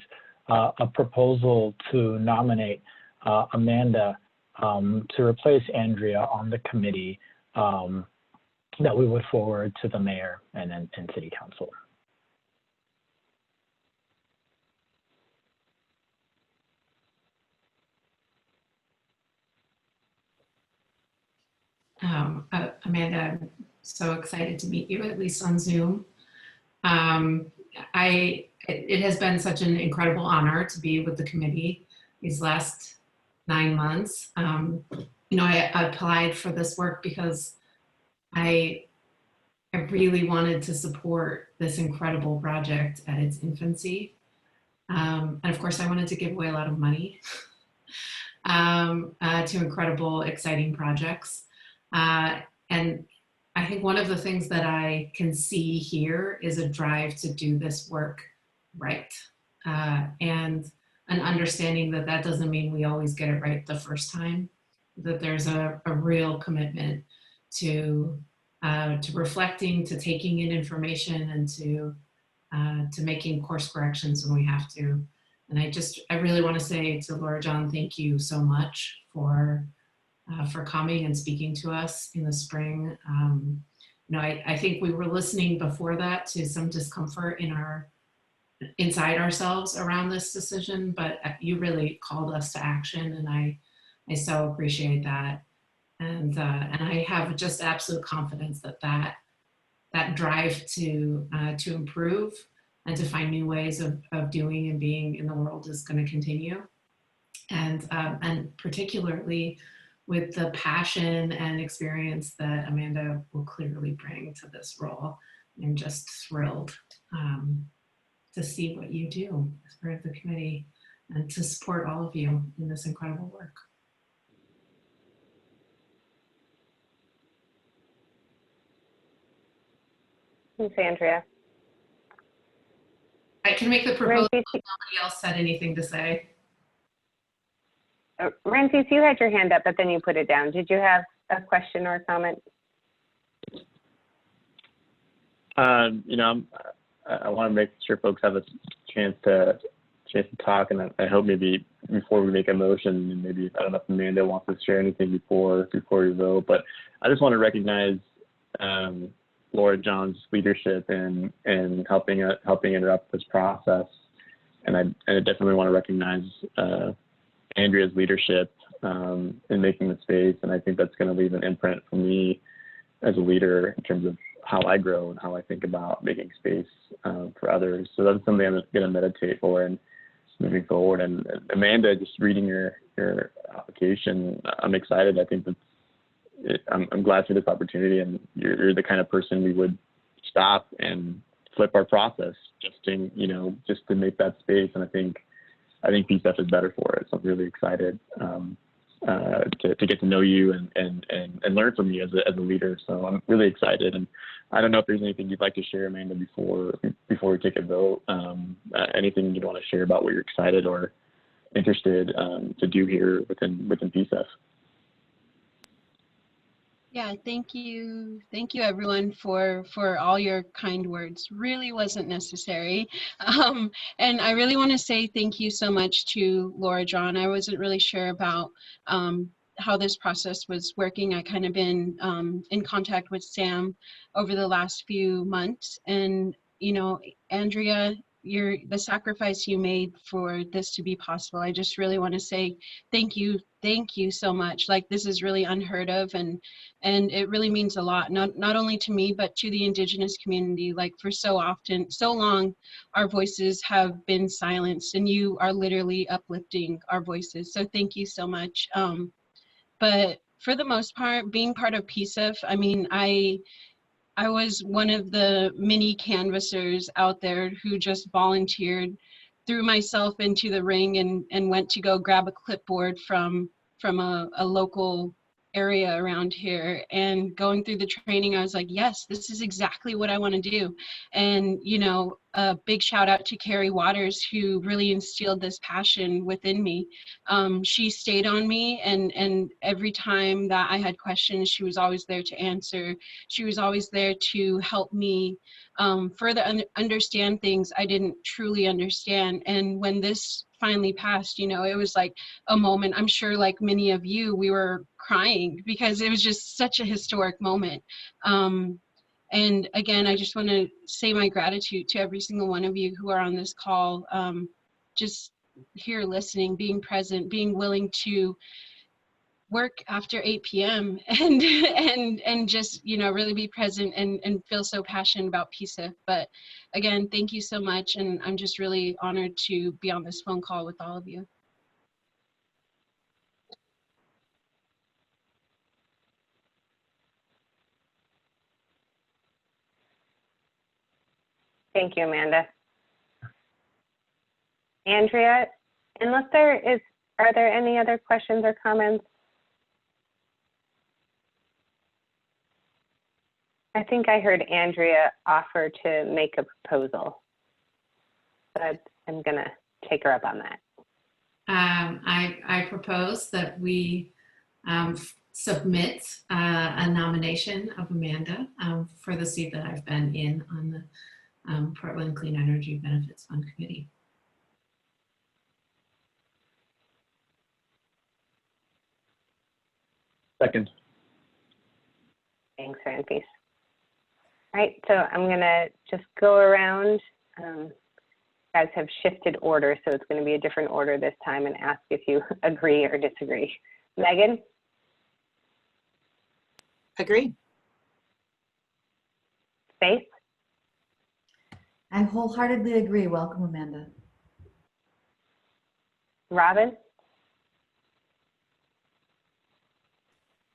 Speaker 3: a proposal to nominate Amanda to replace Andrea on the committee that we would forward to the mayor and city council.
Speaker 9: Amanda, I'm so excited to meet you, at least on Zoom. It has been such an incredible honor to be with the committee these last 9 months. I applied for this work because I really wanted to support this incredible project at its infancy. And of course, I wanted to give away a lot of money to incredible, exciting projects. And I think one of the things that I can see here is a drive to do this work right. And an understanding that that doesn't mean we always get it right the first time, that there's a real commitment to reflecting, to taking in information, and to making course corrections when we have to. And I really want to say to Laura John, thank you so much for coming and speaking to us in the spring. I think we were listening before that to some discomfort inside ourselves around this decision, but you really called us to action, and I so appreciate that. And I have just absolute confidence that drive to improve and to find new ways of doing and being in the world is going to continue. And particularly with the passion and experience that Amanda will clearly bring to this role. I'm just thrilled to see what you do as part of the committee and to support all of you in this incredible work.
Speaker 1: Thanks, Andrea.
Speaker 9: I can make the proposal if nobody else had anything to say.
Speaker 1: Ramses, you had your hand up, but then you put it down. Did you have a question or a comment?
Speaker 8: I want to make sure folks have a chance to talk, and I hope maybe before we make a motion, and maybe I don't know if Amanda wants to share anything before we vote, but I just want to recognize Laura John's leadership in helping interrupt this process, and I definitely want to recognize Andrea's leadership in making the space, and I think that's going to leave an imprint for me as a leader in terms of how I grow and how I think about making space for others. So that's something I'm going to meditate for and moving forward. And Amanda, just reading your application, I'm excited. I think I'm glad for this opportunity, and you're the kind of person we would stop and flip our process just to make that space. And I think PCEF is better for it. So I'm really excited to get to know you and learn from you as a leader. So I'm really excited. And I don't know if there's anything you'd like to share, Amanda, before we take a vote. Anything you'd want to share about what you're excited or interested to do here within PCEF.
Speaker 15: Yeah, thank you everyone for all your kind words. Really wasn't necessary. And I really want to say thank you so much to Laura John. I wasn't really sure about how this process was working. I kind of been in contact with Sam over the last few months, and Andrea, the sacrifice you made for this to be possible. I just really want to say thank you so much. Like, this is really unheard of, and it really means a lot, not only to me but to the Indigenous community. Like, for so long our voices have been silenced, and you are literally uplifting our voices, so thank you so much. But for the most part, being part of PCEF, I mean, I was one of the many canvassers out there who just volunteered, threw myself into the ring, and went to go grab a clipboard from a local area around here, and going through the training, I was like, yes, this is exactly what I want to do. And, you know, a big shout out to Carrie Waters, who really instilled this passion within me. She stayed on me, and every time that I had questions, she was always there to answer. She was always there to help me further understand things I didn't truly understand. And when this finally passed, you know, it was like a moment, I'm sure like many of you, we were crying because it was just such a historic moment. And again, I just want to say my gratitude to every single one of you who are on this call, just here listening, being present, being willing to work after 8 p.m. and just, you know, really be present and feel so passionate about PCEF. But again, thank you so much. And I'm just really honored to be on this phone call with all of you.
Speaker 1: Thank you, Amanda. Andrea, unless are there any other questions or comments? I think I heard Andrea offer to make a proposal, but I'm gonna take her up on that.
Speaker 9: I propose that we submit a nomination of Amanda for the seat that I've been in on the Portland Clean Energy Benefits Fund Committee.
Speaker 8: Second.
Speaker 1: Thanks, Ranfis. All right, so I'm gonna just go around. You guys have shifted order, so it's gonna be a different order this time, and ask if you agree or disagree. Megan?
Speaker 10: Agree.
Speaker 1: Faith?
Speaker 2: I wholeheartedly agree. Welcome, Amanda.
Speaker 1: Robin?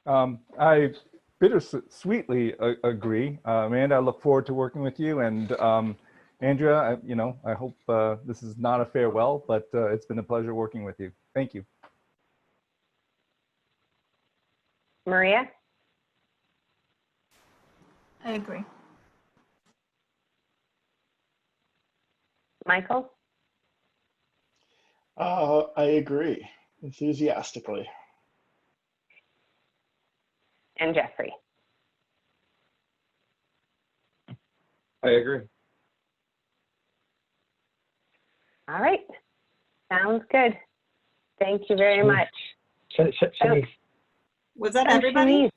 Speaker 7: I bittersweetly agree. Amanda, I look forward to working with you. And Andrea, I hope this is not a farewell, but it's been a pleasure working with you. Thank you.
Speaker 1: Maria?
Speaker 6: I agree.
Speaker 1: Michael?
Speaker 11: I agree enthusiastically.
Speaker 1: And Jeffrey?
Speaker 5: I agree.
Speaker 1: All right, sounds good. Thank you very much.
Speaker 10: Was that everybody?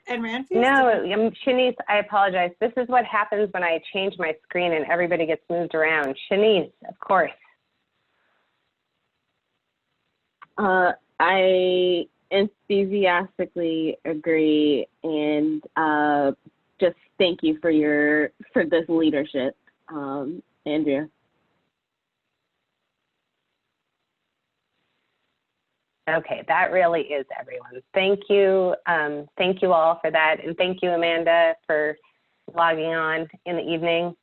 Speaker 10: And Ranfis?
Speaker 1: No, Shanice, I apologize. This is what happens when I change my screen and everybody gets moved around. Shanice, of course.
Speaker 4: I enthusiastically agree, and just thank you for this leadership, Andrea.
Speaker 1: Okay, that really is everyone. Thank you all for that, and thank you, Amanda, for logging on in the evening.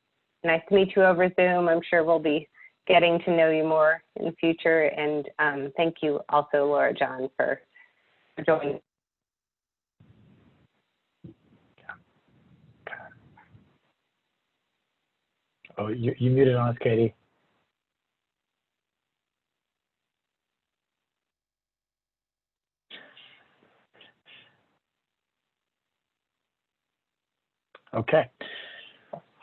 Speaker 1: Nice to meet you over Zoom. I'm sure we'll be getting to know you more in the future, and thank you also, Laura John, for joining.
Speaker 3: Oh, you muted on us, Katie. Okay.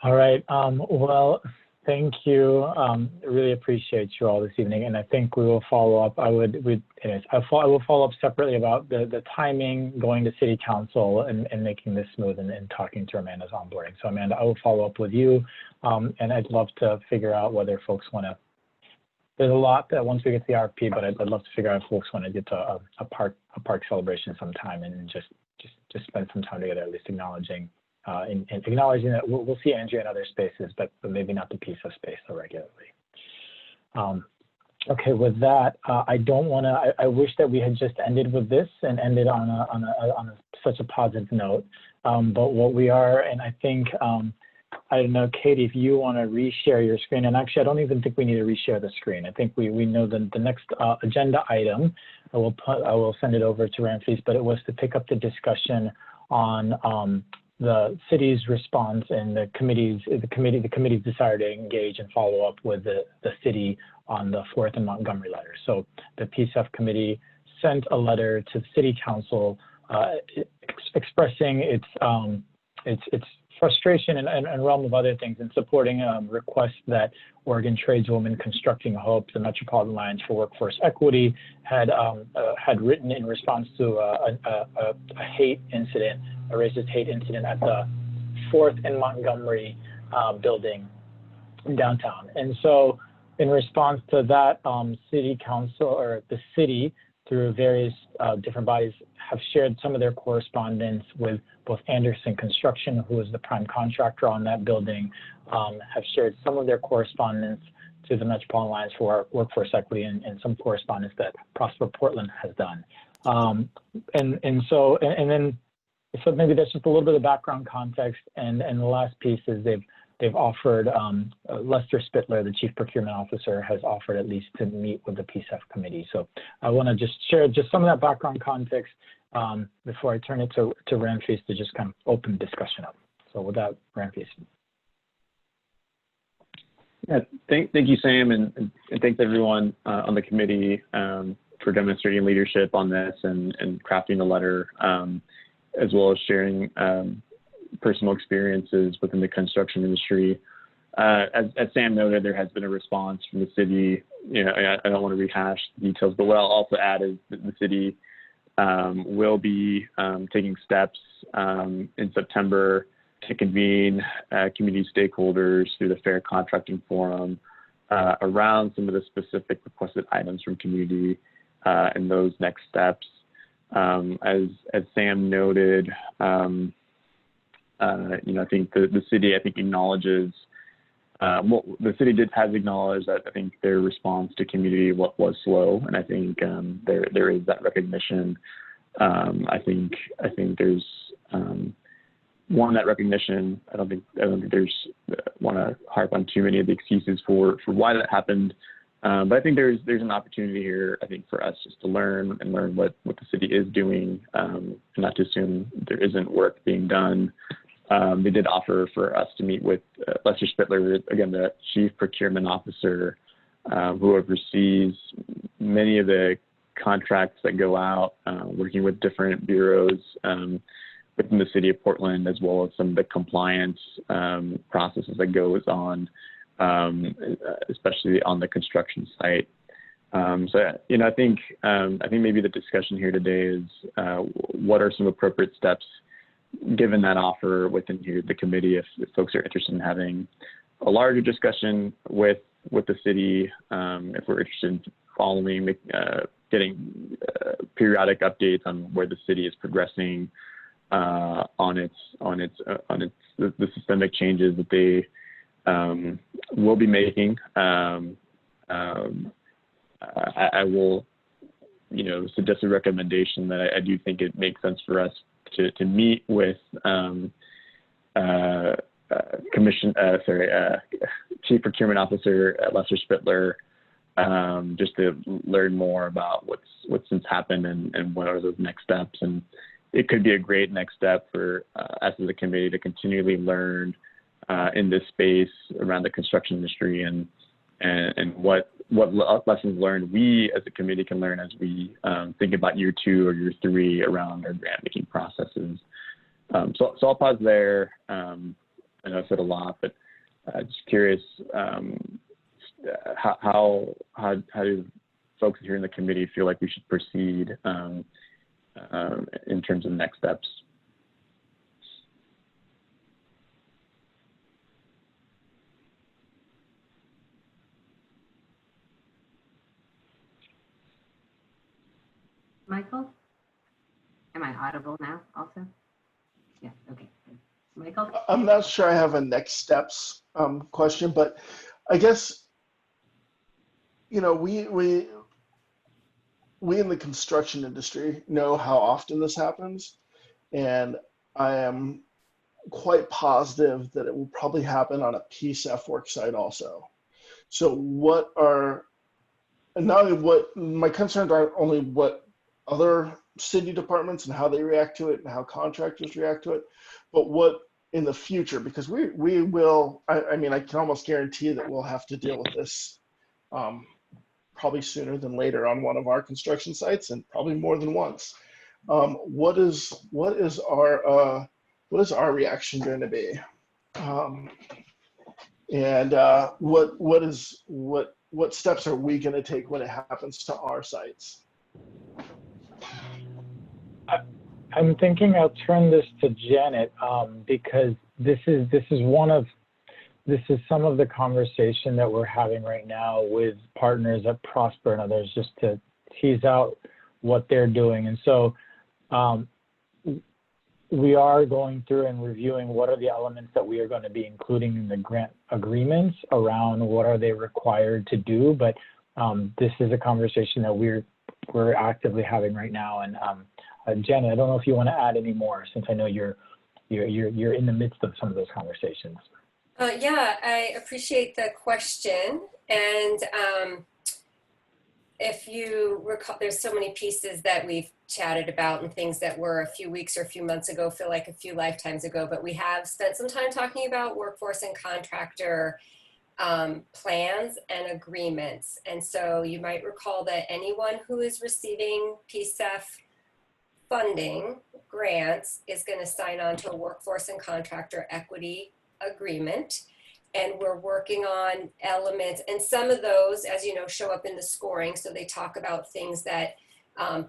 Speaker 3: All right. Well, thank you. Really appreciate you all this evening, and I think we will follow up. I will follow up separately about the timing, going to City Council, and making this smooth, and talking to Amanda's onboarding. So Amanda, I will follow up with you, and I'd love to figure out whether folks want to. There's a lot that once we get the RFP, but I'd love to figure out if folks want to get to a park celebration sometime, and just spend some time together, at least acknowledging. And acknowledging that we'll see Andrea in other spaces, but maybe not the PCEF space so regularly. Okay, with that, I wish that we had just ended with this and ended on such a positive note. But what we are, and I think, I don't know, Katie, if you want to reshare your screen, and actually I don't even think we need to reshare the screen. I think we know the next agenda item I will send it over to Ramses, but it was to pick up the discussion on the city's response and the committee's desire to engage and follow up with the city on the 4th and Montgomery letter. So the PCEF committee sent a letter to the city council expressing its frustration and realm of other things, and supporting requests that Oregon tradeswomen constructing Hope, the Metropolitan Alliance for Workforce Equity, had written in response to a hate incident, a racist hate incident at the 4th and Montgomery building in downtown. And so in response to that, city council, or the city, through various different bodies, have shared some of their correspondence with both Anderson Construction, who is the prime contractor on that building, have shared some of their correspondence to the Metropolitan Alliance for Workforce Equity, and some correspondence that Prosper Portland has done. So maybe that's just a little bit of background context. And the last piece is they've offered, Lester Spittler, the Chief Procurement Officer, has offered at least to meet with the PCEF committee. So I want to just share just some of that background context before I turn it to Ramses to just kind of open the discussion up. So with that, Ramses.
Speaker 8: Yeah, thank you, Sam, and thanks everyone on the committee for demonstrating leadership on this and crafting the letter, as well as sharing personal experiences within the construction industry. As Sam noted, there has been a response from the city. You know, I don't want to rehash the details, but what I'll also add is that the city will be taking steps in September to convene community stakeholders through the Fair Contracting Forum around some of the specific requested items from community and those next steps. As Sam noted, you know, I think the city, acknowledges, well, the city has acknowledged that I think their response to community was slow, and I think there is that recognition. I think there's that recognition. I don't think there's want to harp on too many of the excuses for why that happened. But I think there's an opportunity here, I think, for us just to learn what the city is doing, and not to assume there isn't work being done. They did offer for us to meet with Lester Spittler, again, the Chief Procurement Officer, who oversees many of the contracts that go out, working with different bureaus within the city of Portland, as well as some of the compliance processes that goes on, especially on the construction site. So, you know, I think maybe the discussion here today is what are some appropriate steps given that offer within here, the committee, if folks are interested in having a larger discussion with the city, if we're interested in following, getting periodic updates on where the city is progressing on the systemic changes that they will be making. I will, you know, suggest a recommendation that I do think it makes sense for us to meet with Chief Procurement Officer Lester Spittler, just to learn more about what's since happened and what are those next steps. And it could be a great next step for us as a committee to continually learn in this space around the construction industry and what lessons learned we as a committee can learn as we think about year 2 or year 3 around our grant making processes. So I'll pause there. I know I said a lot, but just curious how do folks here in the committee feel like we should proceed in terms of next steps?
Speaker 16: Michael? Am I audible now also? Yeah, okay. Michael?
Speaker 11: I'm not sure I have a next steps question, but I guess, you know, we in the construction industry know how often this happens, and I am quite positive that it will probably happen on a PCEF work site also. So what are not only what my concerns aren't only what other city departments and how they react to it and how contractors react to it, but what in the future, because we will, I mean, I can almost guarantee that we'll have to deal with this probably sooner than later on one of our construction sites, and probably more than once. What is our reaction going to be? And what steps are we going to take when it happens to our sites?
Speaker 3: I'm thinking I'll turn this to Janet because this is some of the conversation that we're having right now with partners at Prosper and others, just to tease out what they're doing. And so we are going through and reviewing what are the elements that we are going to be including in the grant agreements around what are they required to do. But this is a conversation that we're actively having right now. And Janet, I don't know if you want to add any more, since I know you're in the midst of some of those conversations.
Speaker 12: Yeah, I appreciate the question. And if you recall, there's so many pieces that we've chatted about and things that were a few weeks or a few months ago feel like a few lifetimes ago, but we have spent some time talking about workforce and contractor plans and agreements. And so you might recall that anyone who is receiving PCEF funding grants is going to sign on to a workforce and contractor equity agreement. And we're working on elements, and some of those, as you know, show up in the scoring. So they talk about things that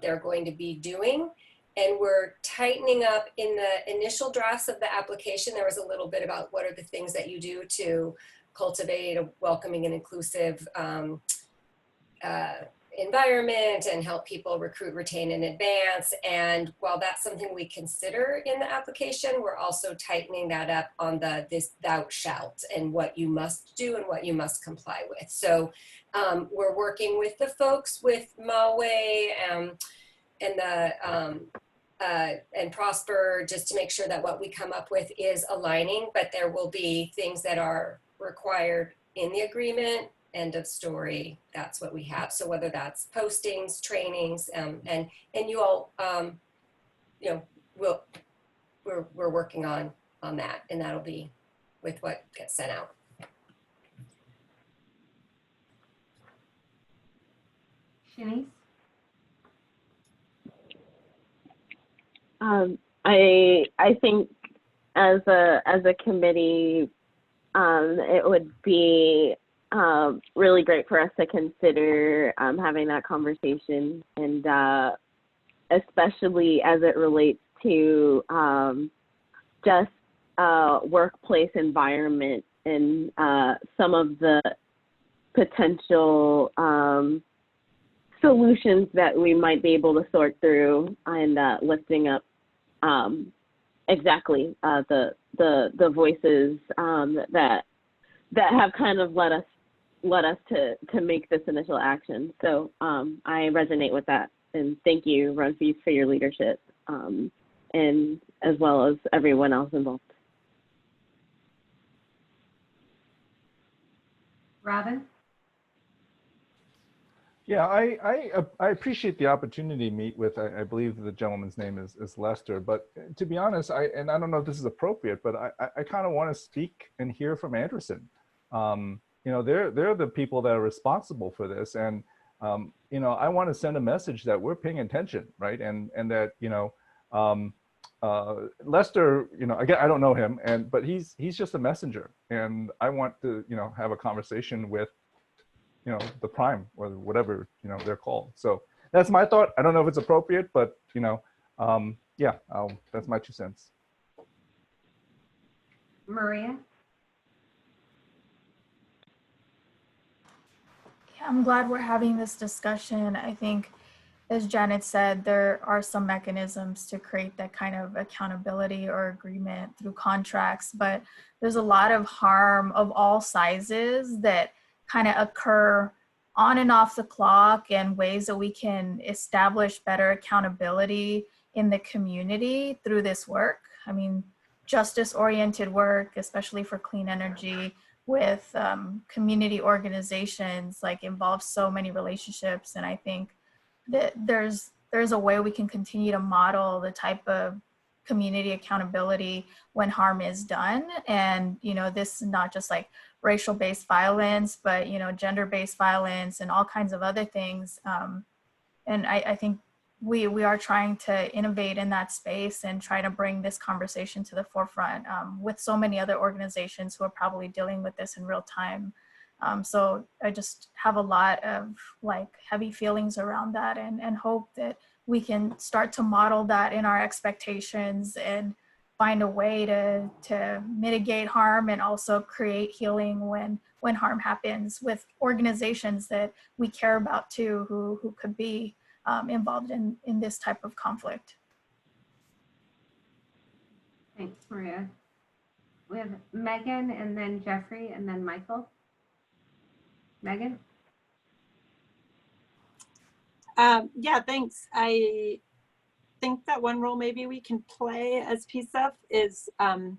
Speaker 12: they're going to be doing. And we're tightening up in the initial drafts of the application. There was a little bit about what are the things that you do to cultivate a welcoming and inclusive environment and help people recruit, retain, and advance. And while that's something we consider in the application, we're also tightening that up on this thou shalt and what you must do and what you must comply with. So we're working with the folks with Maui and Prosper just to make sure that what we come up with is aligning, but there will be things that are required in the agreement. End of story. That's what we have. So whether that's postings, trainings, and you all, you know, we're working on that, and that'll be with what gets sent out.
Speaker 16: Shanice?
Speaker 4: I think as a committee, it would be really great for us to consider having that conversation, and especially as it relates to just workplace environment and some of the potential solutions that we might be able to sort through, and lifting up exactly the voices that have kind of led us to make this initial action. So I resonate with that, and thank you, Runfees, for your leadership, and as well as everyone else involved.
Speaker 16: Robin?
Speaker 7: Yeah, I appreciate the opportunity to meet with, I believe the gentleman's name is Lester, but to be honest, I don't know if this is appropriate, but I kind of want to speak and hear from Anderson. You know, they're the people that are responsible for this, and you know, I want to send a message that we're paying attention, right? And that, you know, Lester, you know, again, I don't know him, but he's just a messenger, and I want to, you know, have a conversation with, you know, the prime or whatever, you know, they're called. So that's my thought. I don't know if it's appropriate, but you know, yeah, that's my 2 cents.
Speaker 16: Maria?
Speaker 6: Yeah, I'm glad we're having this discussion. I think, as Janet said, there are some mechanisms to create that kind of accountability or agreement through contracts, but there's a lot of harm of all sizes that kind of occur on and off the clock, and ways that we can establish better accountability in the community through this work. I mean, justice-oriented work, especially for clean energy, with community organizations like involves so many relationships, and I think that there's a way we can continue to model the type of community accountability when harm is done. And this is not just like racial-based violence, but gender-based violence and all kinds of other things. And I think we are trying to innovate in that space and try to bring this conversation to the forefront with so many other organizations who are probably dealing with this in real time. So I just have a lot of like heavy feelings around that, and hope that we can start to model that in our expectations and find a way to mitigate harm and also create healing when harm happens with organizations that we care about too, who could be involved in this type of conflict.
Speaker 16: Thanks, Maria. We have Megan and then Jeffrey and then Michael. Megan?
Speaker 10: Yeah, thanks. I think that one role maybe we can play as PCEF is an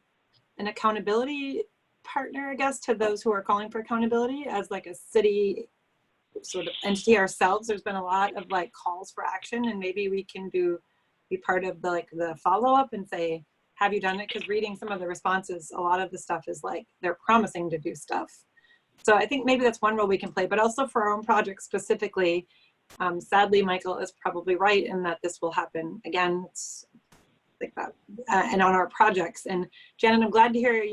Speaker 10: accountability partner, I guess, to those who are calling for accountability as like a city sort of entity ourselves. There's been a lot of like calls for action, and maybe we can be part of the follow-up and say, have you done it? Because reading some of the responses, a lot of the stuff is like they're promising to do stuff. So I think maybe that's one role we can play, but also for our own project specifically. Sadly, Michael is probably right in that this will happen again. It's like that, and on our projects. And Janet, I'm glad to hear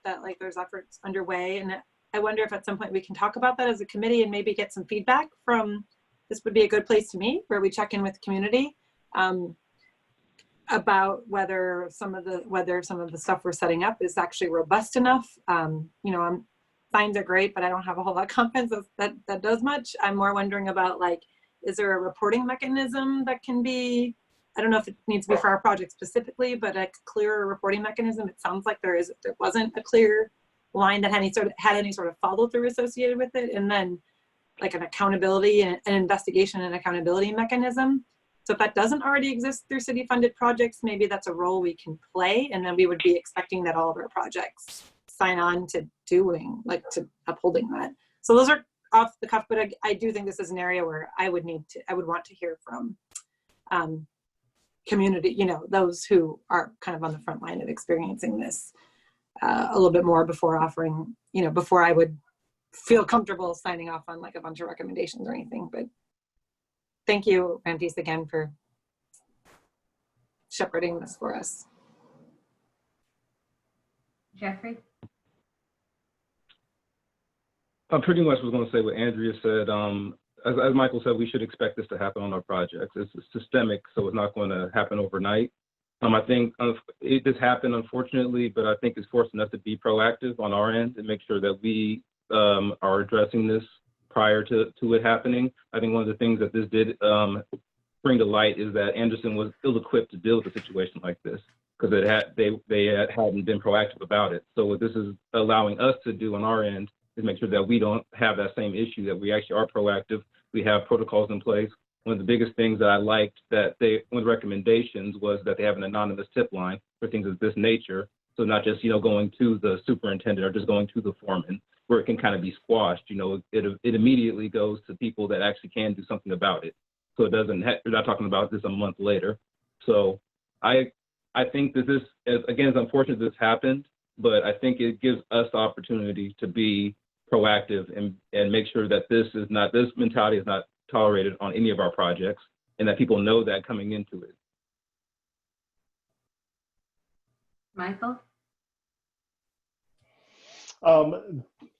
Speaker 10: that like there's efforts underway, and I wonder if at some point we can talk about that as a committee and maybe get some feedback from. This would be a good place to meet, where we check in with the community about whether some of the stuff we're setting up is actually robust enough. Signs are great, but I don't have a whole lot of confidence that does much. I'm more wondering about like, is there a reporting mechanism that can be, I don't know if it needs to be for our project specifically, but a clearer reporting mechanism. It sounds like there wasn't a clear line that had any sort of follow through associated with it. And then like an accountability and an investigation and accountability mechanism. So if that doesn't already exist through city funded projects, maybe that's a role we can play. And then we would be expecting that all of our projects sign on to to upholding that. So those are off the cuff, but I do think this is an area where I would want to hear from community, those who are kind of on the front line of experiencing this a little bit more before offering, before I would feel comfortable signing off on like a bunch of recommendations or anything. But thank you, Rantis, again for shepherding this for us.
Speaker 16: Jeffrey?
Speaker 5: I pretty much was going to say what Andrea said. As Michael said, we should expect this to happen on our projects. It's systemic, so it's not going to happen overnight. I think this happened, unfortunately, but I think it's forcing us to be proactive on our end and make sure that we are addressing this prior to it happening. I think one of the things that this did bring to light is that Anderson was ill-equipped to deal with a situation like this because they hadn't been proactive about it. So what this is allowing us to do on our end is make sure that we don't have that same issue, that we actually are proactive. We have protocols in place. One of the biggest things that I liked one of the recommendations was that they have an anonymous tip line for things of this nature. So not just, going to the superintendent or just going to the foreman, where it can kind of be squashed. It immediately goes to people that actually can do something about it. So it doesn't, we're not talking about this a month later. So I think that this, again, it's unfortunate this happened, but I think it gives us the opportunity to be proactive and make sure that this mentality is not tolerated on any of our projects, and that people know that coming into it.
Speaker 16: Michael?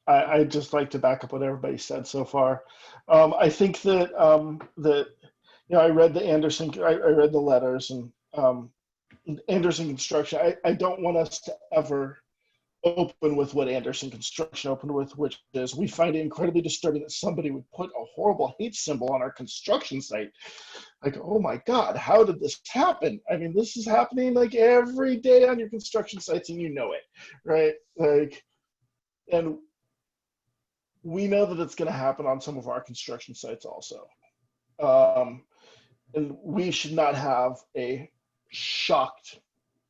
Speaker 11: I'd just like to back up what everybody said so far. I think that I read I read the letters and Anderson Construction. I don't want us to ever open with what Anderson Construction opened with, which is we find it incredibly disturbing that somebody would put a horrible hate symbol on our construction site. Like, oh my God, how did this happen? I mean, this is happening like every day on your construction sites and you know it, right? Like, and we know that it's going to happen on some of our construction sites also. And we should not have a shocked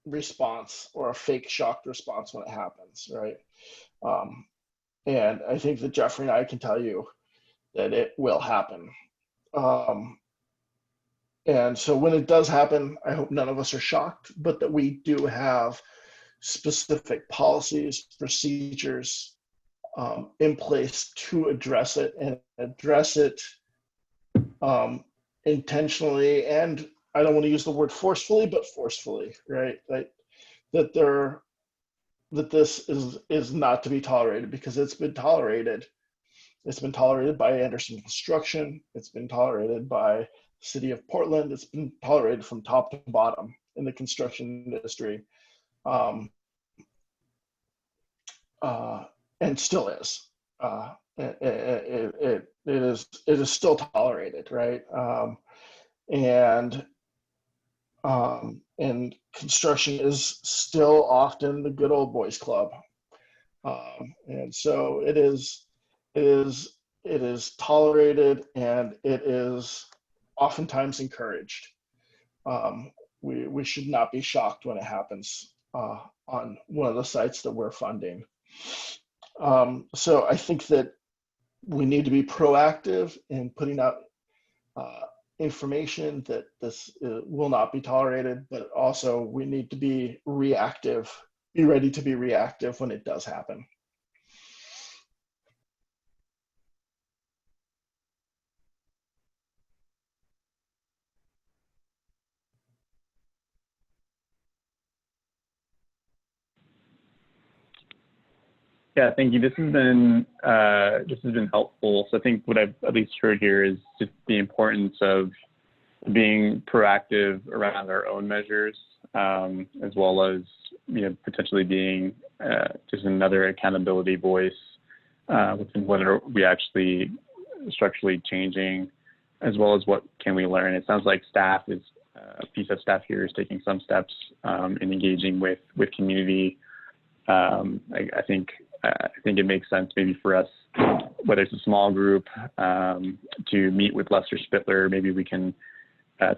Speaker 11: response or a fake shocked response when it happens, right? And I think that Jeffrey and I can tell you that it will happen. And so when it does happen, I hope none of us are shocked, but that we do have specific policies, procedures in place to address it, and address it intentionally, and I don't want to use the word forcefully, but forcefully, right? That this is not to be tolerated, because it's been tolerated. It's been tolerated by Anderson Construction. It's been tolerated by the City of Portland. It's been tolerated from top to bottom in the construction industry, and still is. It is still tolerated, right? And construction is still often the good old boys club, and so it is tolerated, and it is oftentimes encouraged. We should not be shocked when it happens on one of the sites that we're funding. So I think that we need to be proactive in putting out information that this will not be tolerated, but also we need to be reactive, be ready to be reactive when it does happen.
Speaker 8: Yeah, thank you. This has been helpful. So I think what I've at least heard here is just the importance of being proactive around our own measures, as well as potentially being just another accountability voice within what are we actually structurally changing, as well as what can we learn. It sounds like staff is PCEF staff here is taking some steps in engaging with community. I think it makes sense maybe for us, whether it's a small group, to meet with Lester Spittler. Maybe we can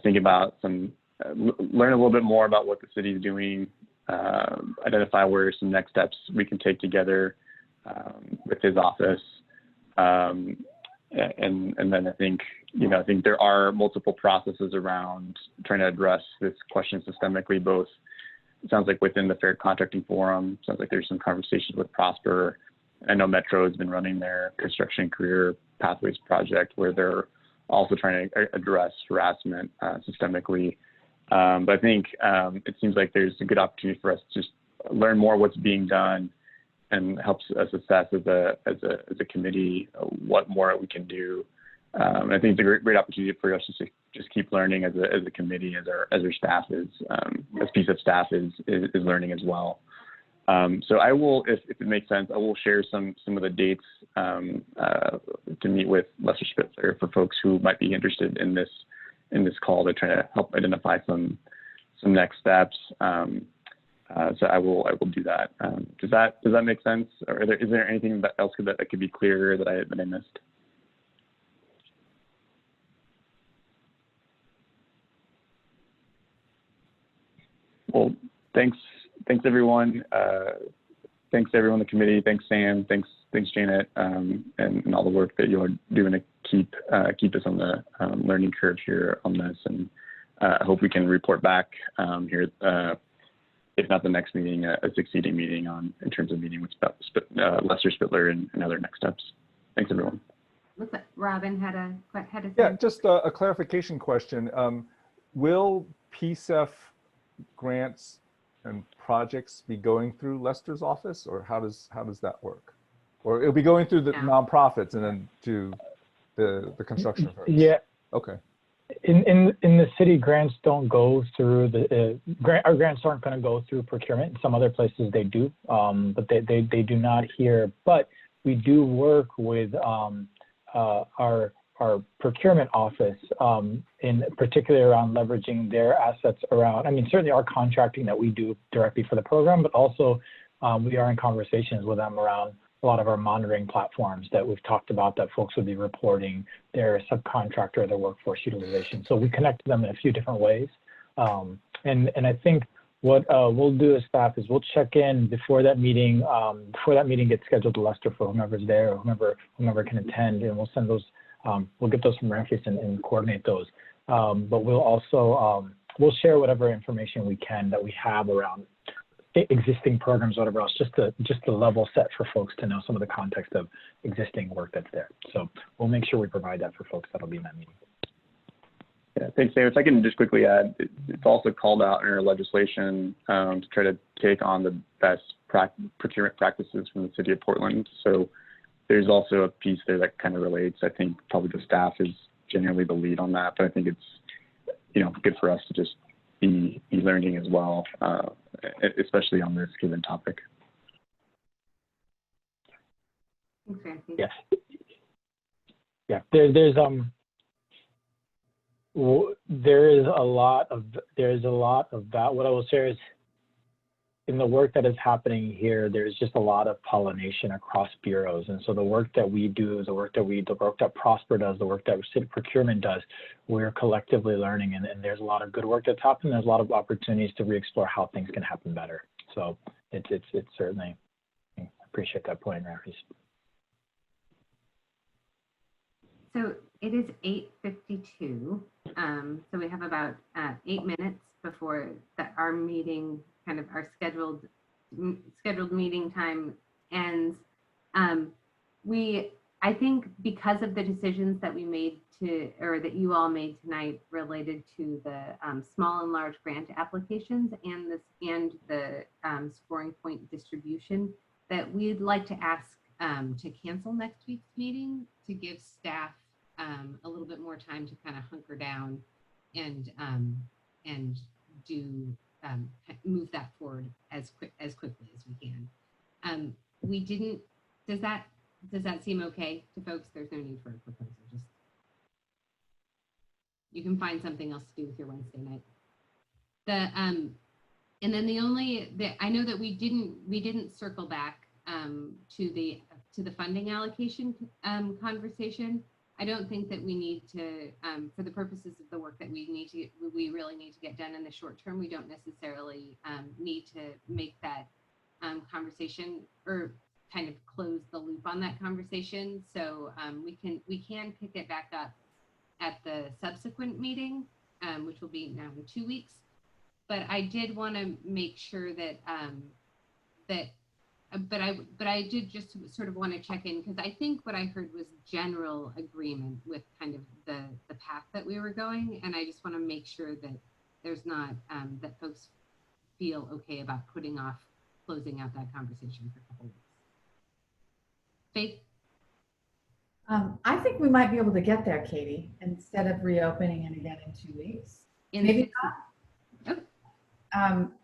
Speaker 8: think about learn a little bit more about what the city is doing, identify where some next steps we can take together with his office. And then I think there are multiple processes around trying to address this question systemically, both, it sounds like within the Fair Contracting Forum, sounds like there's some conversations with Prosper. I know Metro has been running their Construction Career Pathways project, where they're also trying to address harassment systemically. But I think it seems like there's a good opportunity for us to just learn more what's being done, and helps us assess as a committee what more we can do. And I think it's a great opportunity for us to just keep learning as a committee, as our staff is, as PCEF staff is learning as well. So I will, if it makes sense, I will share some of the dates to meet with Lester Spittler for folks who might be interested in this call to try to help identify some next steps. So I will do that. Does that make sense? Or is there anything else that could be clearer that I missed? Well, thanks everyone. Thanks everyone in the committee. Thanks Sam. Thanks Janet, and all the work that you're doing to keep us on the learning curve here on this. And I hope we can report back here, if not the next meeting, a succeeding meeting in terms of meeting with Lester Spittler and other next steps. Thanks everyone.
Speaker 16: Looks like Robin had a
Speaker 7: Yeah, just a clarification question. Will PCEF grants and projects be going through Lester's office, or how does that work? Or it'll be going through the nonprofits and then to the construction firms?
Speaker 3: Yeah.
Speaker 7: Okay.
Speaker 3: In the city, grants don't go through our grants aren't going to go through procurement. In some other places they do, but they do not here. But we do work with our procurement office, in particular around leveraging their assets around, certainly our contracting that we do directly for the program, but also we are in conversations with them around a lot of our monitoring platforms that we've talked about, that folks would be reporting their subcontractor or their workforce utilization. So we connect them in a few different ways. And I think what we'll do as staff is we'll check in before that meeting gets scheduled to Lester for whomever's there or whomever can attend, and we'll send those, we'll get those from Ramfis and coordinate those. But we'll also, we'll share whatever information we can that we have around existing programs, whatever else, just to level set for folks to know some of the context of existing work that's there. So we'll make sure we provide that for folks that'll be in that meeting.
Speaker 8: Yeah, thanks, Dave. If I can just quickly add, it's also called out in our legislation to try to take on the best procurement practices from the city of Portland. So there's also a piece there that kind of relates. I think probably the staff is generally the lead on that, but I think it's, you know, good for us to just be learning as well, especially on this given topic.
Speaker 16: Thanks, Ramsey.
Speaker 3: Yeah. Yeah. There's there is a lot of that. What I will share is in the work that is happening here, there's just a lot of pollination across bureaus. And so the work that we do, the work that Prosper does, the work that city procurement does, we're collectively learning. And there's a lot of good work that's happening. There's a lot of opportunities to re-explore how things can happen better. So it's certainly, I appreciate that point, Ramfis.
Speaker 16: So it is 8:52. So we have about 8 minutes before our meeting, kind of our scheduled meeting time ends. I think because of the decisions that we made or that you all made tonight related to the small and large grant applications and the scoring point distribution, that we'd like to ask to cancel next week's meeting to give staff a little bit more time to kind of hunker down and do move that forward as quickly as we can. We didn't. Does that seem okay to folks? There's no need for a proposal. Just you can find something else to do with your Wednesday night. And then I know that we didn't circle back to the funding allocation conversation. I don't think that we need to, for the purposes of the work that we really need to get done in the short term, we don't necessarily need to make that conversation or kind of close the loop on that conversation. So we can pick it back up at the subsequent meeting, which will be now in 2 weeks. But I did want to make sure that but I did just sort of want to check in because I think what I heard was general agreement with kind of the path that we were going, and I just want to make sure that there's not that folks feel okay about putting off closing out that conversation for a couple weeks. Faith?
Speaker 2: I think we might be able to get there, Katie, instead of reopening it again in 2 weeks. Maybe not.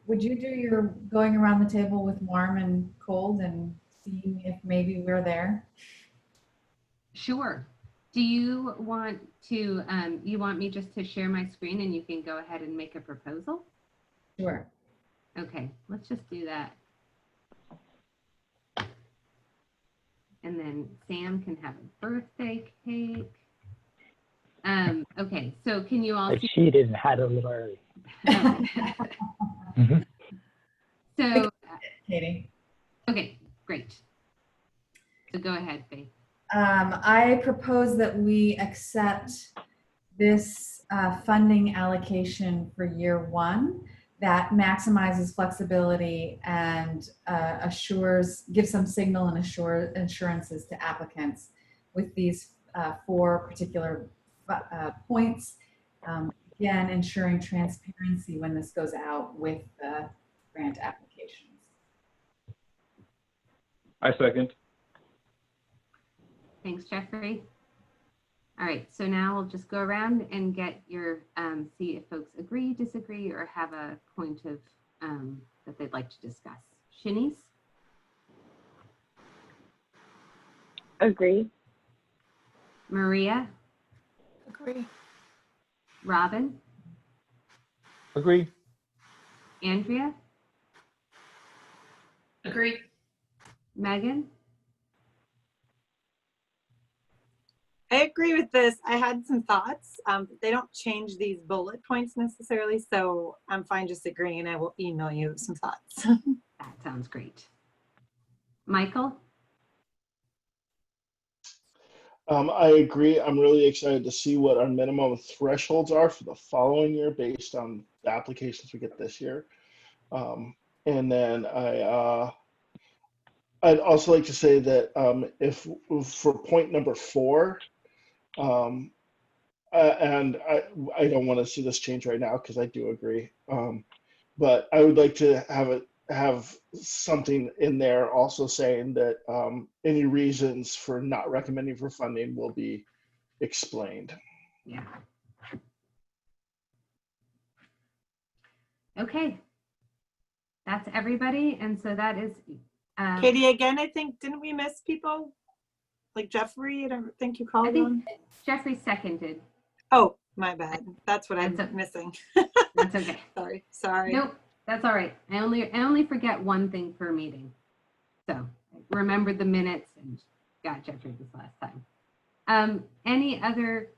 Speaker 2: Would you do your going around the table with warm and cold and seeing if maybe we're there?
Speaker 16: Sure. Do you want to, you want me just to share my screen and you can go ahead and make a proposal?
Speaker 2: Sure.
Speaker 16: Okay, let's just do that. And then Sam can have a birthday cake. Okay, so can you all see?
Speaker 3: She didn't have it a little early.
Speaker 16: So,
Speaker 2: Katie.
Speaker 16: Okay, great. So go ahead, Faith.
Speaker 2: I propose that we accept this funding allocation for year 1 that maximizes flexibility and gives some signal and assurances to applicants with these 4 particular points. Again, ensuring transparency when this goes out with the grant applications.
Speaker 5: I second.
Speaker 16: Thanks, Jeffrey. All right, so now we'll just go around and get your, see if folks agree, disagree, or have a point of that they'd like to discuss. Shanice?
Speaker 4: Agree.
Speaker 16: Maria?
Speaker 6: Agree.
Speaker 16: Robin?
Speaker 7: Agree.
Speaker 16: Andrea?
Speaker 9: Agree.
Speaker 16: Megan?
Speaker 10: I agree with this. I had some thoughts. They don't change these bullet points necessarily, so I'm fine just agreeing, and I will email you some thoughts.
Speaker 16: That sounds great. Michael?
Speaker 11: I agree. I'm really excited to see what our minimum thresholds are for the following year based on the applications we get this year. And then I'd also like to say that if for point number 4, and I don't want to see this change right now because I do agree, but I would like to have something in there also saying that any reasons for not recommending for funding will be explained.
Speaker 16: Yeah. Okay. That's everybody. And so that is.
Speaker 10: Katie, again, I think, didn't we miss people? Like Jeffrey, I don't think you called on.
Speaker 16: Jeffrey seconded.
Speaker 10: Oh, my bad. That's what I'm missing.
Speaker 16: That's okay.
Speaker 10: Sorry.
Speaker 16: Nope, that's all right. I only forget one thing per meeting. So I remembered the minutes and got Jeffrey this last time. Any other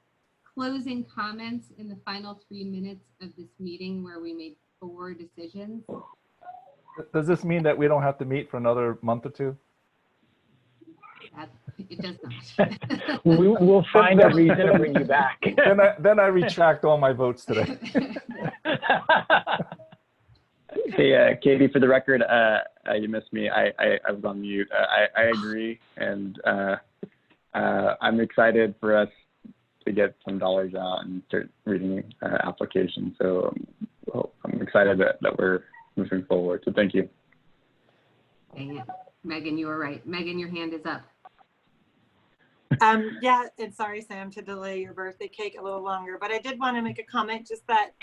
Speaker 16: closing comments in the final 3 minutes of this meeting where we made 4 decisions?
Speaker 7: Does this mean that we don't have to meet for another month or 2?
Speaker 16: It does not.
Speaker 3: We'll find a reason to bring you back.
Speaker 7: Then I retract all my votes today.
Speaker 8: Hey, Katie, for the record, you missed me. I was on mute. I agree, and I'm excited for us to get some dollars out and start reading applications. So I'm excited that we're moving forward. So thank you.
Speaker 16: Dang it. Megan, you were right. Megan, your hand is up.
Speaker 10: Yeah, and sorry, Sam, to delay your birthday cake a little longer, but I did want to make a comment just that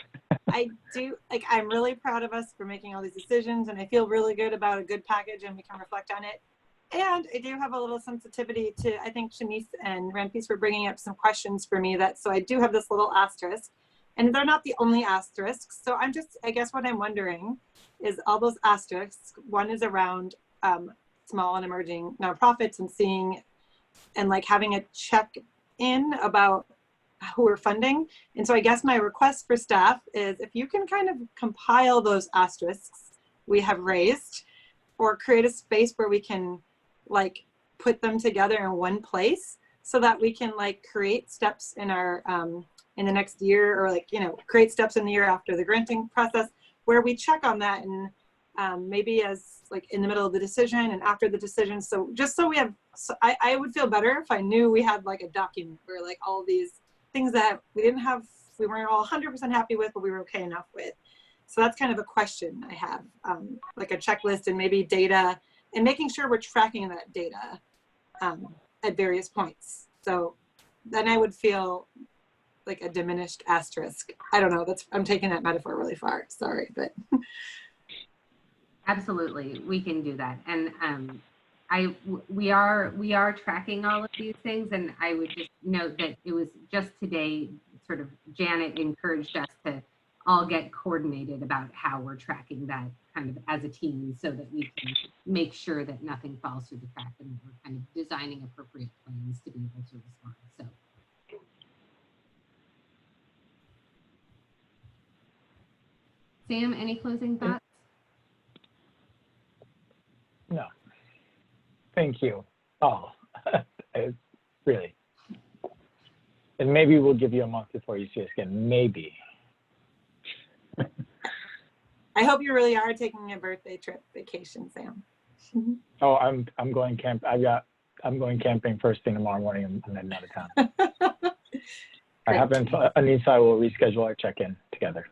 Speaker 10: I'm really proud of us for making all these decisions, and I feel really good about a good package, and we can reflect on it. And I do have a little sensitivity to, I think Shanice and Rampis were bringing up some questions for me so I do have this little asterisk, and they're not the only asterisks. So I guess what I'm wondering is all those asterisks, one is around small and emerging nonprofits and seeing and like having a check in about who we're funding. And so I guess my request for staff is if you can kind of compile those asterisks we have raised or create a space where we can like put them together in one place so that we can like create steps in our in the next year or like, create steps in the year after the granting process where we check on that and maybe as like in the middle of the decision and after the decision. So just so we have, I would feel better if I knew we had like a document where like all these things that we weren't all 100% happy with, but we were okay enough with. So that's kind of a question I have, like a checklist and maybe data and making sure we're tracking that data at various points. So then I would feel like a diminished asterisk. I don't know, I'm taking that metaphor really far, sorry, but.
Speaker 16: Absolutely, we can do that. And we are tracking all of these things, and I would just note that it was just today, sort of Janet encouraged us to all get coordinated about how we're tracking that kind of as a team so that we can make sure that nothing falls through the crack and that we're kind of designing appropriate plans to be able to respond. So. Sam, any closing thoughts?
Speaker 3: No. Thank you. Oh, really. And maybe we'll give you a month before you see us again. Maybe.
Speaker 10: I hope you really are taking a birthday trip vacation, Sam.
Speaker 3: Oh, I'm going I'm going camping first thing tomorrow morning and then out of town. I haven't. Anissa, I will reschedule our check-in together.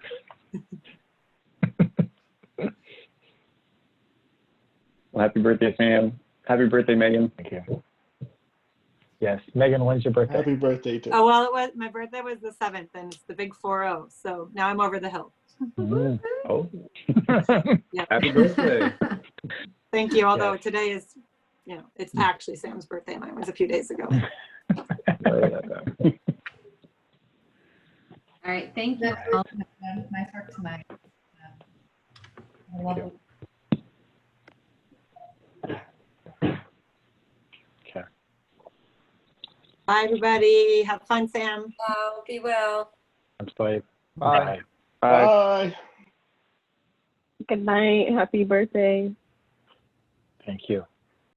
Speaker 8: Well, happy birthday, Sam. Happy birthday, Megan.
Speaker 3: Thank you. Yes, Megan, when's your birthday?
Speaker 11: Happy birthday to.
Speaker 10: Oh, well, my birthday was the 7th, and it's the big 4-0. So now I'm over the hill.
Speaker 3: Oh.
Speaker 10: Yeah.
Speaker 5: Happy birthday.
Speaker 10: Thank you. Although today is, it's actually Sam's birthday. Mine was a few days ago.
Speaker 16: All right, thank you.
Speaker 2: Nice work tonight. I love it.
Speaker 3: Okay.
Speaker 10: Bye, everybody. Have fun, Sam.
Speaker 12: Be well.
Speaker 3: Bye.
Speaker 7: Bye.
Speaker 11: Bye.
Speaker 4: Good night. Happy birthday.
Speaker 3: Thank you.